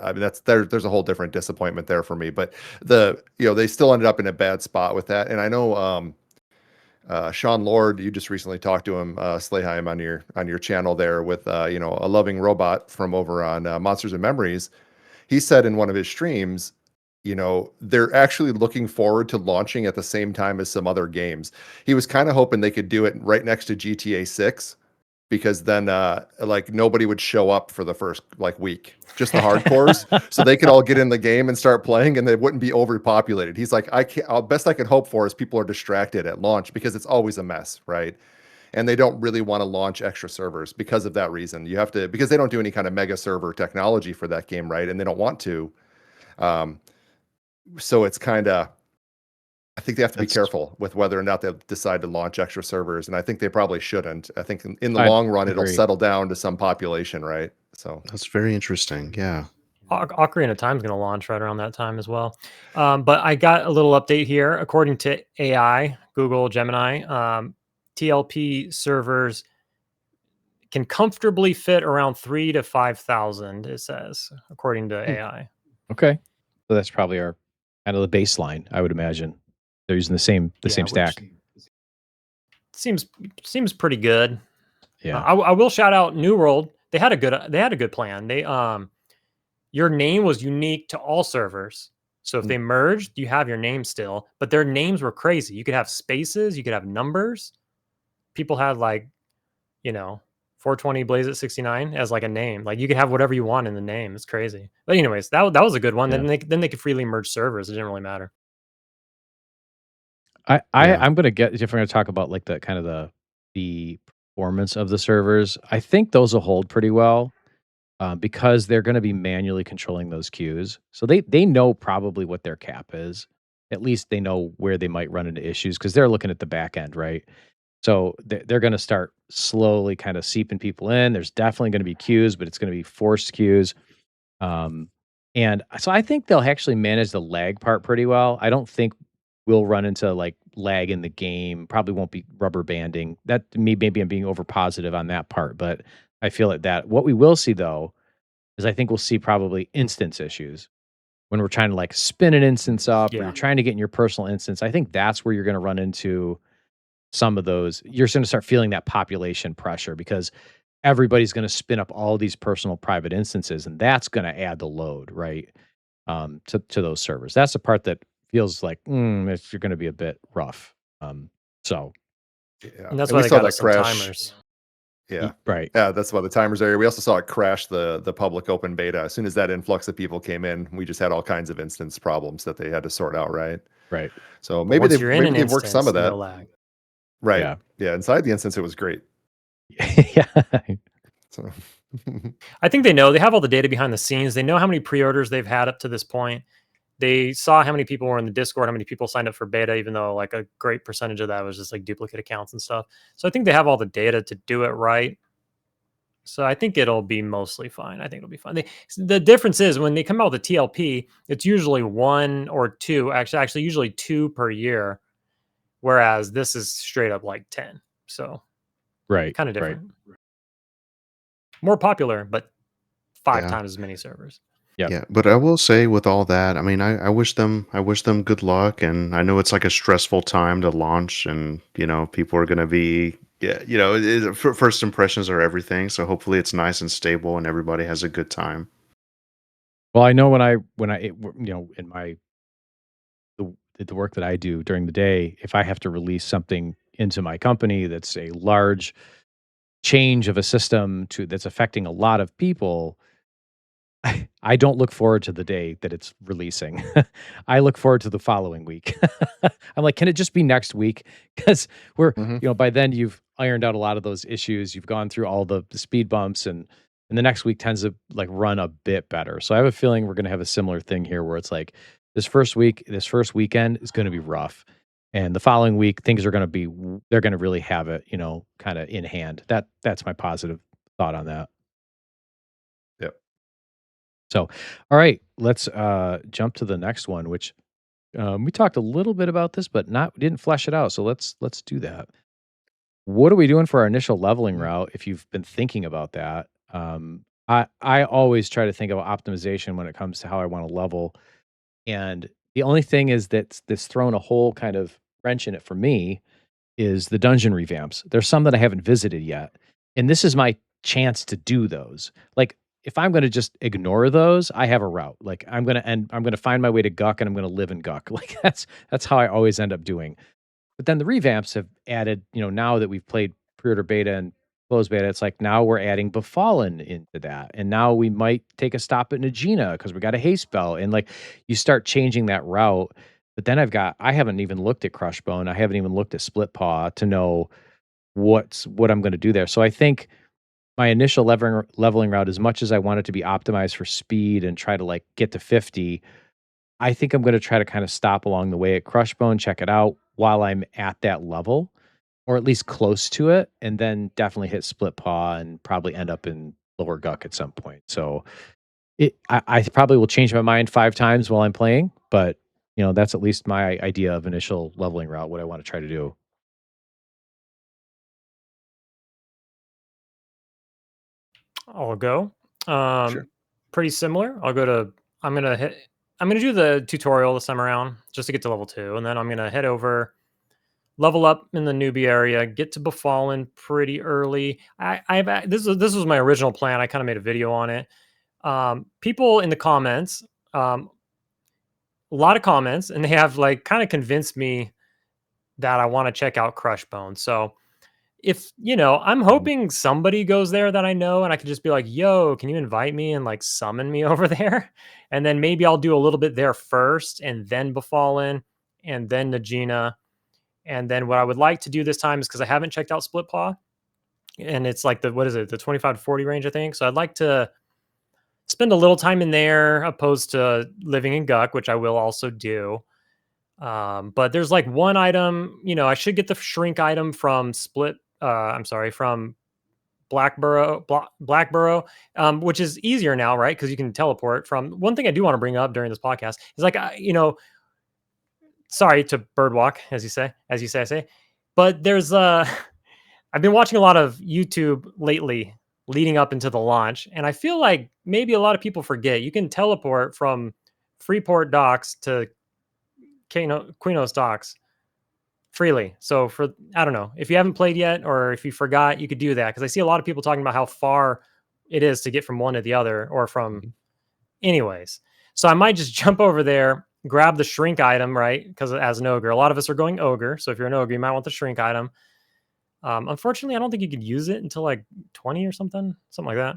I mean, there's a whole different disappointment there for me, but they still ended up in a bad spot with that. And I know Sean Lord, you just recently talked to him, Slayheim on your channel there with a loving robot from over on Monsters and Memories. He said in one of his streams, they're actually looking forward to launching at the same time as some other games. He was kind of hoping they could do it right next to GTA 6. Because then like nobody would show up for the first like week, just the hardcores, so they could all get in the game and start playing, and they wouldn't be overpopulated. He's like, best I can hope for is people are distracted at launch because it's always a mess, right? And they don't really want to launch extra servers because of that reason. You have to, because they don't do any kind of mega server technology for that game, right? And they don't want to. So it's kind of I think they have to be That's careful with whether or not they decide to launch extra servers, and I think they probably shouldn't. I think in the I long run, it'll agree. settle down to some population, right? So that's very interesting. Yeah. Ocarina of Time is going to launch right around that time as well. But I got a little update here. According to AI, Google Gemini, TLP servers can comfortably fit around 3 to 5,000. It says, according to AI. Okay. So that's probably our kind of the baseline, I would imagine. They're using the same Yeah, stack. Seems pretty good. Yeah. I will shout out New World. They had a good plan. They your name was unique to all servers. So if they merged, you have your name still, but their names were crazy. You could have spaces, you could have numbers. People had 420 Blaze at 69 as like a name. Like you could have whatever you want in the name. It's crazy. But anyways, that was a good one. Yeah. Then they could freely merge servers. It didn't really matter. I'm gonna get if we're gonna talk about like the kind of the performance of the servers. I think those will hold pretty well because they're going to be manually controlling those queues. So they know probably what their cap is. At least they know where they might run into issues because they're looking at the back end, right? So they're going to start slowly kind of seeping people in. There's definitely going to be queues, but it's going to be forced queues. And so I think they'll actually manage the lag part pretty well. I don't think we'll run into like lag in the game. Probably won't be rubber banding. That maybe I'm being over positive on that part, but I feel like that. What we will see though is I think we'll see probably instance issues when we're trying to like spin an instance up or Yeah. you're trying to get in your personal instance. I think that's where you're going to run into some of those. You're going to start feeling that population pressure because everybody's going to spin up all these personal private instances, and that's going to add the load, right? To those servers. That's the part that feels like it's going to be a bit rough. So yeah, And that's and why we they saw got that us some crash. timers. Yeah, right. yeah, that's why the timers are here. We also saw it crash the public open beta. As soon as that influx of people came in, we just had all kinds of instance problems that they had to sort out, right? Right. So But maybe once you're in an they've worked some of instance, that. no lag. Right. Yeah. Yeah. Inside the instance, it was great. Yeah. So I think they know. They have all the data behind the scenes. They know how many pre-orders they've had up to this point. They saw how many people were in the Discord, how many people signed up for beta, even though like a great percentage of that was just like duplicate accounts and stuff. So I think they have all the data to do it right. So I think it'll be mostly fine. I think it'll be fine. The difference is when they come out with a TLP, it's usually one or two, actually usually two per year, whereas this is straight up like 10. So Right. kind of Right. different. More popular, but 5 Yeah. times as many servers. Yep. Yeah, but I will say with all that, I mean, I wish them good luck, and I know it's like a stressful time to launch, and people are gonna be first impressions are everything. So hopefully it's nice and stable, and everybody has a good time. Well, I know when I in my the work that I do during the day, if I have to release something into my company that's a large change of a system that's affecting a lot of people, I don't look forward to the day that it's releasing. I look forward to the following week. I'm like, can it just be next week? Because we're, by then you've ironed out a lot of those issues. You've gone through all the speed bumps, and the next week tends to like run a bit better. So I have a feeling we're going to have a similar thing here where it's like this first weekend is going to be rough. And the following week, things are going to be, they're going to really have it, kind of in hand. That's my positive thought on that. Yep. So, all right, let's jump to the next one, which we talked a little bit about this, but didn't flesh it out. So let's do that. What are we doing for our initial leveling route? If you've been thinking about that, I always try to think about optimization when it comes to how I want to level, and the only thing is that's thrown a whole kind of wrench in it for me is the dungeon revamps. There's some that I haven't visited yet, and this is my chance to do those. Like, if I'm going to just ignore those, I have a route. Like, I'm going to find my way to Guck, and I'm going to live in Guck. Like, that's how I always end up doing. But then the revamps have added, now that we've played pre-order beta and closed beta, it's like now we're adding Befallen into that. And now we might take a stop at Najina because we got a haste spell. And like, you start changing that route. But then I haven't even looked at Crushbone. I haven't even looked at Split Paw to know what I'm going to do there. So I think my initial leveling route, as much as I want it to be optimized for speed and try to like get to 50, I think I'm going to try to kind of stop along the way at Crushbone, check it out while I'm at that level, or at least close to it, and then definitely hit Split Paw and probably end up in Lower Guck at some point. So I probably will change my mind 5 times while I'm playing, but that's at least my idea of initial leveling route, what I want to try to do. I'll go. Sure. Pretty similar. I'm gonna do the tutorial this time around just to get to level 2, and then I'm gonna head over, level up in the newbie area, get to Befallen pretty early. This was my original plan. I kind of made a video on it. People in the comments, a lot of comments, and they have like kind of convinced me that I want to check out Crushbone. So if I'm hoping somebody goes there that I know, and I can just be like, yo, can you invite me and like summon me over there? And then maybe I'll do a little bit there first, and then Befallen, and then Najina. And then what I would like to do this time is, because I haven't checked out Split Paw, and it's like what is it, the 25 to 40 range, I think. So I'd like to spend a little time in there opposed to living in Guck, which I will also do. But there's like one item, I should get the shrink item from from Blackborough, which is easier now, right? Because you can teleport from. One thing I do want to bring up during this podcast is like, sorry to birdwalk, as you say, I say, but there's I've been watching a lot of YouTube lately leading up into the launch, and I feel like maybe a lot of people forget you can teleport from Freeport docks to Quinos docks freely. So I don't know, if you haven't played yet or if you forgot, you could do that, because I see a lot of people talking about how far it is to get from one to the other, or from anyways. So I might just jump over there, grab the shrink item, right? Because as an ogre, a lot of us are going ogre. So if you're an ogre, you might want the shrink item. Unfortunately, I don't think you could use it until like 20 or something like that.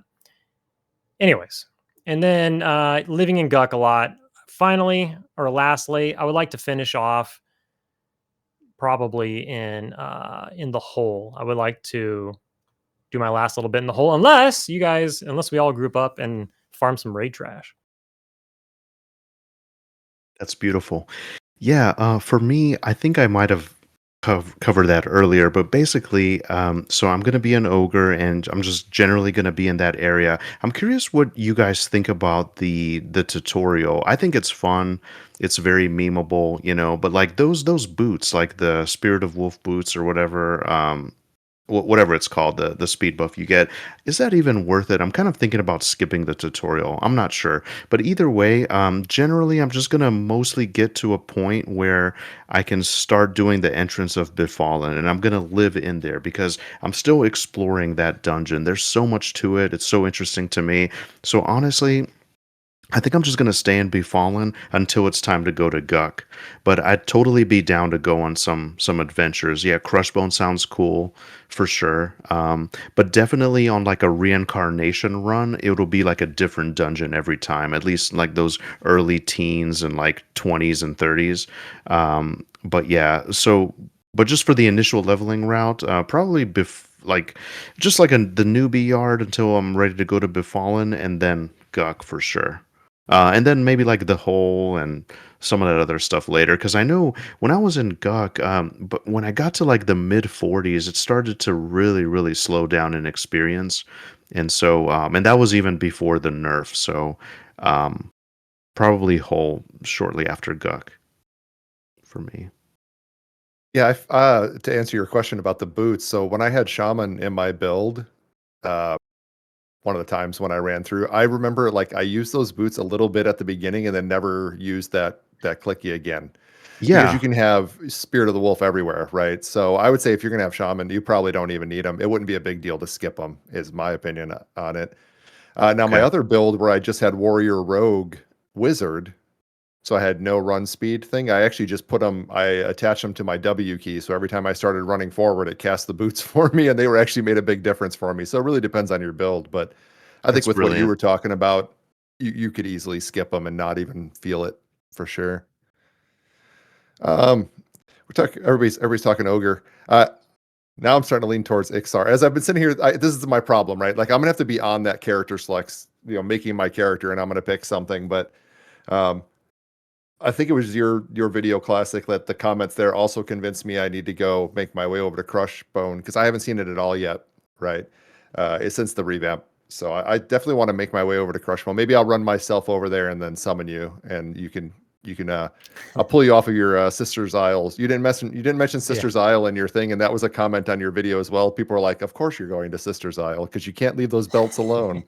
Anyways, and then living in Guck a lot. Finally, or lastly, I would like to finish off probably in the hole. I would like to do my last little bit in the hole, unless we all group up and farm some raid trash. That's beautiful. Yeah, for me, I think I might have covered that earlier, but basically, so I'm going to be an ogre, and I'm just generally going to be in that area. I'm curious what you guys think about the tutorial. I think it's fun. It's very memeable, but like those boots, like the Spirit of Wolf boots or whatever, whatever it's called, the speed buff you get, is that even worth it? I'm kind of thinking about skipping the tutorial. I'm not sure, but either way, generally I'm just gonna mostly get to a point where I can start doing the entrance of Befallen, and I'm gonna live in there because I'm still exploring that dungeon. There's so much to it. It's so interesting to me. So honestly, I think I'm just going to stay in Befallen until it's time to go to Guck. But I'd totally be down to go on some adventures. Yeah, Crushbone sounds cool for sure. But definitely on like a reincarnation run, it'll be like a different dungeon every time. At least like those early teens and like 20s and 30s. But yeah, but just for the initial leveling route, probably like just like the newbie yard until I'm ready to go to Befallen, and then Guck for sure. And then maybe like the hole and some of that other stuff later. Because I know when I was in Guck, but when I got to like the mid 40s, it started to really, really slow down in experience. And so, and that was even before the nerf. So, probably hole shortly after Guck for me. Yeah, to answer your question about the boots, so when I had Shaman in my build, one of the times when I ran through, I remember like I used those boots a little bit at the beginning and then never used that clicky again. Because you Yeah, can have Spirit of the Wolf everywhere, right? So I would say if you're gonna have Shaman, you probably don't even need them. It wouldn't be a big deal to skip them, is my opinion on it. Now my okay. other build where I just had Warrior, Rogue, Wizard, so I had no run speed thing. I actually just I attached them to my W key. So every time I started running forward, it cast the boots for me, and they were actually made a big difference for me. So it really depends on your build. But I think That's with what you brilliant. were talking about, you could easily skip them and not even feel it for sure. We're talking, everybody's talking ogre. Now I'm starting to lean towards Ixar. As I've been sitting here, this is my problem, right? Like I'm gonna have to be on that character selects, making my character, and I'm gonna pick something. But I think it was your video classic that the comments there also convinced me I need to go make my way over to Crushbone because I haven't seen it at all yet, right? It's since the revamp. So I definitely want to make my way over to Crushbone. Maybe I'll run myself over there and then summon you, and you can I'll pull you off of your Sister's Isles. You didn't mention Sister's Isle in your thing, and that was a comment on your video as well. People were like, "Of course you're going to Sister's Isle because you can't leave those belts alone."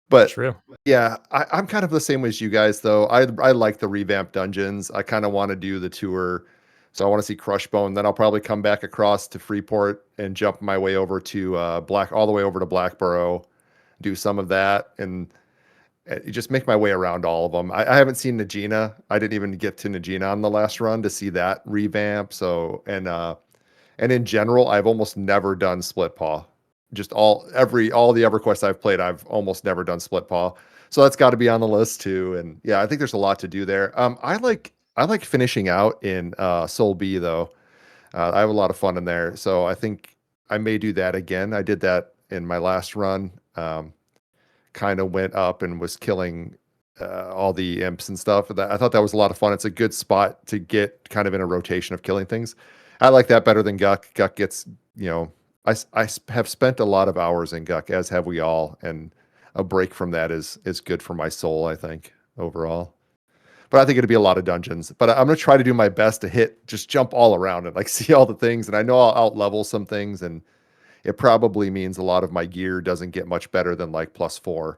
But True. yeah, I'm kind of the same as you guys, though. I like the revamped dungeons. I kind of want to do the tour, so I want to see Crushbone. Then I'll probably come back across to Freeport and jump my way over to all the way over to Blackborough, do some of that, and just make my way around all of them. I haven't seen Najina. I didn't even get to Najina on the last run to see that revamp. So and in general, I've almost never done Split Paw. Just all the EverQuest I've played, I've almost never done Split Paw. So that's got to be on the list too. And yeah, I think there's a lot to do there. I like finishing out in Soul B though. I have a lot of fun in there. So I think I may do that again. I did that in my last run. Kind of went up and was killing all the imps and stuff. I thought that was a lot of fun. It's a good spot to get kind of in a rotation of killing things. I like that better than Guck. Guck gets, I have spent a lot of hours in Guck, as have we all, and a break from that is good for my soul, I think, overall. But I think it'd be a lot of dungeons. But I'm gonna try to do my best to just jump all around and like see all the things. And I know I'll out level some things, and it probably means a lot of my gear doesn't get much better than like +4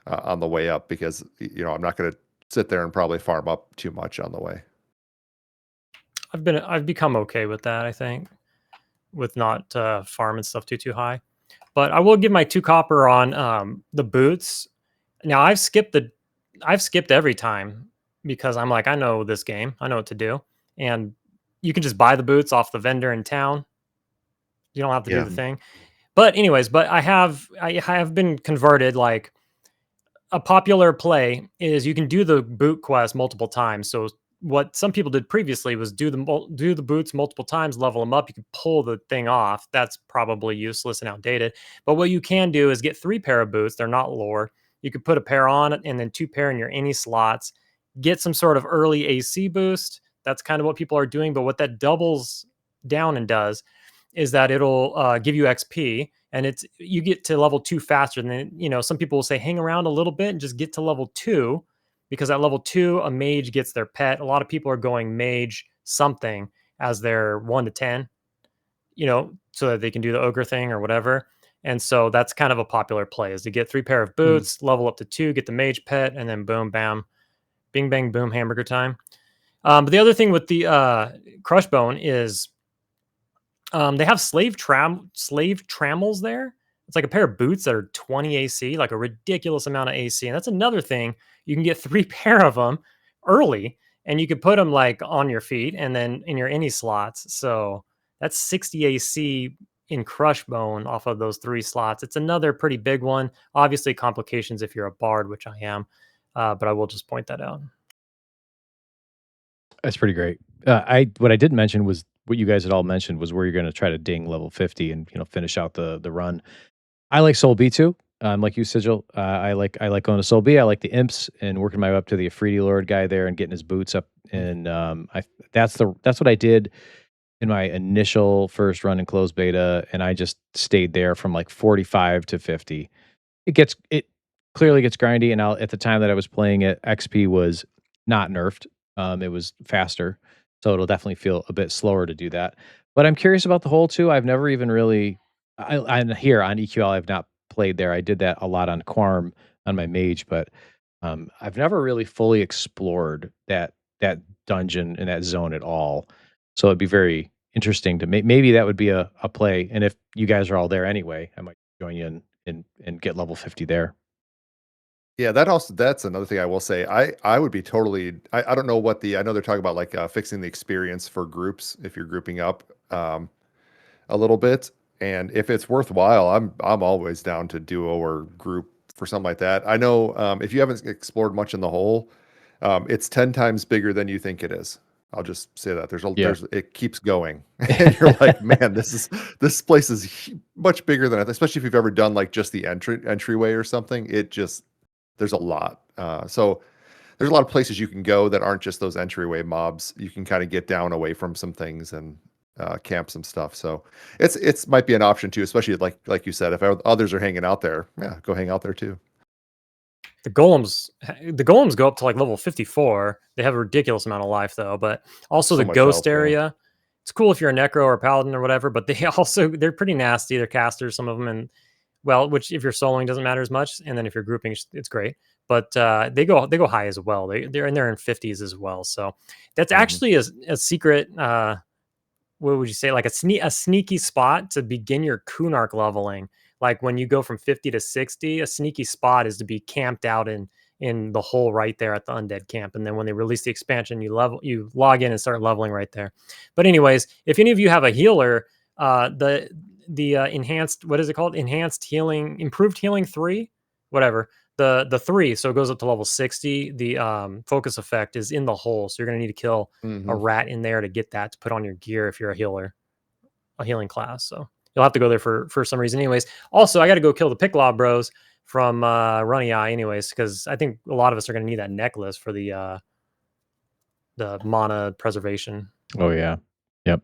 on the way up because I'm not gonna sit there and probably farm up too much on the way. I've become okay with that, I think, with not farming stuff too high. But I will give my 2 copper on the boots. Now I've skipped every time because I'm like, I know this game, I know what to do, and you can just buy the boots off the vendor in town. You don't have to do Yeah. the thing. But anyways, I have been converted. Like, a popular play is you can do the boot quest multiple times. So what some people did previously was do the boots multiple times, level them up. You can pull the thing off. That's probably useless and outdated. But what you can do is get 3 pair of boots. They're not lore. You could put a pair on and then 2 pair in your any slots. Get some sort of early AC boost. That's kind of what people are doing. But what that doubles down and does is that it'll give you XP, and you get to level 2 faster than, some people will say hang around a little bit and just get to level 2, because at level 2 a mage gets their pet. A lot of people are going mage something as their 1 to 10, so that they can do the ogre thing or whatever. And so that's kind of a popular play, is to get 3 pair of boots, level up to 2, get the mage pet, and then boom, bam, bing, bang, boom, hamburger time. But the other thing with the Crushbone is they have slave trammels there. It's like a pair of boots that are 20 AC, like a ridiculous amount of AC. And that's another thing. You can get 3 pair of them early, and you could put them like on your feet and then in your any slots. So that's 60 AC in Crushbone off of those 3 slots. It's another pretty big one. Obviously, complications if you're a bard, which I am, but I will just point that out. That's pretty great. What I didn't mention was what you guys had all mentioned was where you're going to try to ding level 50 and finish out the run. I like Soul B too. Like you, Sigil. I like going to Soul B. I like the imps and working my way up to the Afridi Lord guy there and getting his boots up. And that's what I did in my initial first run in closed beta, and I just stayed there from like 45 to 50. It clearly gets grindy, and at the time that I was playing it, XP was not nerfed. It was faster, so it'll definitely feel a bit slower to do that. But I'm curious about the hole too. I've never even really, I'm here on EQL. I've not played there. I did that a lot on Quarm on my mage, but I've never really fully explored that dungeon and that zone at all. So it'd be very interesting to maybe that would be a play. And if you guys are all there anyway, I might join you and get level 50 there. Yeah, that's another thing I will say. I would be totally. I don't know I know they're talking about like fixing the experience for groups if you're grouping up a little bit, and if it's worthwhile, I'm always down to duo or group for something like that. I know if you haven't explored much in the hole, it's 10 times bigger than you think it is. I'll just say that it keeps going, and you're like, man, this place is much bigger than I. Especially if you've ever done like just the entryway or something. There's a lot. So there's a lot of places you can go that aren't just those entryway mobs. You can kind of get down away from some things and camp some stuff. So it's might be an option too, especially like you said, if others are hanging out there, yeah, go hang out there too. The golems go up to like level 54. They have a ridiculous amount of life though, but also So the much ghost health, yeah. area. It's cool if you're a necro or a paladin or whatever, but they're pretty nasty. They're casters, some of them, and well, which if you're soloing doesn't matter as much, and then if you're grouping, it's great. But they go high as well. They're in 50s as well. So that's actually a secret. What would you say? Like a sneaky spot to begin your Kunark leveling. Like when you go from 50 to 60, a sneaky spot is to be camped out in the hole right there at the undead camp. And then when they release the expansion, you log in and start leveling right there. But anyways, if any of you have a healer, the enhanced, what is it called? Enhanced healing, improved healing 3, whatever. The 3, so it goes up to level 60. The focus effect is in the hole, so you're gonna need to kill a rat in there to get that to put on your gear if you're a healing class. So you'll have to go there for some reason. Anyways, also I got to go kill the Picklaw bros from Runny Eye. Anyways, because I think a lot of us are gonna need that necklace for the mana preservation. Oh yeah, yep.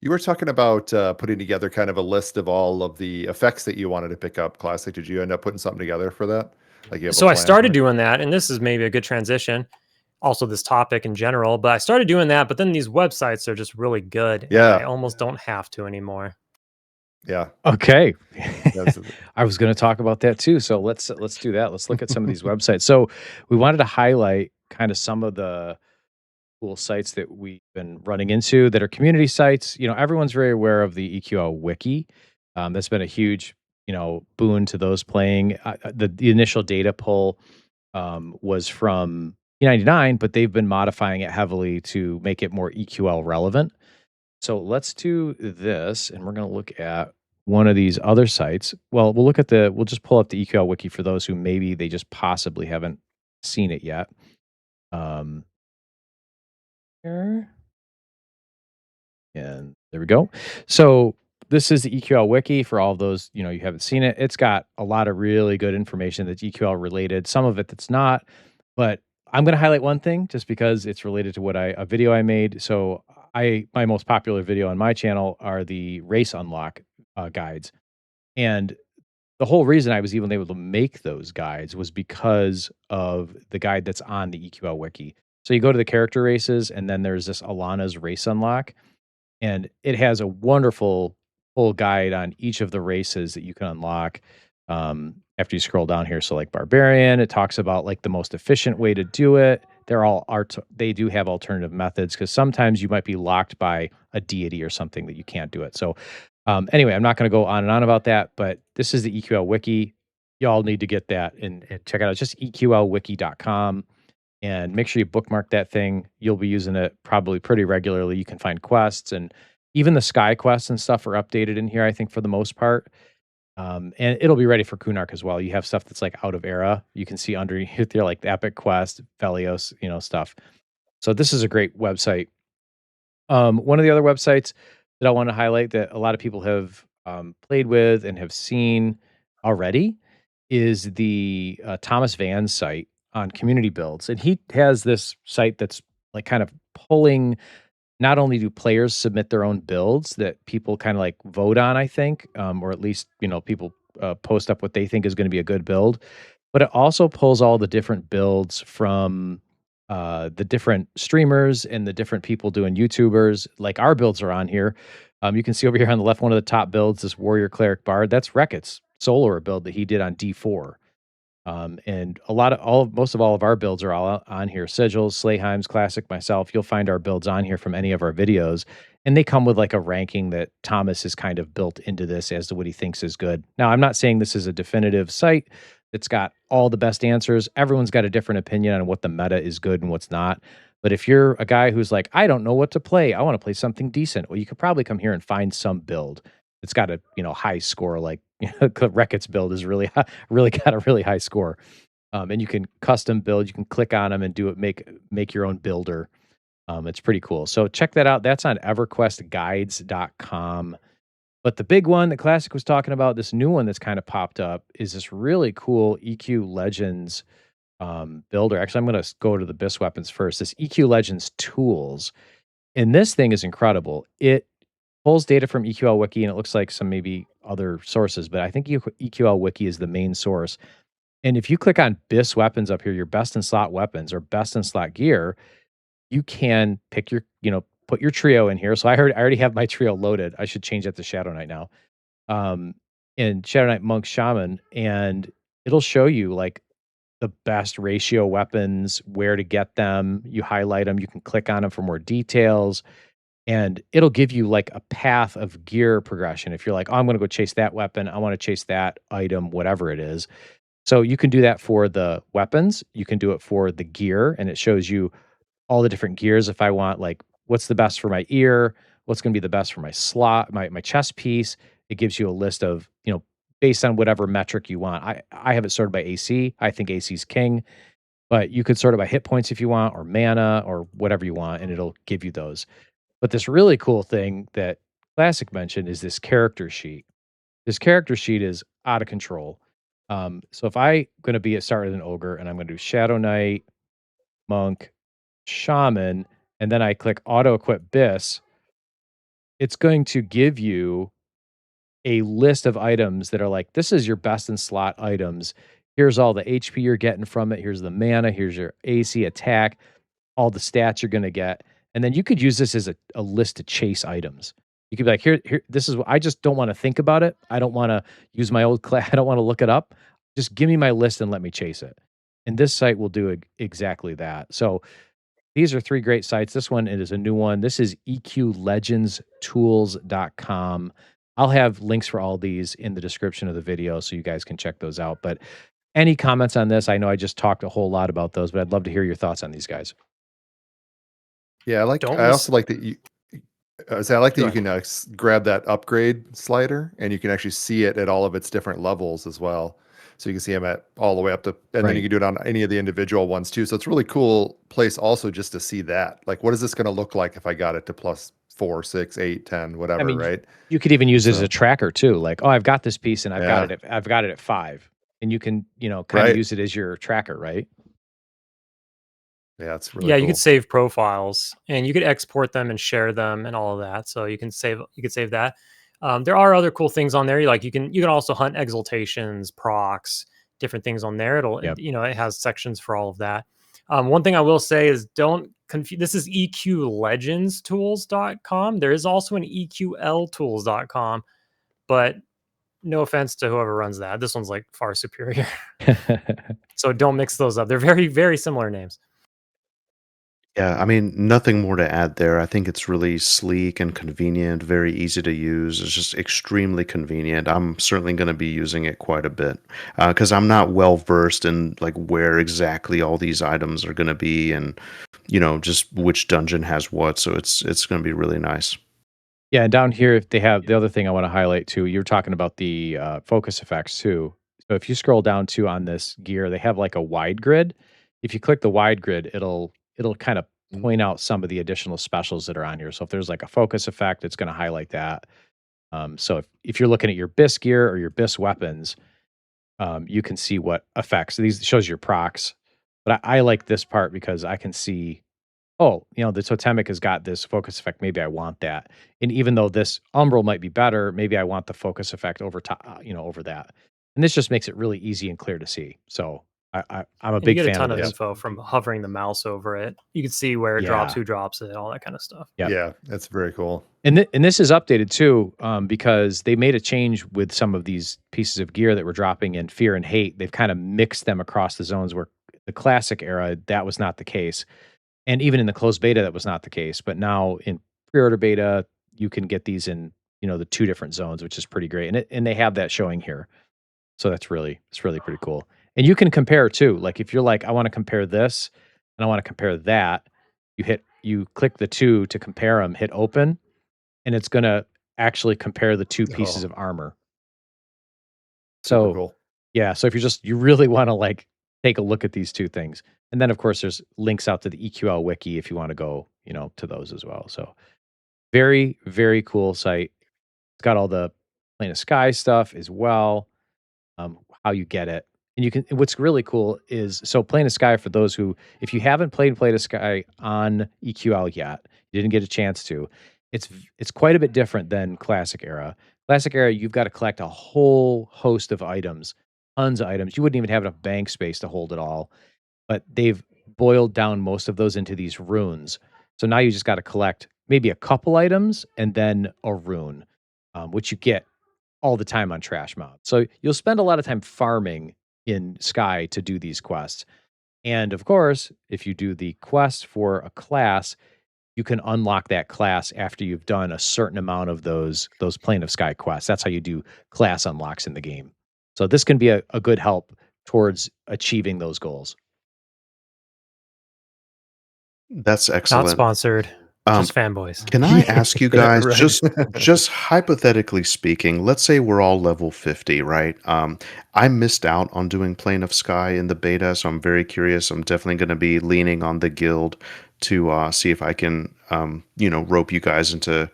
You were talking about putting together kind of a list of all of the effects that you wanted to pick up. Classic. Did you end up putting something together for that? Like you have So a I plan started for it? doing that, and this is maybe a good transition. Also, this topic in general, but I started doing that. But then these websites are just really good. And Yeah. I almost don't have to anymore. Yeah. Okay. That's- I was going to talk about that too. So let's do that. Let's look at some of these websites. So we wanted to highlight kind of some of the cool sites that we've been running into that are community sites. You know, everyone's very aware of the EQL wiki. That's been a huge, boon to those playing. The initial data pull was from E99, but they've been modifying it heavily to make it more EQL relevant. So let's do this, and we're going to look at one of these other sites. Well, we'll just pull up the EQL wiki for those who maybe they just possibly haven't seen it yet. Here. And there we go. So this is the EQL wiki for all of those, you haven't seen it. It's got a lot of really good information that's EQL related, some of it that's not, but I'm going to highlight one thing just because it's related to a video I made. So my most popular video on my channel are the race unlock guides. And the whole reason I was even able to make those guides was because of the guide that's on the EQL wiki. So you go to the character races, and then there's this Alana's race unlock, and it has a wonderful full guide on each of the races that you can unlock. After you scroll down here, so like Barbarian, it talks about like the most efficient way to do it. They do have alternative methods because sometimes you might be locked by a deity or something that you can't do it. So anyway, I'm not going to go on and on about that, but this is the EQL wiki. Y'all need to get that and check it out. It's just eqlwiki.com. And make sure you bookmark that thing. You'll be using it probably pretty regularly. You can find quests, and even the sky quests and stuff are updated in here, I think, for the most part. And it'll be ready for Kunark as well. You have stuff that's like out of era. You can see underneath there, like the Epic Quest, Velios, stuff. So this is a great website. One of the other websites that I want to highlight that a lot of people have played with and have seen already is the Thomas Van's site on community builds. And he has this site that's like kind of pulling, not only do players submit their own builds that people kind of like vote on, I think, or at least, people post up what they think is going to be a good build, but it also pulls all the different builds from the different streamers and the different people doing YouTubers. Like our builds are on here. You can see over here on the left, one of the top builds, this Warrior Cleric Bard. That's Reckitt's solo build that he did on D4. And most of all of our builds are all on here. Sigils, Slayheim's, Classic, myself. You'll find our builds on here from any of our videos. And they come with like a ranking that Thomas has kind of built into this as to what he thinks is good. Now, I'm not saying this is a definitive site that's got all the best answers. Everyone's got a different opinion on what the meta is good and what's not. But if you're a guy who's like, I don't know what to play, I want to play something decent, well, you could probably come here and find some build that's got a high score. Like Reckitt's build is really got a really high score. And you can custom build. You can click on them and do it. Make your own builder. It's pretty cool. So check that out. That's on EverquestGuides.com. But the big one that Classic was talking about, this new one that's kind of popped up, is this really cool EQ Legends builder. Actually, I'm going to go to the BIS weapons first. This EQ Legends tools, and this thing is incredible. It pulls data from EQL Wiki, and it looks like some maybe other sources, but I think EQL Wiki is the main source. And if you click on BIS weapons up here, your best in slot weapons or best in slot gear, you can pick your, put your trio in here. So I already have my trio loaded. I should change that to Shadow Knight now. Um, and Shadow Knight, Monk, Shaman, and it'll show you like the best ratio weapons, where to get them. You highlight them, you can click on them for more details, and it'll give you like a path of gear progression. If you're like, oh, I'm going to go chase that weapon, I want to chase that item, whatever it is. So you can do that for the weapons. You can do it for the gear, and it shows you all the different gears. If I want like what's the best for my ear, what's going to be the best for my slot, my chest piece. It gives you a list of, based on whatever metric you want. I have it sorted by AC. I think AC is king, but you could sort it by hit points if you want, or mana, or whatever you want, and it'll give you those. But this really cool thing that Classic mentioned is this character sheet. This character sheet is out of control. So if I'm going to be at start with an ogre and I'm going to do Shadow Knight, Monk, Shaman, and then I click auto equip BIS, it's going to give you a list of items that are like, this is your best in slot items. Here's all the HP you're getting from it. Here's the mana. Here's your AC attack, all the stats you're going to get. And then you could use this as a list to chase items. You could be like, here, this is what I just don't want to think about it. I don't want to use my old class. I don't want to look it up. Just give me my list and let me chase it. And this site will do exactly that. So these are 3 great sites. This one, it is a new one. This is eqlegends.tools.com. I'll have links for all these in the description of the video so you guys can check those out. But any comments on this? I know I just talked a whole lot about those, but I'd love to hear your thoughts on these guys. Yeah, I also like that you. I like that you can grab that upgrade slider, and you can actually see it at all of its different levels as well. So you can see them at all the way up to, and then you can do it on any of the individual ones too. So it's a really cool place also just to see that. Like, what is this going to look like if I got it to plus 4, 6, 8, 10, whatever, right? You could even use it as a tracker too. Like, oh, I've got this piece and I've got it at 5. And you can, kind of use it as your tracker, right? Yeah, it's really cool. You could save profiles and you could export them and share them and all of that. So you could save that. There are other cool things on there. You can also hunt exaltations, procs, different things on there. It has sections for all of that. One thing I will say is don't confuse. This is EQLegendstools.com. There is also an EQLtools.com, but no offense to whoever runs that. This one's like far superior. So don't mix those up. They're very, very similar names. Yeah, I mean, nothing more to add there. I think it's really sleek and convenient, very easy to use. It's just extremely convenient. I'm certainly going to be using it quite a bit because I'm not well versed in like where exactly all these items are going to be and just which dungeon has what. So it's going to be really nice. Yeah, and down here they have the other thing I want to highlight too. You're talking about the focus effects too. So if you scroll down too on this gear, they have like a wide grid. If you click the wide grid, it'll kind of point out some of the additional specials that are on here. So if there's like a focus effect, it's going to highlight that. So if you're looking at your BIS gear or your BIS weapons, you can see what effects. So these shows your procs. But I like this part because I can see, the totemic has got this focus effect. Maybe I want that. And even though this umbral might be better, maybe I want the focus effect over top, over that. And this just makes it really easy and clear to see. So I'm a big fan of this. You get a ton of info from hovering the mouse over it. You can see where it drops, who drops it, all that kind of stuff. Yeah, that's very cool. And this is updated too, because they made a change with some of these pieces of gear that were dropping in Fear and Hate. They've kind of mixed them across the zones where the classic era, that was not the case. And even in the closed beta, that was not the case. But now in pre-order beta, you can get these in, the 2 different zones, which is pretty great. And they have that showing here. So it's really pretty cool. And you can compare too. Like if you're like, I want to compare this and I want to compare that, you click the 2 to compare them, hit open, and it's going to actually compare the 2 pieces of armor. So cool. Yeah, so if you really want to like take a look at these 2 things. And then of course there's links out to the EQL wiki if you want to go, to those as well. So very, very cool site. It's got all the Plane of Sky stuff as well. How you get it. And you can. What's really cool is so Plane of Sky, for those who, if you haven't played Plane of Sky on EQL yet, you didn't get a chance to. It's quite a bit different than Classic Era. Classic Era, you've got to collect a whole host of items, tons of items. You wouldn't even have enough bank space to hold it all. But they've boiled down most of those into these runes. So now you just got to collect maybe a couple items and then a rune, which you get all the time on trash mobs. So you'll spend a lot of time farming in Sky to do these quests. And of course, if you do the quest for a class, you can unlock that class after you've done a certain amount of those Plane of Sky quests. That's how you do class unlocks in the game. So this can be a good help towards achieving those goals. That's Not excellent. sponsored. Um, Just fanboys. Can I ask you guys, Right. just hypothetically speaking, let's say we're all level 50, right? I missed out on doing Plane of Sky in the beta, so I'm very curious. I'm definitely going to be leaning on the guild to see if I can, rope you guys into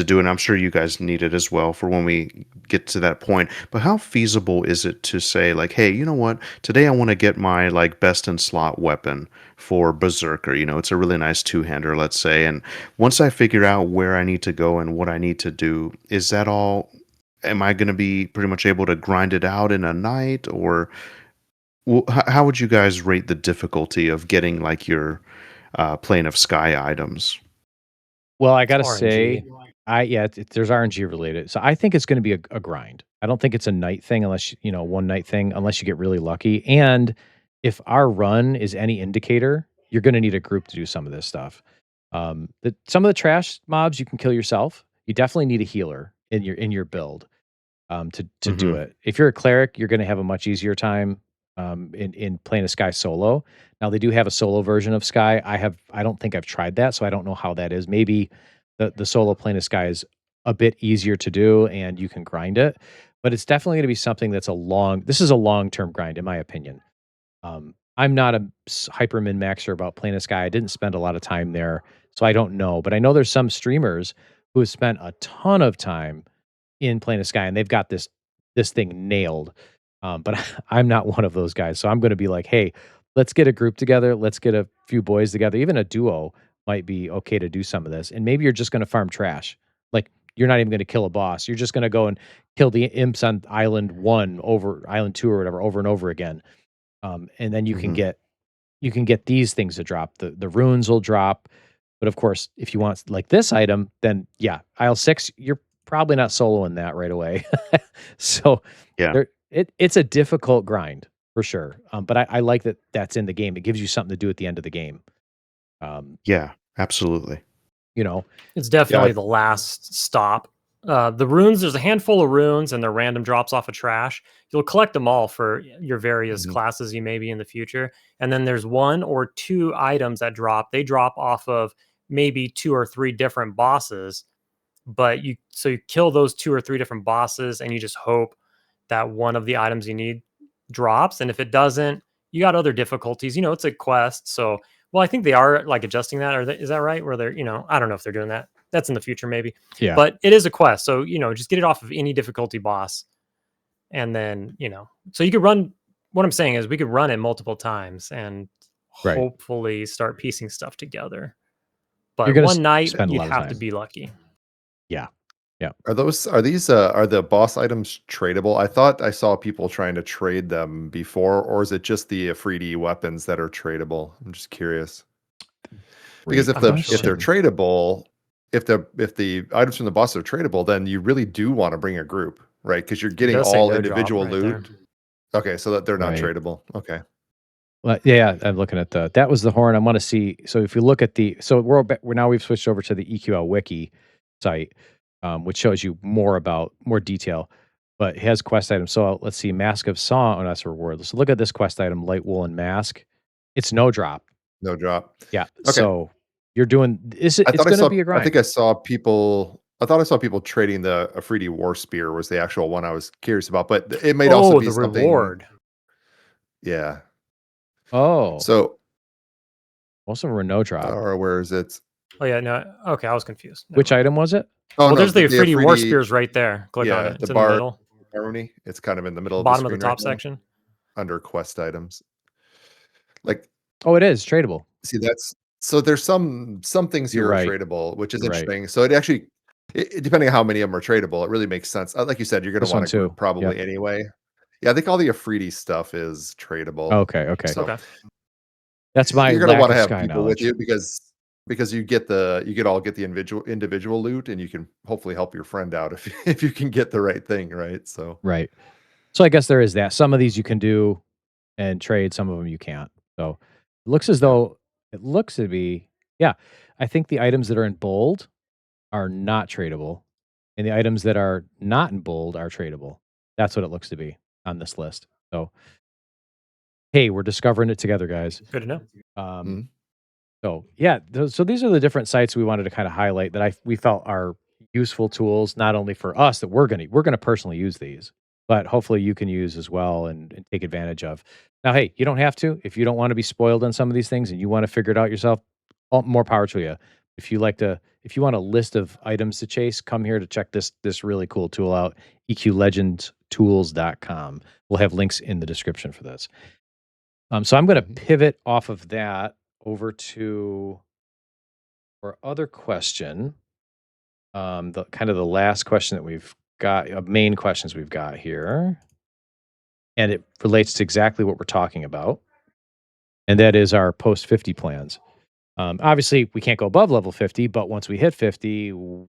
doing. I'm sure you guys need it as well for when we get to that point. But how feasible is it to say, like, hey, you know what? Today I want to get my like best in slot weapon for Berserker. It's a really nice two-hander, let's say, and once I figure out where I need to go and what I need to do, is that all? Am I going to be pretty much able to grind it out in a night, or how would you guys rate the difficulty of getting like your Plane of Sky items? Well, I gotta RNG. say, there's RNG related. So I think it's going to be a grind. I don't think it's a night thing unless one night thing unless you get really lucky. And if our run is any indicator, you're going to need a group to do some of this stuff. Some of the trash mobs you can kill yourself. You definitely need a healer in your build to do Mhm. it. If you're a cleric, you're going to have a much easier time in Plane of Sky solo. Now they do have a solo version of Sky. I don't think I've tried that, so I don't know how that is. Maybe the solo Plane of Sky is a bit easier to do and you can grind it, but it's definitely going to be something that's this is a long-term grind in my opinion. I'm not a hyper min maxer about Plane of Sky. I didn't spend a lot of time there, so I don't know. But I know there's some streamers who have spent a ton of time in Plane of Sky, and they've got this thing nailed. But I'm not one of those guys, so I'm going to be like, hey, let's get a group together. Let's get a few boys together. Even a duo might be okay to do some of this. And maybe you're just going to farm trash. Like you're not even going to kill a boss. You're just going to go and kill the imps on Island 1 over Island 2 or whatever over and over again. And then you can get these things to drop. The runes will drop. But of course, if you want like this item, then yeah, aisle 6, you're probably not soloing that right away. So Yeah. it's a difficult grind for sure. But I like that that's in the game. It gives you something to do at the end of the game. Yeah, absolutely. It's definitely the last stop. The runes, there's a handful of runes and they're random drops off of trash. You'll collect them all for your various classes you may be in the future. And then there's 1 or 2 items that drop. They drop off of maybe 2 or 3 different bosses. But you kill those 2 or 3 different bosses and you just hope that one of the items you need drops. And if it doesn't, you got other difficulties. It's a quest. So, well, I think they are like adjusting that. Is that right? Where they're, I don't know if they're doing that. That's in the future, maybe. Yeah. But it is a quest. So, just get it off of any difficulty boss. And then, so you could run, what I'm saying is we could run it multiple times and Right. hopefully start piecing stuff together. But You're gonna one night, spend a you'd lot of have to time. be lucky. Yeah. Are the boss items tradable? I thought I saw people trying to trade them before, or is it just the Afridi weapons that are tradable? I'm just curious. Because if I'm not if they're sure. tradable, if the items from the boss are tradable, then you really do want to bring a group, right? Because you're getting does say all no drop individual right loot. there. Okay, so that they're not Right. tradable. Okay. Well, yeah, I'm looking at that was the horn. I want to see. So if you look at we've switched over to the EQL wiki site, which shows you more detail, but it has quest items. So let's see, Mask of Song. Oh, that's a reward. So look at this quest item, Light Woolen Mask. It's no drop. No drop. Yeah. Okay. So you're doing. It's I going to be a I grind. think I saw people. I thought I saw people trading the Afridi War Spear was the actual one I was curious about, but it might also be the something. reward. Yeah. Oh, So, most of them were no drop. or where is it? Oh yeah, no. Okay, I was confused. Never Which mind. item was it? Oh, Well, no, there's the Afridi War Afridi- Spears right there. Click on yeah, it. the It's in the bar middle, harmony. It's kind of in the middle bottom of of the the screen top right now. section. under quest items. Like, Oh, it is tradable. see, that's so there's some things You're here are right. tradable, which is You're right. interesting. So it actually, depending on how many of them are tradable, it really makes sense. Like you said, you're going to This one want to group too. Yep. probably anyway. Yeah, I think all the Afridi stuff is tradable. Okay. Okay. So Okay. That's my you're going to lack want to of have Sky people with knowledge. you because you get the individual loot, and you can hopefully help your friend out if if you can get the right thing, right? So Right. So I guess there is that. Some of these you can do and trade, some of them you can't. So it looks as yeah. though it looks to be, yeah. I think the items that are in bold are not tradable, and the items that are not in bold are tradable. That's what it looks to be on this list. So, hey, we're discovering it together, guys. Good to know. Um, Mhm. so yeah, so these are the different sites we wanted to kind of highlight that we felt are useful tools, not only for us that we're gonna personally use these, but hopefully you can use as well and take advantage of. Now, hey, you don't have to if you don't want to be spoiled on some of these things and you want to figure it out yourself. More power to you. If you want a list of items to chase, come here to check this really cool tool out. EQLegendstools.com. We'll have links in the description for this. So I'm going to Mhm. pivot off of that over to our other question. The kind of the last question that we've got, main questions we've got here, and it relates to exactly what we're talking about, and that is our post 50 plans. Obviously, we can't go above level 50, but once we hit 50,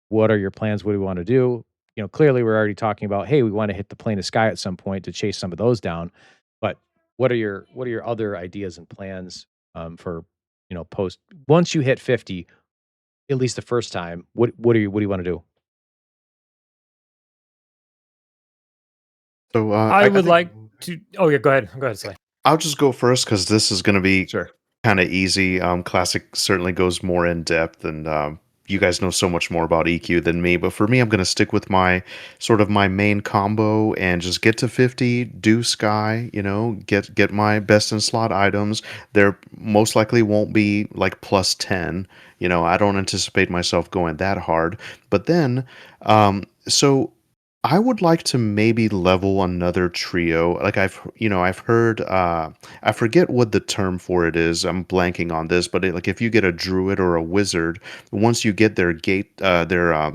what are your plans? What do we want to do? Clearly, we're already talking about, hey, we want to hit the plane of sky at some point to chase some of those down. But what are your other ideas and plans for post once you hit 50, at least the first time? What do you want to do? So I I would think like to. Oh yeah, go ahead. Go ahead, Slay. I'll just go first because this is going to be Sure. kind of easy. Classic certainly goes more in depth, and you guys know so much more about EQ than me. But for me, I'm going to stick with my sort of my main combo and just get to 50, do Sky. Get my best in slot items. There most likely won't be like plus 10. I don't anticipate myself going that hard. But then, so I would like to maybe level another trio. Like I've heard I forget what the term for it is. I'm blanking on this, but like if you get a druid or a wizard, once you get their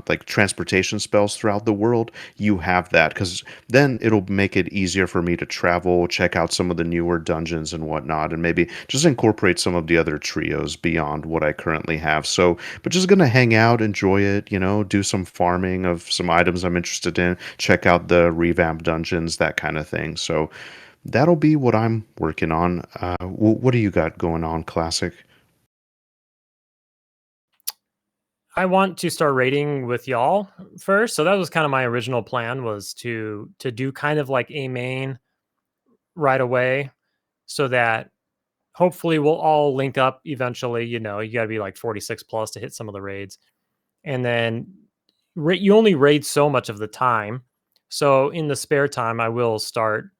like transportation spells throughout the world, you have that because then it'll make it easier for me to travel, check out some of the newer dungeons and whatnot, and maybe just incorporate some of the other trios beyond what I currently have. So, but just gonna hang out, enjoy it, do some farming of some items I'm interested in, check out the revamp dungeons, that kind of thing. So that'll be what I'm working on. What do you got going on, Classic? I want to start raiding with y'all first. So that was kind of my original plan, was to do kind of like a main right away, so that hopefully we'll all link up eventually. You got to be like 46 plus to hit some of the raids, and then you only raid so much of the time. So in the spare time, I will start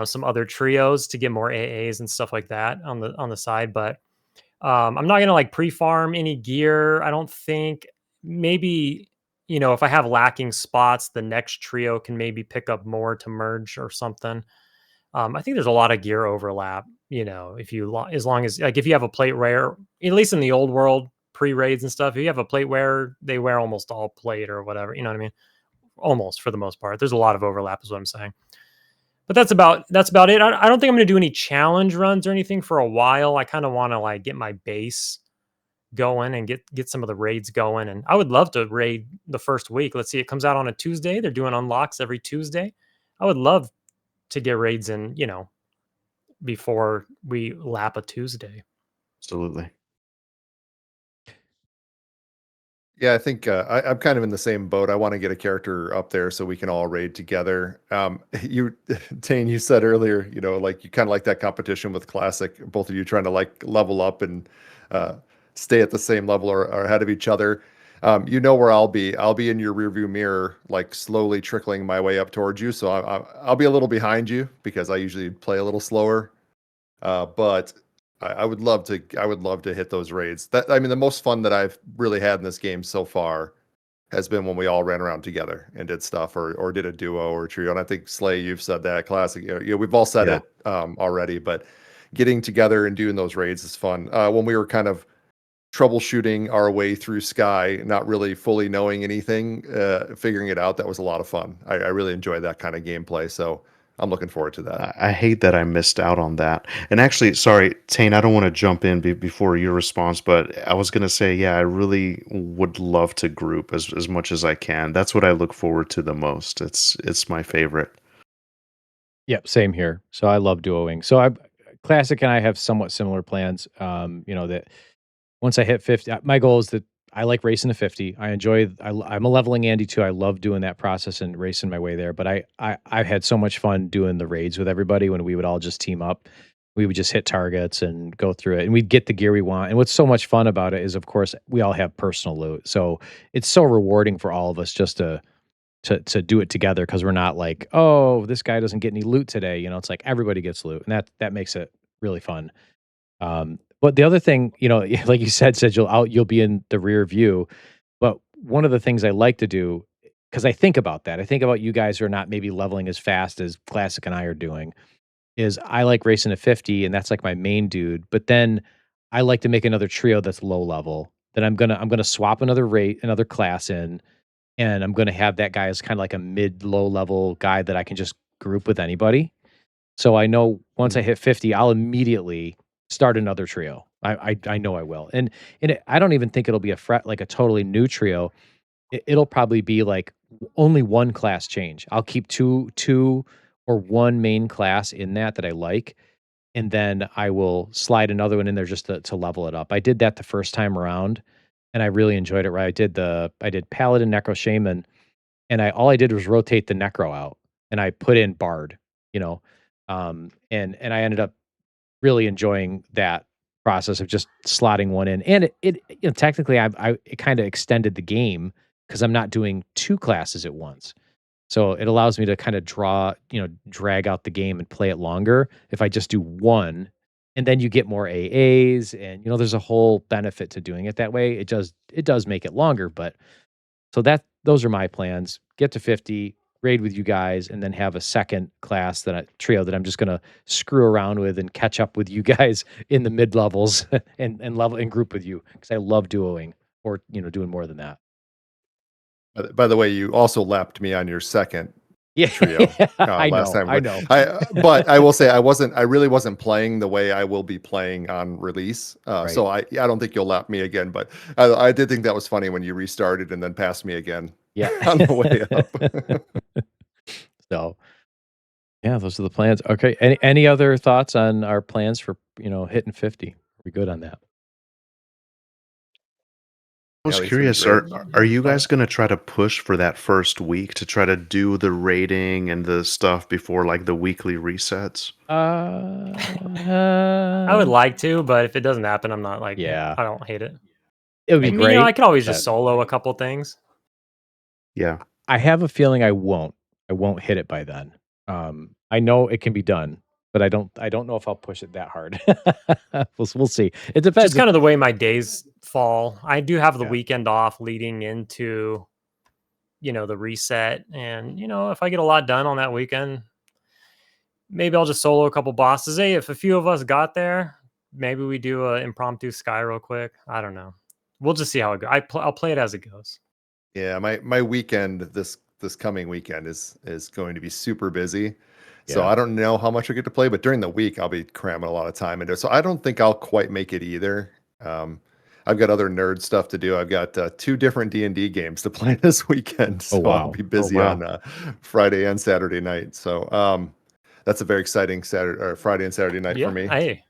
some other trios to get more AAs and stuff like that on the side. But I'm not gonna like pre-farm any gear. I don't think. Maybe if I have lacking spots, the next trio can maybe pick up more to merge or something. I think there's a lot of gear overlap. If as long as like if you have a plate rare, at least in the old world pre raids and stuff, if you have a plate wearer, they wear almost all plate or whatever. You know what I mean? Almost for the most part. There's a lot of overlap, is what I'm saying. But that's about it. I don't think I'm gonna do any challenge runs or anything for a while. I kind of want to like get my base going and get some of the raids going. And I would love to raid the first week. Let's see, it comes out on a Tuesday. They're doing unlocks every Tuesday. I would love to get raids in, before we lap a Tuesday. Absolutely. Yeah, I think I'm kind of in the same boat. I want to get a character up there so we can all raid together. Tane, you said earlier, like you kind of like that competition with Classic, both of you trying to like level up and uh, stay at the same level or ahead of each other. You know where I'll be. I'll be in your rearview mirror, like slowly trickling my way up towards you. So I'll be a little behind you because I usually play a little slower. But I would love to. I would love to hit those raids. The most fun that I've really had in this game so far has been when we all ran around together and did stuff, or did a duo or trio. And I think Slay, you've said that. Classic. We've all said Yeah. it already, but getting together and doing those raids is fun. When we were kind of troubleshooting our way through Sky, not really fully knowing anything, figuring it out, that was a lot of fun. I really enjoy that kind of gameplay, so I'm looking forward to that. I hate that I missed out on that. And actually, sorry, Tane, I don't want to jump in before your response, but I was going to say, yeah, I really would love to group as much as I can. That's what I look forward to the most. It's my favorite. Yep, same here. So I love duoing. So Classic and I have somewhat similar plans. That once I hit 50, my goal is that I like racing to 50. I'm a leveling Andy too. I love doing that process and racing my way there. But I've had so much fun doing the raids with everybody when we would all just team up. We would just hit targets and go through it, and we'd get the gear we want. And what's so much fun about it is, of course, we all have personal loot. So it's so rewarding for all of us just to do it together, because we're not like, oh, this guy doesn't get any loot today. It's like everybody gets loot, and that makes it really fun. But the other thing, like you said, you'll be in the rear view. But one of the things I like to do, because I think about that, I think about you guys who are not maybe leveling as fast as Classic and I are doing, is I like racing to 50, and that's like my main dude. But then I like to make another trio that's low level. Then I'm gonna swap another class in, and I'm gonna have that guy as kind of like a low level guy that I can just group with anybody. So I know once I hit 50, I'll immediately start another trio. I know I will. And I don't even think it'll be like a totally new trio. It'll probably be like only one class change. I'll keep two or one main class in that I like, and then I will slide another one in there just to level it up. I did that the first time around, and I really enjoyed it. Right, I did Paladin, Necro, Shaman, and all I did was rotate the Necro out, and I put in Bard. You know, and I ended up really enjoying that process of just slotting one in. And it technically, it kind of extended the game because I'm not doing two classes at once. So it allows me to kind of drag out the game and play it longer if I just do one. And then you get more AAs, and there's a whole benefit to doing it that way. It does make it longer, but so those are my plans. Get to 50, raid with you guys, and then have a second class trio that I'm just gonna screw around with and catch up with you guys in the mid levels and level and group with you, because I love duoing, or doing more than that. By the way, you also lapped me on your second Yeah, trio I last know, time. I know. But I will say I really wasn't playing the way I will be playing on release. Right. So I don't think you'll lap me again. But I did think that was funny when you restarted and then passed me again. Yeah, on the way up. So, yeah, those are the plans. Okay, any other thoughts on our plans for hitting 50? Are we good on that? I was Yeah, curious, great. are you guys going to try to push for that first week to try to do the rating and the stuff before like the weekly resets? I would like to, but if it doesn't happen, I'm not like, Yeah. I don't hate it. It would be I mean, great. I could always just but solo a couple things. Yeah. I have a feeling I won't hit it by then. I know it can be done, but I don't know if I'll push it that hard. We'll see. It depends. Just kind of the way my days fall. I do have the Yeah. weekend off leading into, the reset. And, if I get a lot done on that weekend, maybe I'll just solo a couple bosses. Hey, if a few of us got there, maybe we do a impromptu Sky real quick. I don't know. We'll just see how it goes. I'll play it as it goes. Yeah, my weekend this coming weekend is going to be super busy. So Yeah. I don't know how much I get to play, but during the week I'll be cramming a lot of time into it. So I don't think I'll quite make it either. I've got other nerd stuff to do. I've got 2 different D&D games to play this weekend. So wow. I'll be busy wow. on Friday and Saturday night. So that's a very exciting Friday and Saturday night for me. Hey,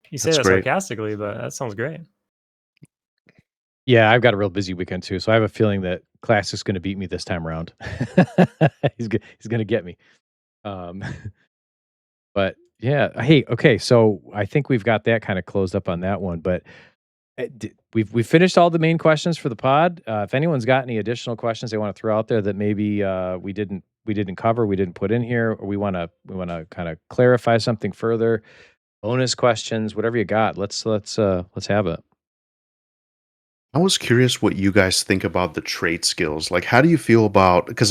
you say That's that great. sarcastically, but that sounds great. Yeah, I've got a real busy weekend too, so I have a feeling that Classic's going to beat me this time around. He's going to get me. But yeah, hey, okay, so I think we've got that kind of closed up on that one. But we've finished all the main questions for the pod. If anyone's got any additional questions they want to throw out there that maybe we didn't cover, we didn't put in here, or we want to kind of clarify something further, bonus questions, whatever you got, let's have it. I was curious what you guys think about the trade skills. Like, how do you feel about? Because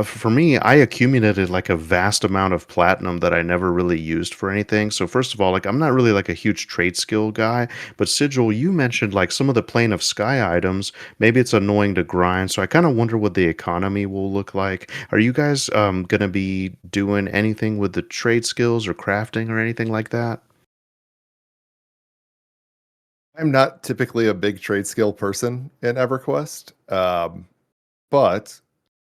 for me, I accumulated like a vast amount of platinum that I never really used for anything. So first of all, like I'm not really like a huge trade skill guy. But Sigil, you mentioned like some of the Plane of Sky items. Maybe it's annoying to grind. So I kind of wonder what the economy will look like. Are you guys gonna be doing anything with the trade skills or crafting or anything like that? I'm not typically a big trade skill person in EverQuest, but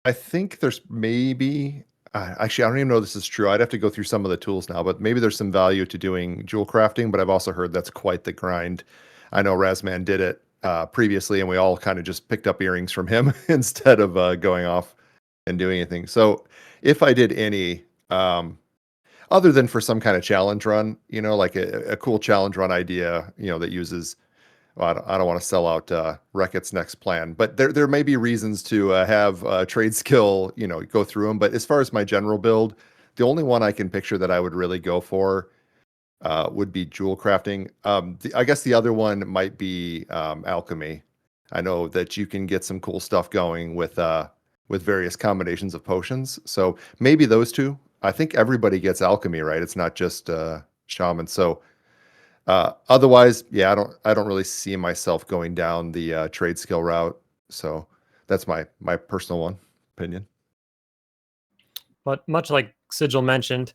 I think there's maybe actually I don't even know if this is true. I'd have to go through some of the tools now, but maybe there's some value to doing jewel crafting. But I've also heard that's quite the grind. I know Razman did it previously, and we all kind of just picked up earrings from him instead of going off and doing anything. So if I did any, other than for some kind of challenge run, like a cool challenge run idea, that uses well, I don't want to sell out Reckitt's next plan, but there may be reasons to have trade skill, go through them. But as far as my general build, the only one I can picture that I would really go for would be jewel crafting. I guess the other one might be alchemy. I know that you can get some cool stuff going with various combinations of potions. So maybe those two. I think everybody gets alchemy, right? It's not just shaman. So otherwise, yeah, I don't really see myself going down the trade skill route. So that's my personal opinion. But much like Sigil mentioned,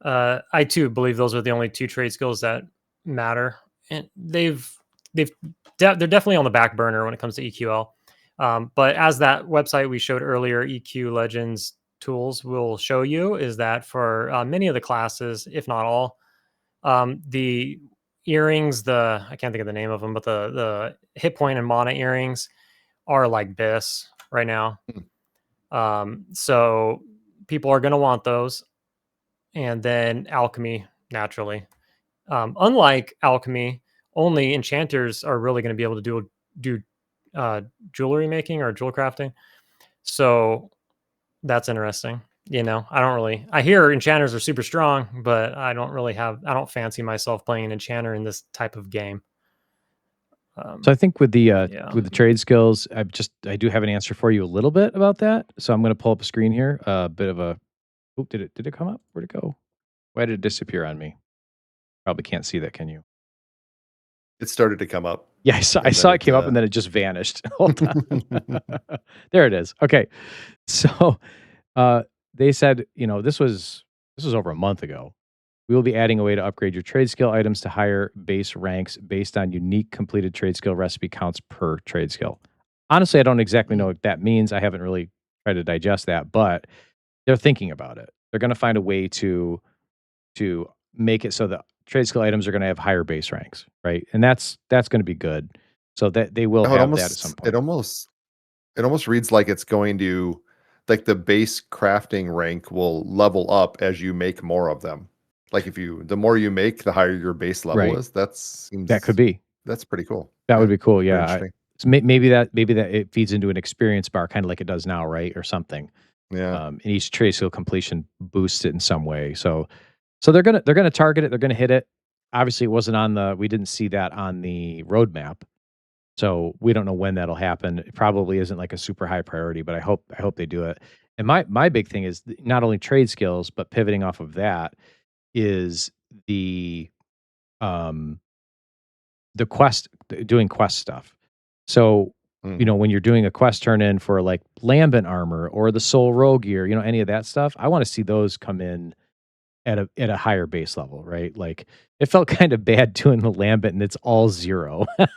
I too believe those are the only two trade skills that matter, and they're definitely on the back burner when it comes to EQL. But as that website we showed earlier, EQ Legends tools will show you, is that for many of the classes, if not all, the earrings, I can't think of the name of them, but the hit point and mana earrings are like BIS right now. So people are going to want those. And then alchemy, naturally. Unlike alchemy, only enchanters are really going to be able to do jewelry making or jewel crafting. So that's interesting. I hear enchanters are super strong, but I don't fancy myself playing an enchanter in this type of game. So I think with the Yeah. trade skills, I do have an answer for you a little bit about that. So I'm going to pull up a screen here. A bit of a. Oh, did it come up? Where'd it go? Why did it disappear on me? Probably can't see that, can you? It started to come up. Yeah, I saw And it then came up and then it just vanished. Hold on. There it is. Okay. So they said, this was over a month ago. We will be adding a way to upgrade your trade skill items to higher base ranks based on unique completed trade skill recipe counts per trade skill. Honestly, I don't exactly know what that means. I haven't really tried to digest that, but they're thinking about it. They're going to find a way to make it so that trade skill items are going to have higher base ranks, right? And that's going to be good. So that they will Oh, have that at some point. it almost reads like it's going to, like, the base crafting rank will level up as you make more of them. Like the more you make, the higher your base level Right. is. That That could seems be. that's pretty cool. That Yeah, would be cool. very Yeah. interesting. So maybe that it feeds into an experience bar, kind of like it does now, right, or something. Yeah. And each trade skill completion boosts it in some way. So they're gonna target it. They're gonna hit it. Obviously, it wasn't we didn't see that on the roadmap, so we don't know when that'll happen. It probably isn't like a super high priority, but I hope they do it. And my big thing is not only trade skills, but pivoting off of that is um the doing quest stuff. So Mhm. when you're doing a quest turn in for like Lambent armor or the Soul Rogue gear, any of that stuff, I want to see those come in at a higher base level, right? Like it felt kind of bad doing the Lambent and it's all 0. I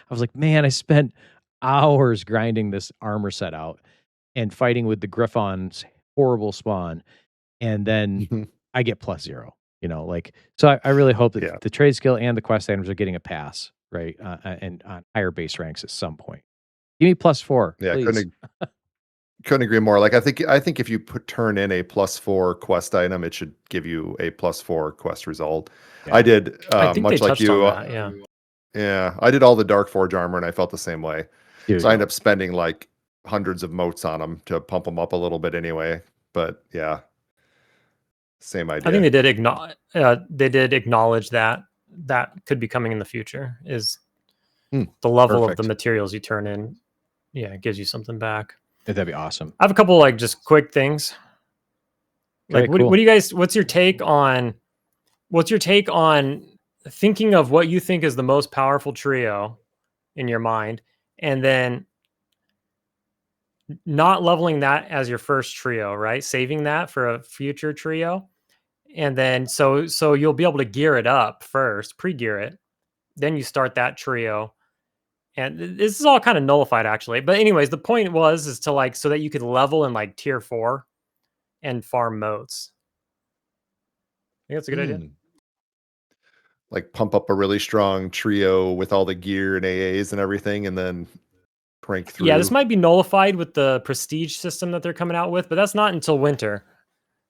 was like, man, I spent hours grinding this armor set out and fighting with the Griffon's horrible spawn, and then I get plus 0. Like so. I really hope that Yeah. the trade skill and the quest items are getting a pass, right? And on higher base ranks at some point. Give me +4, Yeah, please. couldn't agree more. Like I think if you turn in a +4 quest item, it should give you a +4 quest result. Yeah. I did I think they much like touched on you. that. Yeah. Yeah, I did all the Dark Forge armor, and I felt the same way. Dude, So I ended up spending like hundreds of motes on them to pump them up a little bit anyway. But yeah, same I think idea. they did acknowledge that could be coming in the future. Is the level of the perfect. materials you turn in, it gives you something back. That'd be awesome. I have a couple like just quick things. Like, Okay, cool. what do you guys? What's your take on thinking of what you think is the most powerful trio in your mind, and then not leveling that as your first trio, right? Saving that for a future trio. And then so you'll be able to gear it up first, pre-gear it. Then you start that trio. And this is all kind of nullified actually. But anyways, the point is to like so that you could level in like tier 4 and farm moats. I think that's a good idea. Like pump up a really strong trio with all the gear and AAs and everything, and then crank through. Yeah, this might be nullified with the prestige system that they're coming out with, but that's not until winter.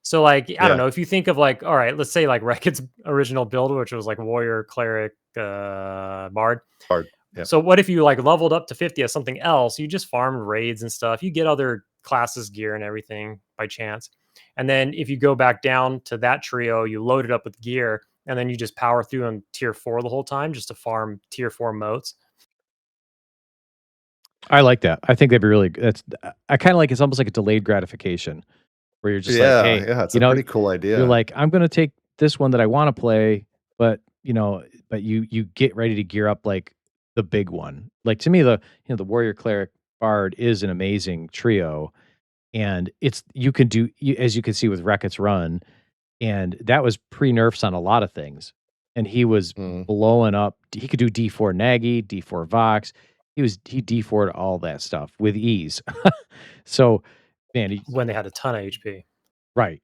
So like, I don't know, if you think of like, all right, let's say like Reckitt's original build, which was like warrior, cleric, bard. Yeah. So what if you like leveled up to 50 as something else? You just farmed raids and stuff. You get other classes gear and everything by chance. And then if you go back down to that trio, you load it up with gear, and then you just power through on tier 4 the whole time just to farm tier 4 moats. I like that. I think that'd be really good. I kind of like it's almost like a delayed gratification where you're just like, hey, it's a pretty cool idea. You're like, I'm gonna take this one that I want to play, but you get ready to gear up like the big one. Like to me, the warrior, cleric, bard is an amazing trio, and you can do as you can see with Reckitt's run, and that was pre-nerfs on a lot of things, and he was blowing up. He could do D4 Nagy, D4 Vox. He D4'd all that stuff with ease. So, man, when they had a ton of HP. Right.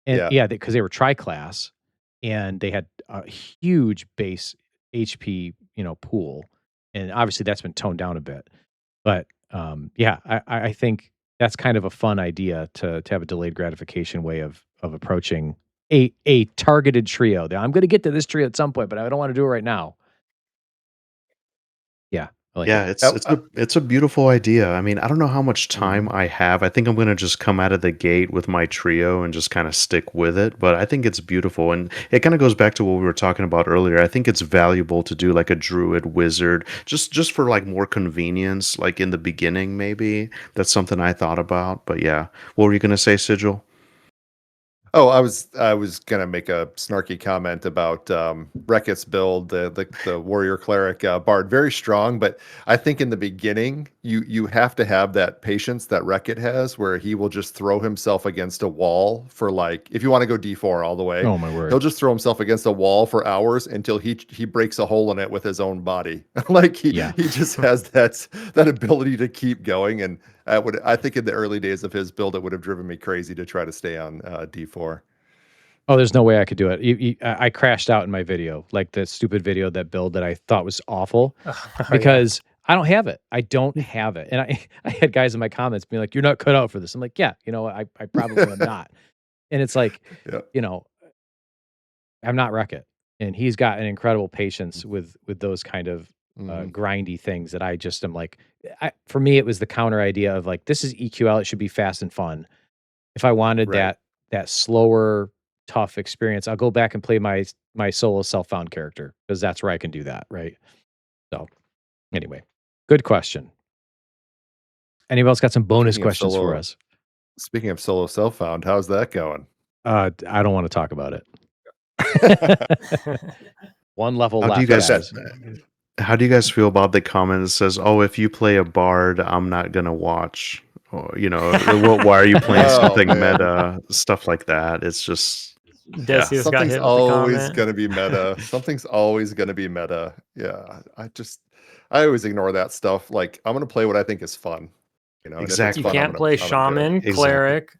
And because they were tri-class and they had a huge base HP, pool. And obviously that's been toned down a bit. But I think that's kind of a fun idea to have a delayed gratification way of approaching a targeted trio. I'm going to get to this trio at some point, but I don't want to do it right now. Yeah. It's a beautiful idea. I mean, I don't know how much time I have. I think I'm going to just come out of the gate with my trio and just kind of stick with it. But I think it's beautiful, and it kind of goes back to what we were talking about earlier. I think it's valuable to do like a druid wizard, just for like more convenience, like in the beginning. Maybe that's something I thought about. But yeah, what were you going to say, Sigil? Oh, I was gonna make a snarky comment about Reckitt's build, the warrior cleric bard, very strong, but I think in the beginning you have to have that patience that Reckitt has, where he will just throw himself against a wall for like, if you want to go D4 all the way, oh my word, he'll just throw himself against a wall for hours until he breaks a hole in it with his own body. Like he just has that ability to keep going, and I think in the early days of his build, it would have driven me crazy to try to stay on D4. Oh, there's no way I could do it. I crashed out in my video, like the stupid video, that build that I thought was awful because I don't have it. I don't have it. And I had guys in my comments being like, you're not cut out for this. I'm like, yeah, I probably am not. And it's like, I'm not Reckitt. And he's got an incredible patience with those kind of grindy things that I just am like, for me, it was the counter idea of like, this is EQL. It should be fast and fun. If I wanted that slower, tough experience, I'll go back and play my solo self-found character because that's where I can do that, right? So anyway, good question. Anybody else got some bonus questions for us? Speaking of solo self-found, how's that going? I don't want to talk about it. One level left. How do you guys feel about the comment that says, "Oh, if you play a bard, I'm not gonna watch"? Or, why are you playing something meta? Stuff like that. It's just something's always gonna be meta. Something's always gonna be meta. Yeah, I always ignore that stuff. Like, I'm gonna play what I think is fun. Exactly. You can't play shaman, cleric,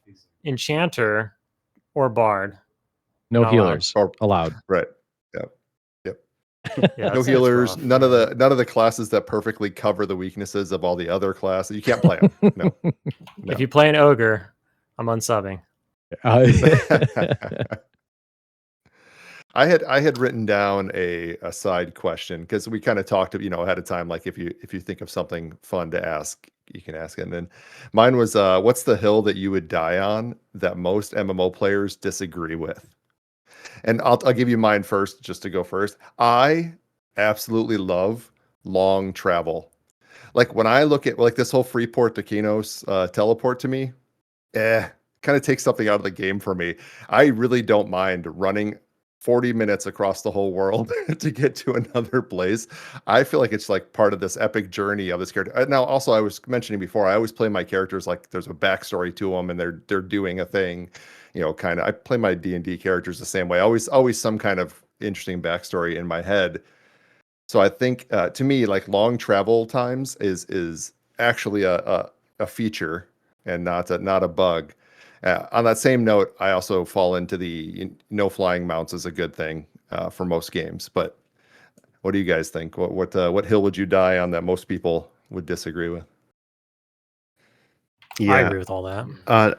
enchanter, or bard. No healers allowed. Right. No healers. None of the classes that perfectly cover the weaknesses of all the other classes. You can't play them. No. If you play an ogre, I'm unsubbing. I had written down a side question because we kind of talked ahead of time, like if you think of something fun to ask, you can ask it. And then mine was what's the hill that you would die on that most MMO players disagree with? And I'll give you mine first, just to go first. I absolutely love long travel. Like when I look at like this whole Freeport to Kinos teleport to me, kind of takes something out of the game for me. I really don't mind running 40 minutes across the whole world to get to another place. I feel like it's like part of this epic journey of this character. Now, also, I was mentioning before, I always play my characters like there's a backstory to them and they're doing a thing, kind of. I play my D&D characters the same way. Always some kind of interesting backstory in my head. So I think to me, like long travel times is actually a feature and not a bug. On that same note, I also fall into the no flying mounts is a good thing for most games. But what do you guys think? What hill would you die on that most people would disagree with? I Yeah, agree with all that.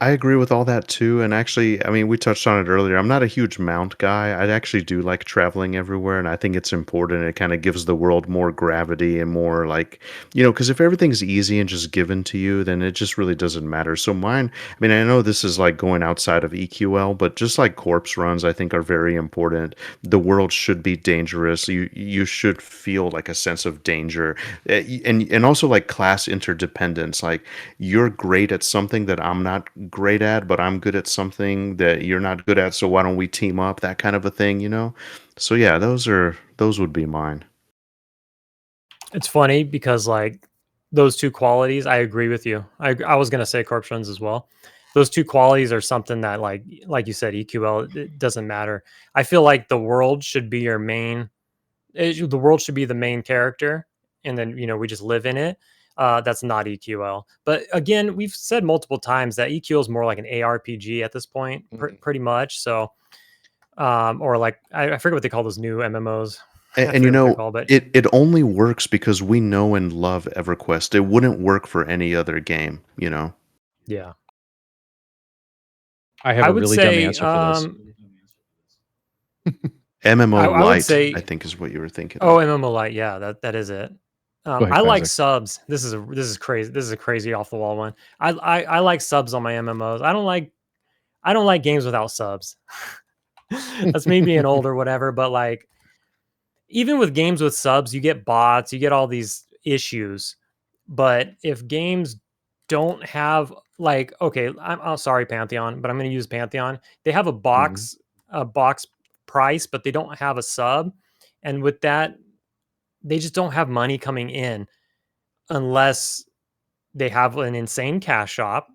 I agree with all that too. And actually, I mean, we touched on it earlier. I'm not a huge mount guy. I actually do like traveling everywhere, and I think it's important. It kind of gives the world more gravity and more like, because if everything's easy and just given to you, then it just really doesn't matter. So mine, I mean, I know this is like going outside of EQL, but just like corpse runs, I think are very important. The world should be dangerous. You should feel like a sense of danger, and also like class interdependence. Like you're great at something that I'm not great at, but I'm good at something that you're not good at. So why don't we team up? That kind of a thing. So yeah, those would be mine. It's funny because like those two qualities, I agree with you. I was gonna say corpse runs as well. Those two qualities are something that like you said, EQL, it doesn't matter. I feel like the world should be your main. The world should be the main character, and then we just live in it. That's not EQL. But again, we've said multiple times that EQL is more like an ARPG at this point, pretty much. So, or like I forget what they call those new MMOs. I And forget what they're called, but it only works because we know and love EverQuest. It wouldn't work for any other game. yeah, I have I a would really dumb say, answer for this. MMO I would Light, I say, think is what you were thinking oh, of. MMO Lite, yeah, that is it. Go ahead, I like Classic. subs. This is crazy. This is a crazy off the wall one. I like subs on my MMOs. I don't like games without subs. That's me being old or whatever, but like even with games with subs, you get bots, you get all these issues. But if games don't have like, okay, I'm sorry, Pantheon, but I'm going to use Pantheon. They have Mhm. a box price, but they don't have a sub, and with that, they just don't have money coming in unless they have an insane cash shop,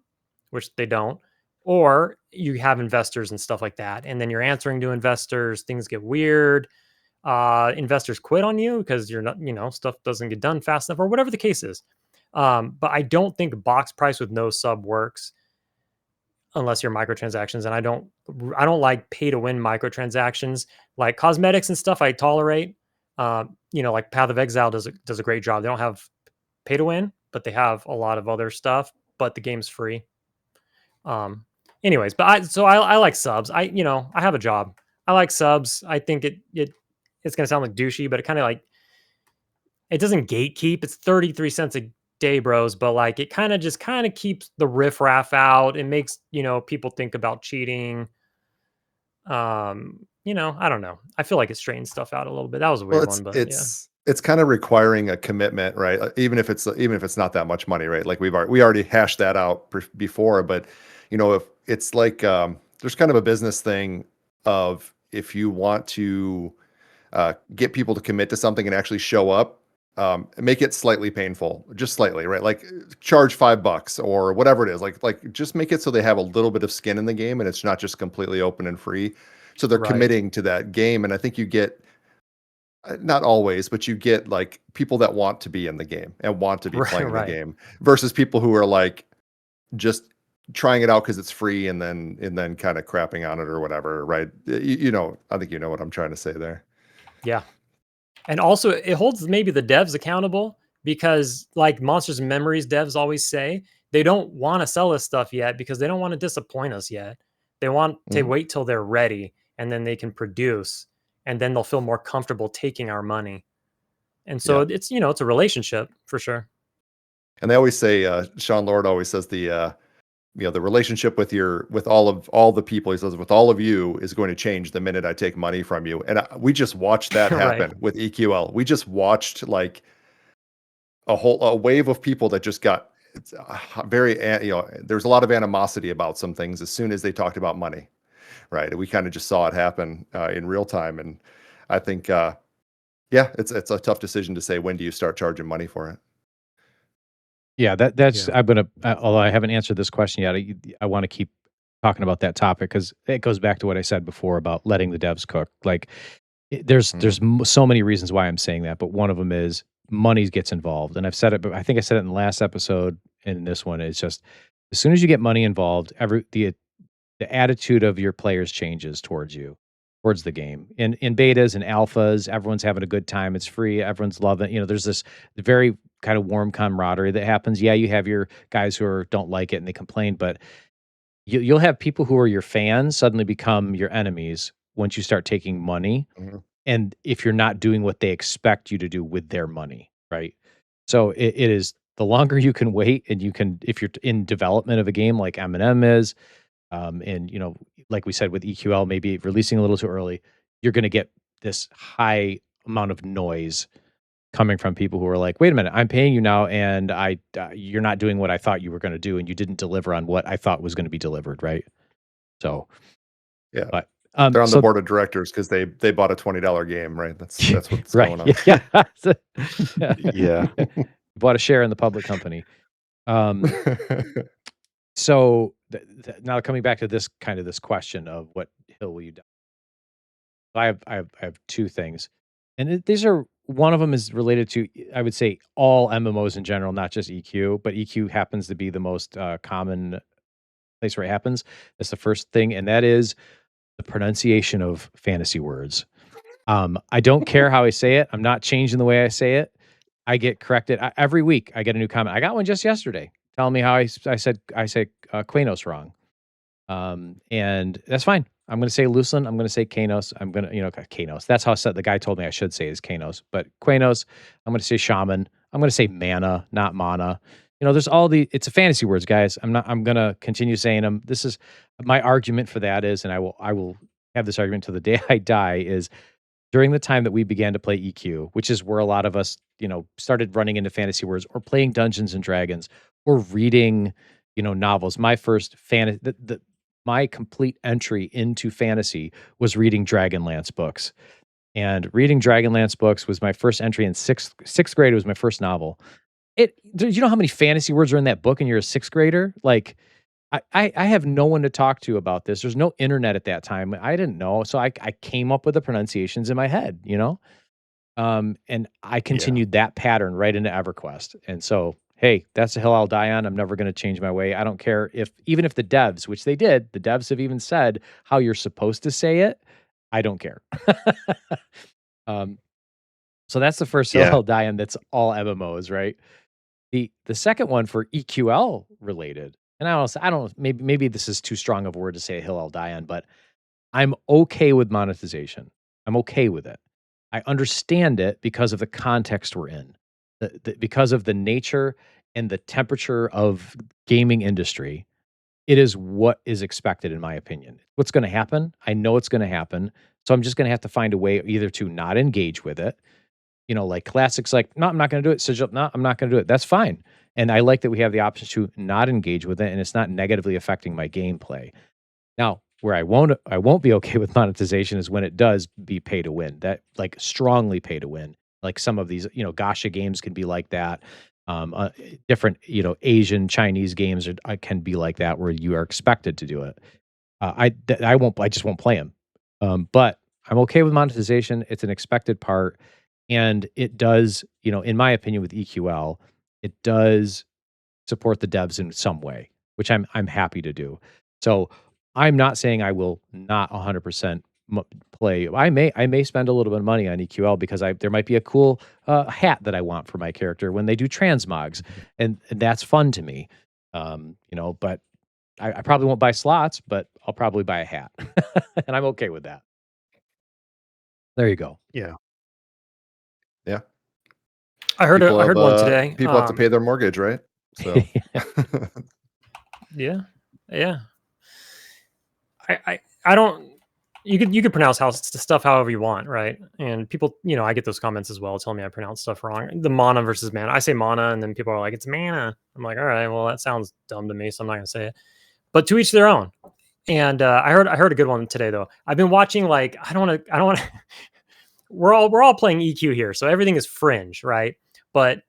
which they don't, or you have investors and stuff like that, and then you're answering to investors. Things get weird. Investors quit on you because you're not, stuff doesn't get done fast enough or whatever the case is. But I don't think box price with no sub works unless you're microtransactions. And I don't like pay to win microtransactions like cosmetics and stuff. I tolerate, like Path of Exile does a great job. They don't have pay to win, but they have a lot of other stuff, but the game's free. Anyways, but I like subs. I have a job. I like subs. I think it's gonna sound like douchey, but it kind of like it doesn't gatekeep. It's 33 cents a day, bros, but like it kind of keeps the riffraff out. It makes, people think about cheating. I don't know. I feel like it straightens stuff out a little bit. That was a Well, weird it's one, but yeah. it's kind of requiring a commitment, right? Even if it's not that much money, right? Like we already hashed that out before, but if it's like there's kind of a business thing of if you want to get people to commit to something and actually show up, make it slightly painful, just slightly, right? Like charge $5 or whatever it is. Like just make it so they have a little bit of skin in the game and it's not just completely open and free. So they're Right. committing to that game, and I think you get not always, but you get like people that want to be in the game and want to be playing the Right. game versus people who are like just trying it out because it's free and then kind of crapping on it or whatever, right? I think you know what I'm trying to say there. Yeah. And also it holds maybe the devs accountable because like Monsters and Memories devs always say, they don't want to sell this stuff yet because they don't want to disappoint us yet. They want to Mhm. wait till they're ready and then they can produce and then they'll feel more comfortable taking our money. And so Yeah. it's a relationship for sure. And they always say, Sean Lord always says the relationship with all the people, he says, with all of you is going to change the minute I take money from you. And we just watched that Right. happen with EQL. We just watched like a wave of people that just got very, there's a lot of animosity about some things as soon as they talked about money, right? And we kind of just saw it happen in real time. And I think, it's a tough decision to say, when do you start charging money for it? Yeah, that's I'm gonna. Although I haven't answered this question yet, I want to keep talking about that topic because it goes back to what I said before about letting the devs cook. Like, there's so many reasons why I'm saying that, but one of them is money gets involved, and I've said it, but I think I said it in the last episode, and in this one, it's just as soon as you get money involved, the attitude of your players changes towards you, towards the game. In betas and alphas, everyone's having a good time. It's free. Everyone's loving it. There's this very kind of warm camaraderie that happens. Yeah, you have your guys who don't like it and they complain, but you'll have people who are your fans suddenly become your enemies once you start taking money. Mhm. And if you're not doing what they expect you to do with their money, right? So it is the longer you can wait, and if you're in development of a game like M&M is, and like we said with EQL, maybe releasing a little too early, you're going to get this high amount of noise coming from people who are like, "Wait a minute, I'm paying you now, and you're not doing what I thought you were going to do, and you didn't deliver on what I thought was going to be delivered." Right? So, Yeah. but They're on the board of directors because they bought a $20 game, right? That's what's right, going on. yeah, Yeah. bought a share in the public company. So now coming back to this question of what hill will you die? I have two things, and these are one of them is related to, I would say, all MMOs in general, not just EQ, but EQ happens to be the most common place where it happens. That's the first thing, and that is the pronunciation of fantasy words. I don't care how I say it. I'm not changing the way I say it. I get corrected every week. I get a new comment. I got one just yesterday telling me how I said Quanos wrong. And that's fine. I'm going to say Lucin. I'm going to say Kanos. I'm going to, Kanos. That's how I said, the guy told me I should say is Kanos, but Quanos. I'm going to say Shaman. I'm going to say Mana, not Mana. There's it's a fantasy words, guys. I'm going to continue saying them. This is my argument for that is, and I will have this argument till the day I die, is during the time that we began to play EQ, which is where a lot of us, started running into fantasy words or playing Dungeons and Dragons or reading, novels. My first my complete entry into fantasy was reading Dragonlance books. And reading Dragonlance books was my first entry in sixth grade. It was my first novel. You know how many fantasy words are in that book and you're a sixth grader? Like, I have no one to talk to about this. There's no internet at that time. I didn't know. So I came up with the pronunciations in my head, and I continued that pattern right into EverQuest. And so, hey, that's the hill I'll die on. I'm never going to change my way. I don't care even if the devs, which they did, the devs have even said how you're supposed to say it. I don't care. So that's the first hill I'll die on. That's all MMOs, right? The second one for EQL related, and I don't know, maybe this is too strong of a word to say a hill I'll die on, but I'm okay with monetization. I'm okay with it. I understand it because of the context we're in, because of the nature and the temperature of gaming industry. It is what is expected, in my opinion. What's going to happen? I know it's going to happen. So I'm just going to have to find a way either to not engage with it, like classics, like, no, I'm not going to do it. Sigil, no, I'm not going to do it. That's fine. And I like that we have the option to not engage with it, and it's not negatively affecting my gameplay. Now, where I won't be okay with monetization is when it does be pay to win. That, like, strongly pay to win. Like some of these, gacha games can be like that. Different, Asian, Chinese games can be like that, where you are expected to do it. I just won't play them. But I'm okay with monetization. It's an expected part. And it does, in my opinion, with EQL, it does support the devs in some way, which I'm happy to do. So I'm not saying I will not 100% play. I may spend a little bit of money on EQL because there might be a cool hat that I want for my character when they do transmogs, and that's fun to me. But I probably won't buy slots, but I'll probably buy a hat, and I'm okay with that. There you go. Yeah. Yeah. I heard one today. People have to pay their mortgage, right? So yeah. I don't you could pronounce stuff however you want, right? And people, I get those comments as well, telling me I pronounce stuff wrong. The mana versus mana. I say mana, and then people are like, it's mana. I'm like, all right, well, that sounds dumb to me, so I'm not gonna say it. But to each their own. And I heard a good one today though. I've been watching, like, I don't want to. we're all playing EQ here, so everything is fringe, right? But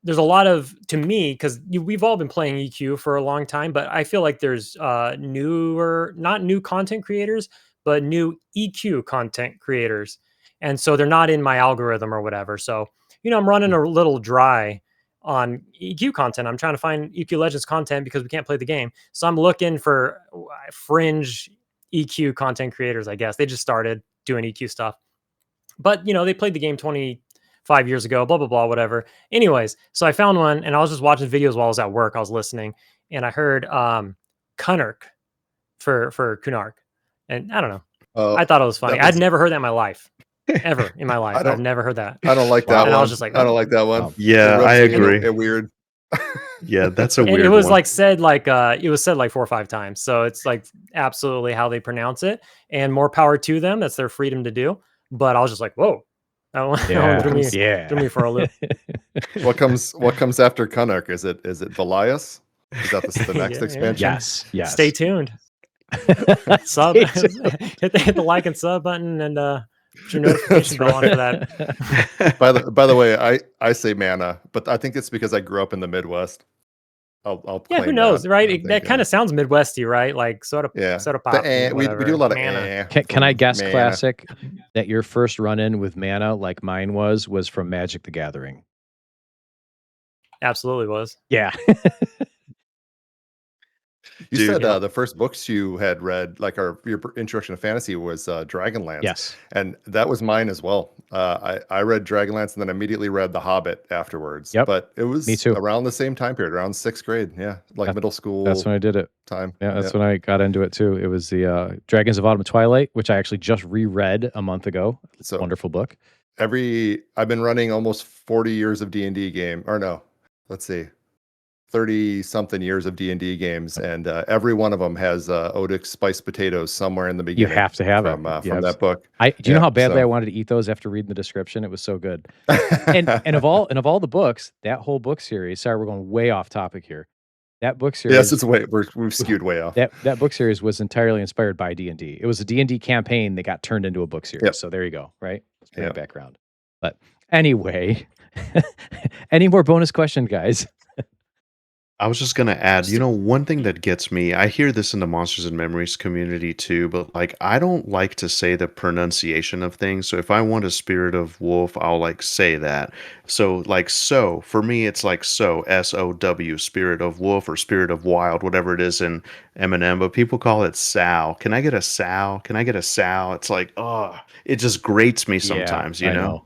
there's a lot of, to me, because we've all been playing EQ for a long time, but I feel like there's not new content creators, but new EQ content creators. And so they're not in my algorithm or whatever. So, I'm running a little dry on EQ content. I'm trying to find EQ Legends content because we can't play the game. So I'm looking for fringe EQ content creators, I guess. They just started doing EQ stuff. But, they played the game 25 years ago, blah, blah, blah, whatever. Anyways, so I found one and I was just watching videos while I was at work. I was listening and I heard Kunark for Kunark. And I don't know. I thought it was funny. I'd never heard that in my life. Ever in my life. I've never heard that. I don't like that one. And I was just like, I don't like that one. Yeah, I agree. Weird. Yeah, that's a weird it was one. like said like it was said like 4 or 5 times. So it's like absolutely how they pronounce it, and more power to them. That's their freedom to do. But I was just like, whoa. That one threw me for a loop. What comes after Kunark? Is it Velias? Is that the next expansion? Yes. Stay tuned. Sub. hit the like and sub button, and put your notification bell on for that. By the way, I say mana, but I think it's because I grew up in the Midwest. I'll who knows, right? That kind of sounds Midwesty, right? Like soda pop. We do a lot of mana. Can I guess, mana. Classic, that your first run-in with mana, like mine was from Magic the Gathering? Absolutely was. Yeah. You said the first books you had read, like your introduction to fantasy, was Dragonlance. Yes, and that was mine as well. I read Dragonlance and then immediately read The Hobbit afterwards. Yep, but it was me too. Around the same time period, around 6th grade. Yeah, like middle school. That's when I did it. Time. Yeah, that's when I got into it too. It was the Dragons of Autumn and Twilight, which I actually just reread a month ago. It's a wonderful book. I've been running almost 40 years of D&D game, or no, let's see. 30 something years of D&D games, and every one of them has Odix spiced potatoes somewhere in the beginning. You have to have from that book. Do you know how badly I wanted to eat those after reading the description? It was so good. and of all the books, that whole book series. Sorry, we're going way off topic here. That book series. Yes, we've skewed way off. That book series was entirely inspired by D&D. It was a D&D campaign that got turned into a book series. Yep. So there you go. Right. Great background. But anyway, any more bonus question, guys? I was just going to add, one thing that gets me, I hear this in the Monsters and Memories community too, but like, I don't like to say the pronunciation of things. So if I want a Spirit of Wolf, I'll like say that. So like, for me, it's like S-O-W, Spirit of Wolf or Spirit of Wild, whatever it is in Eminem, but people call it Sow. Can I get a Sow? Can I get a Sow? It's like, it just grates me sometimes, you know?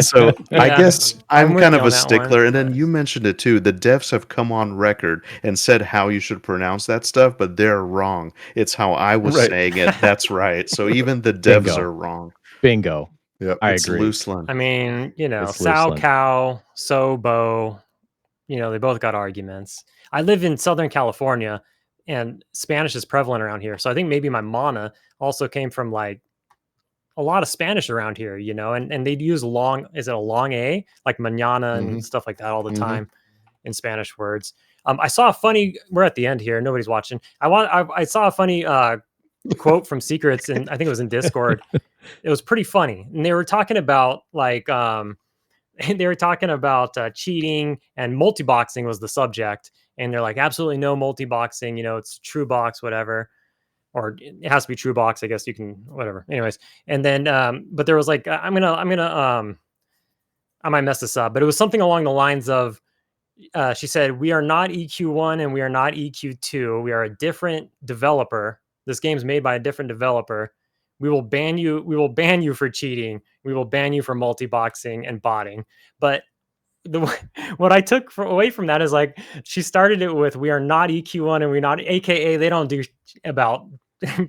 So I guess I'm kind of a stickler. And then you mentioned it too. The devs have come on record and said how you should pronounce that stuff, but they're wrong. It's how I was saying it. That's right. So even the devs are wrong. Bingo. Yeah, I agree. Loosland. I mean, sow, cow, so, bo, they both got arguments. I live in Southern California and Spanish is prevalent around here. So I think maybe my mana also came from like a lot of Spanish around here, and they'd use is it a long A, like mañana and stuff like that all the time in Spanish words. I saw a funny, we're at the end here, nobody's watching. I saw a funny quote from Secrets, and I think it was in Discord. It was pretty funny. And they were talking about cheating, and multi-boxing was the subject. And they're like, absolutely no multi-boxing, it's true box, whatever. Or it has to be true box. I guess you can, whatever. Anyways. And then, but there was like, I might mess this up, but it was something along the lines of, she said, we are not EQ1 and we are not EQ2. We are a different developer. This game's made by a different developer. We will ban you. We will ban you for cheating. We will ban you for multi-boxing and botting. But what I took away from that is like, she started it with, we are not EQ1 and we're not, AKA they don't do about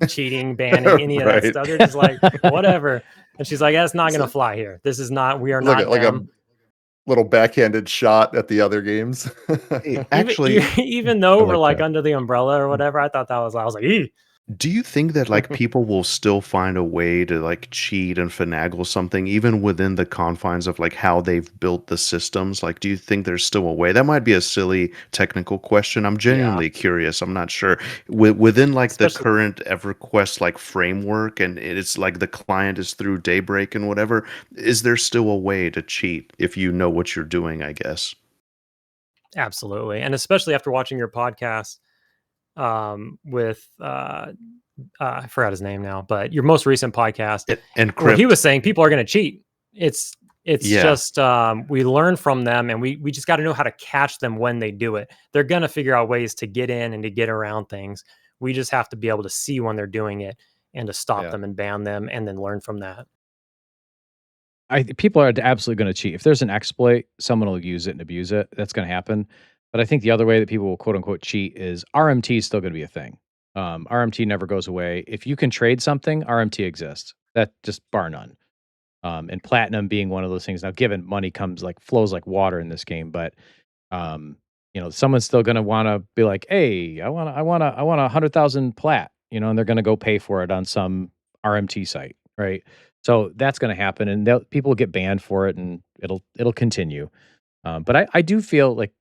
cheating, banning, any of that stuff. They're just like, whatever. And she's like, that's not going to fly here. This is not, we are not like a little backhanded shot at the other games. Actually, even though we're like under the umbrella or whatever, I thought that was, I was like, Do you think that like people will still find a way to like cheat and finagle something even within the confines of like how they've built the systems? Like, do you think there's still a way? That might be a silly technical question. I'm Yeah, genuinely curious. I'm not sure. Within like the especially current EverQuest like framework, and it's like the client is through Daybreak and whatever, is there still a way to cheat if you know what you're doing, I guess? absolutely, and especially after watching your podcast with I forgot his name now, but your most recent podcast where he Encrypt. was saying people are going to cheat. It's it's Yeah. just we learn from them, and we just got to know how to catch them when they do it. They're going to figure out ways to get in and to get around things. We just have to be able to see when they're doing it and to stop Yeah. them and ban them, and then learn from that. People are absolutely going to cheat. If there's an exploit, someone will use it and abuse it. That's going to happen. But I think the other way that people will quote unquote cheat is RMT is still going to be a thing. RMT never goes away. If you can trade something, RMT exists. That just bar none. And platinum being one of those things. Now, given money comes like flows like water in this game, but someone's still going to want to be like, hey, I want 100,000 plat, and they're going to go pay for it on some RMT site, right? So that's going to happen, and people will get banned for it, and it'll continue. But I do feel like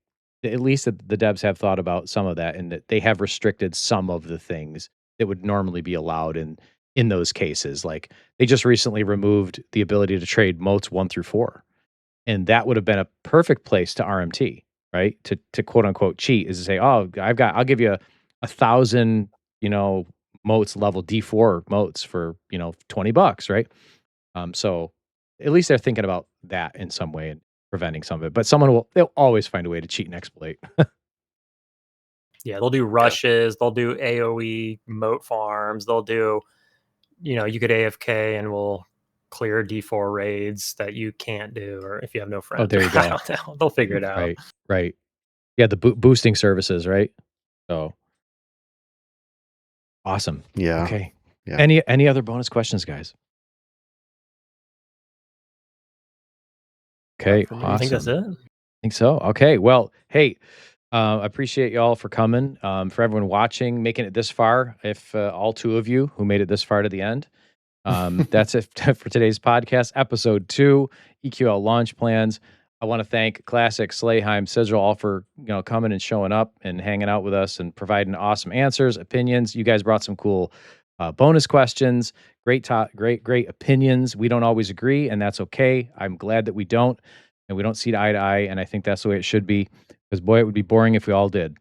at least the devs have thought about some of that, and that they have restricted some of the things that would normally be allowed in those cases. Like they just recently removed the ability to trade moats 1 through 4, and that would have been a perfect place to RMT, right? To quote unquote cheat is to say, oh, I'll give you 1,000, moats level D4 moats for $20, right? So at least they're thinking about that in some way and preventing some of it. But they'll always find a way to cheat and exploit. Yeah, they'll do rushes, they'll do AoE moat farms, they'll do, you could AFK and we'll clear D4 raids that you can't do, or if you have no Oh, friends, there or you I go. don't know, they'll figure it out. Right, right. Yeah, the boosting services, right? So awesome. Yeah. Okay. Yeah. Any other bonus questions, guys? Okay, for me. I think that's awesome. it. Think so. Okay. Well, hey, I appreciate y'all for coming. For everyone watching, making it this far. If all 2 of you who made it this far to the end, that's it for today's podcast, episode 2, EQL launch plans. I want to thank Classic, Slayheim, Sigil, all for coming and showing up and hanging out with us and providing awesome answers, opinions. You guys brought some cool bonus questions, great opinions. We don't always agree, and that's okay. I'm glad that we don't, and we don't see eye to eye. And I think that's the way it should be, because boy, it would be boring if we all did.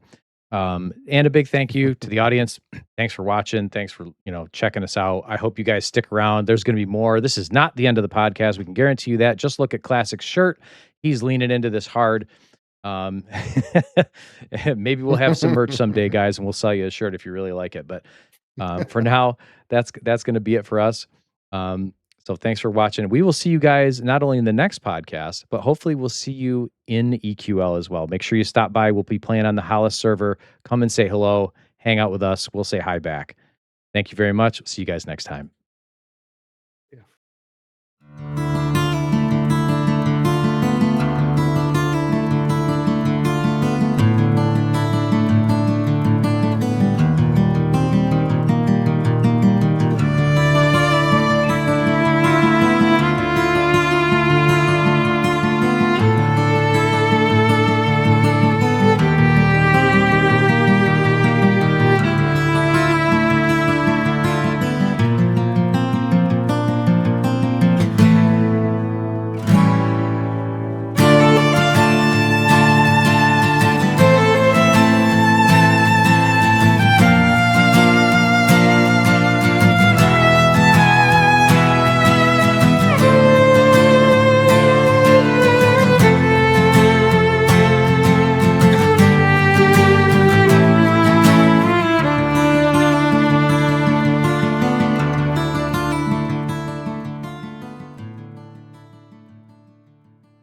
And a big thank you to the audience. Thanks for watching. Thanks for checking us out. I hope you guys stick around. There's going to be more. This is not the end of the podcast. We can guarantee you that. Just look at Classic's shirt. He's leaning into this hard. Um, maybe we'll have some merch someday, guys, and we'll sell you a shirt if you really like it. But for now, that's going to be it for us. So thanks for watching. We will see you guys not only in the next podcast, but hopefully we'll see you in EQL as well. Make sure you stop by. We'll be playing on the Hollis server. Come and say hello, hang out with us. We'll say hi back. Thank you very much. See you guys next time.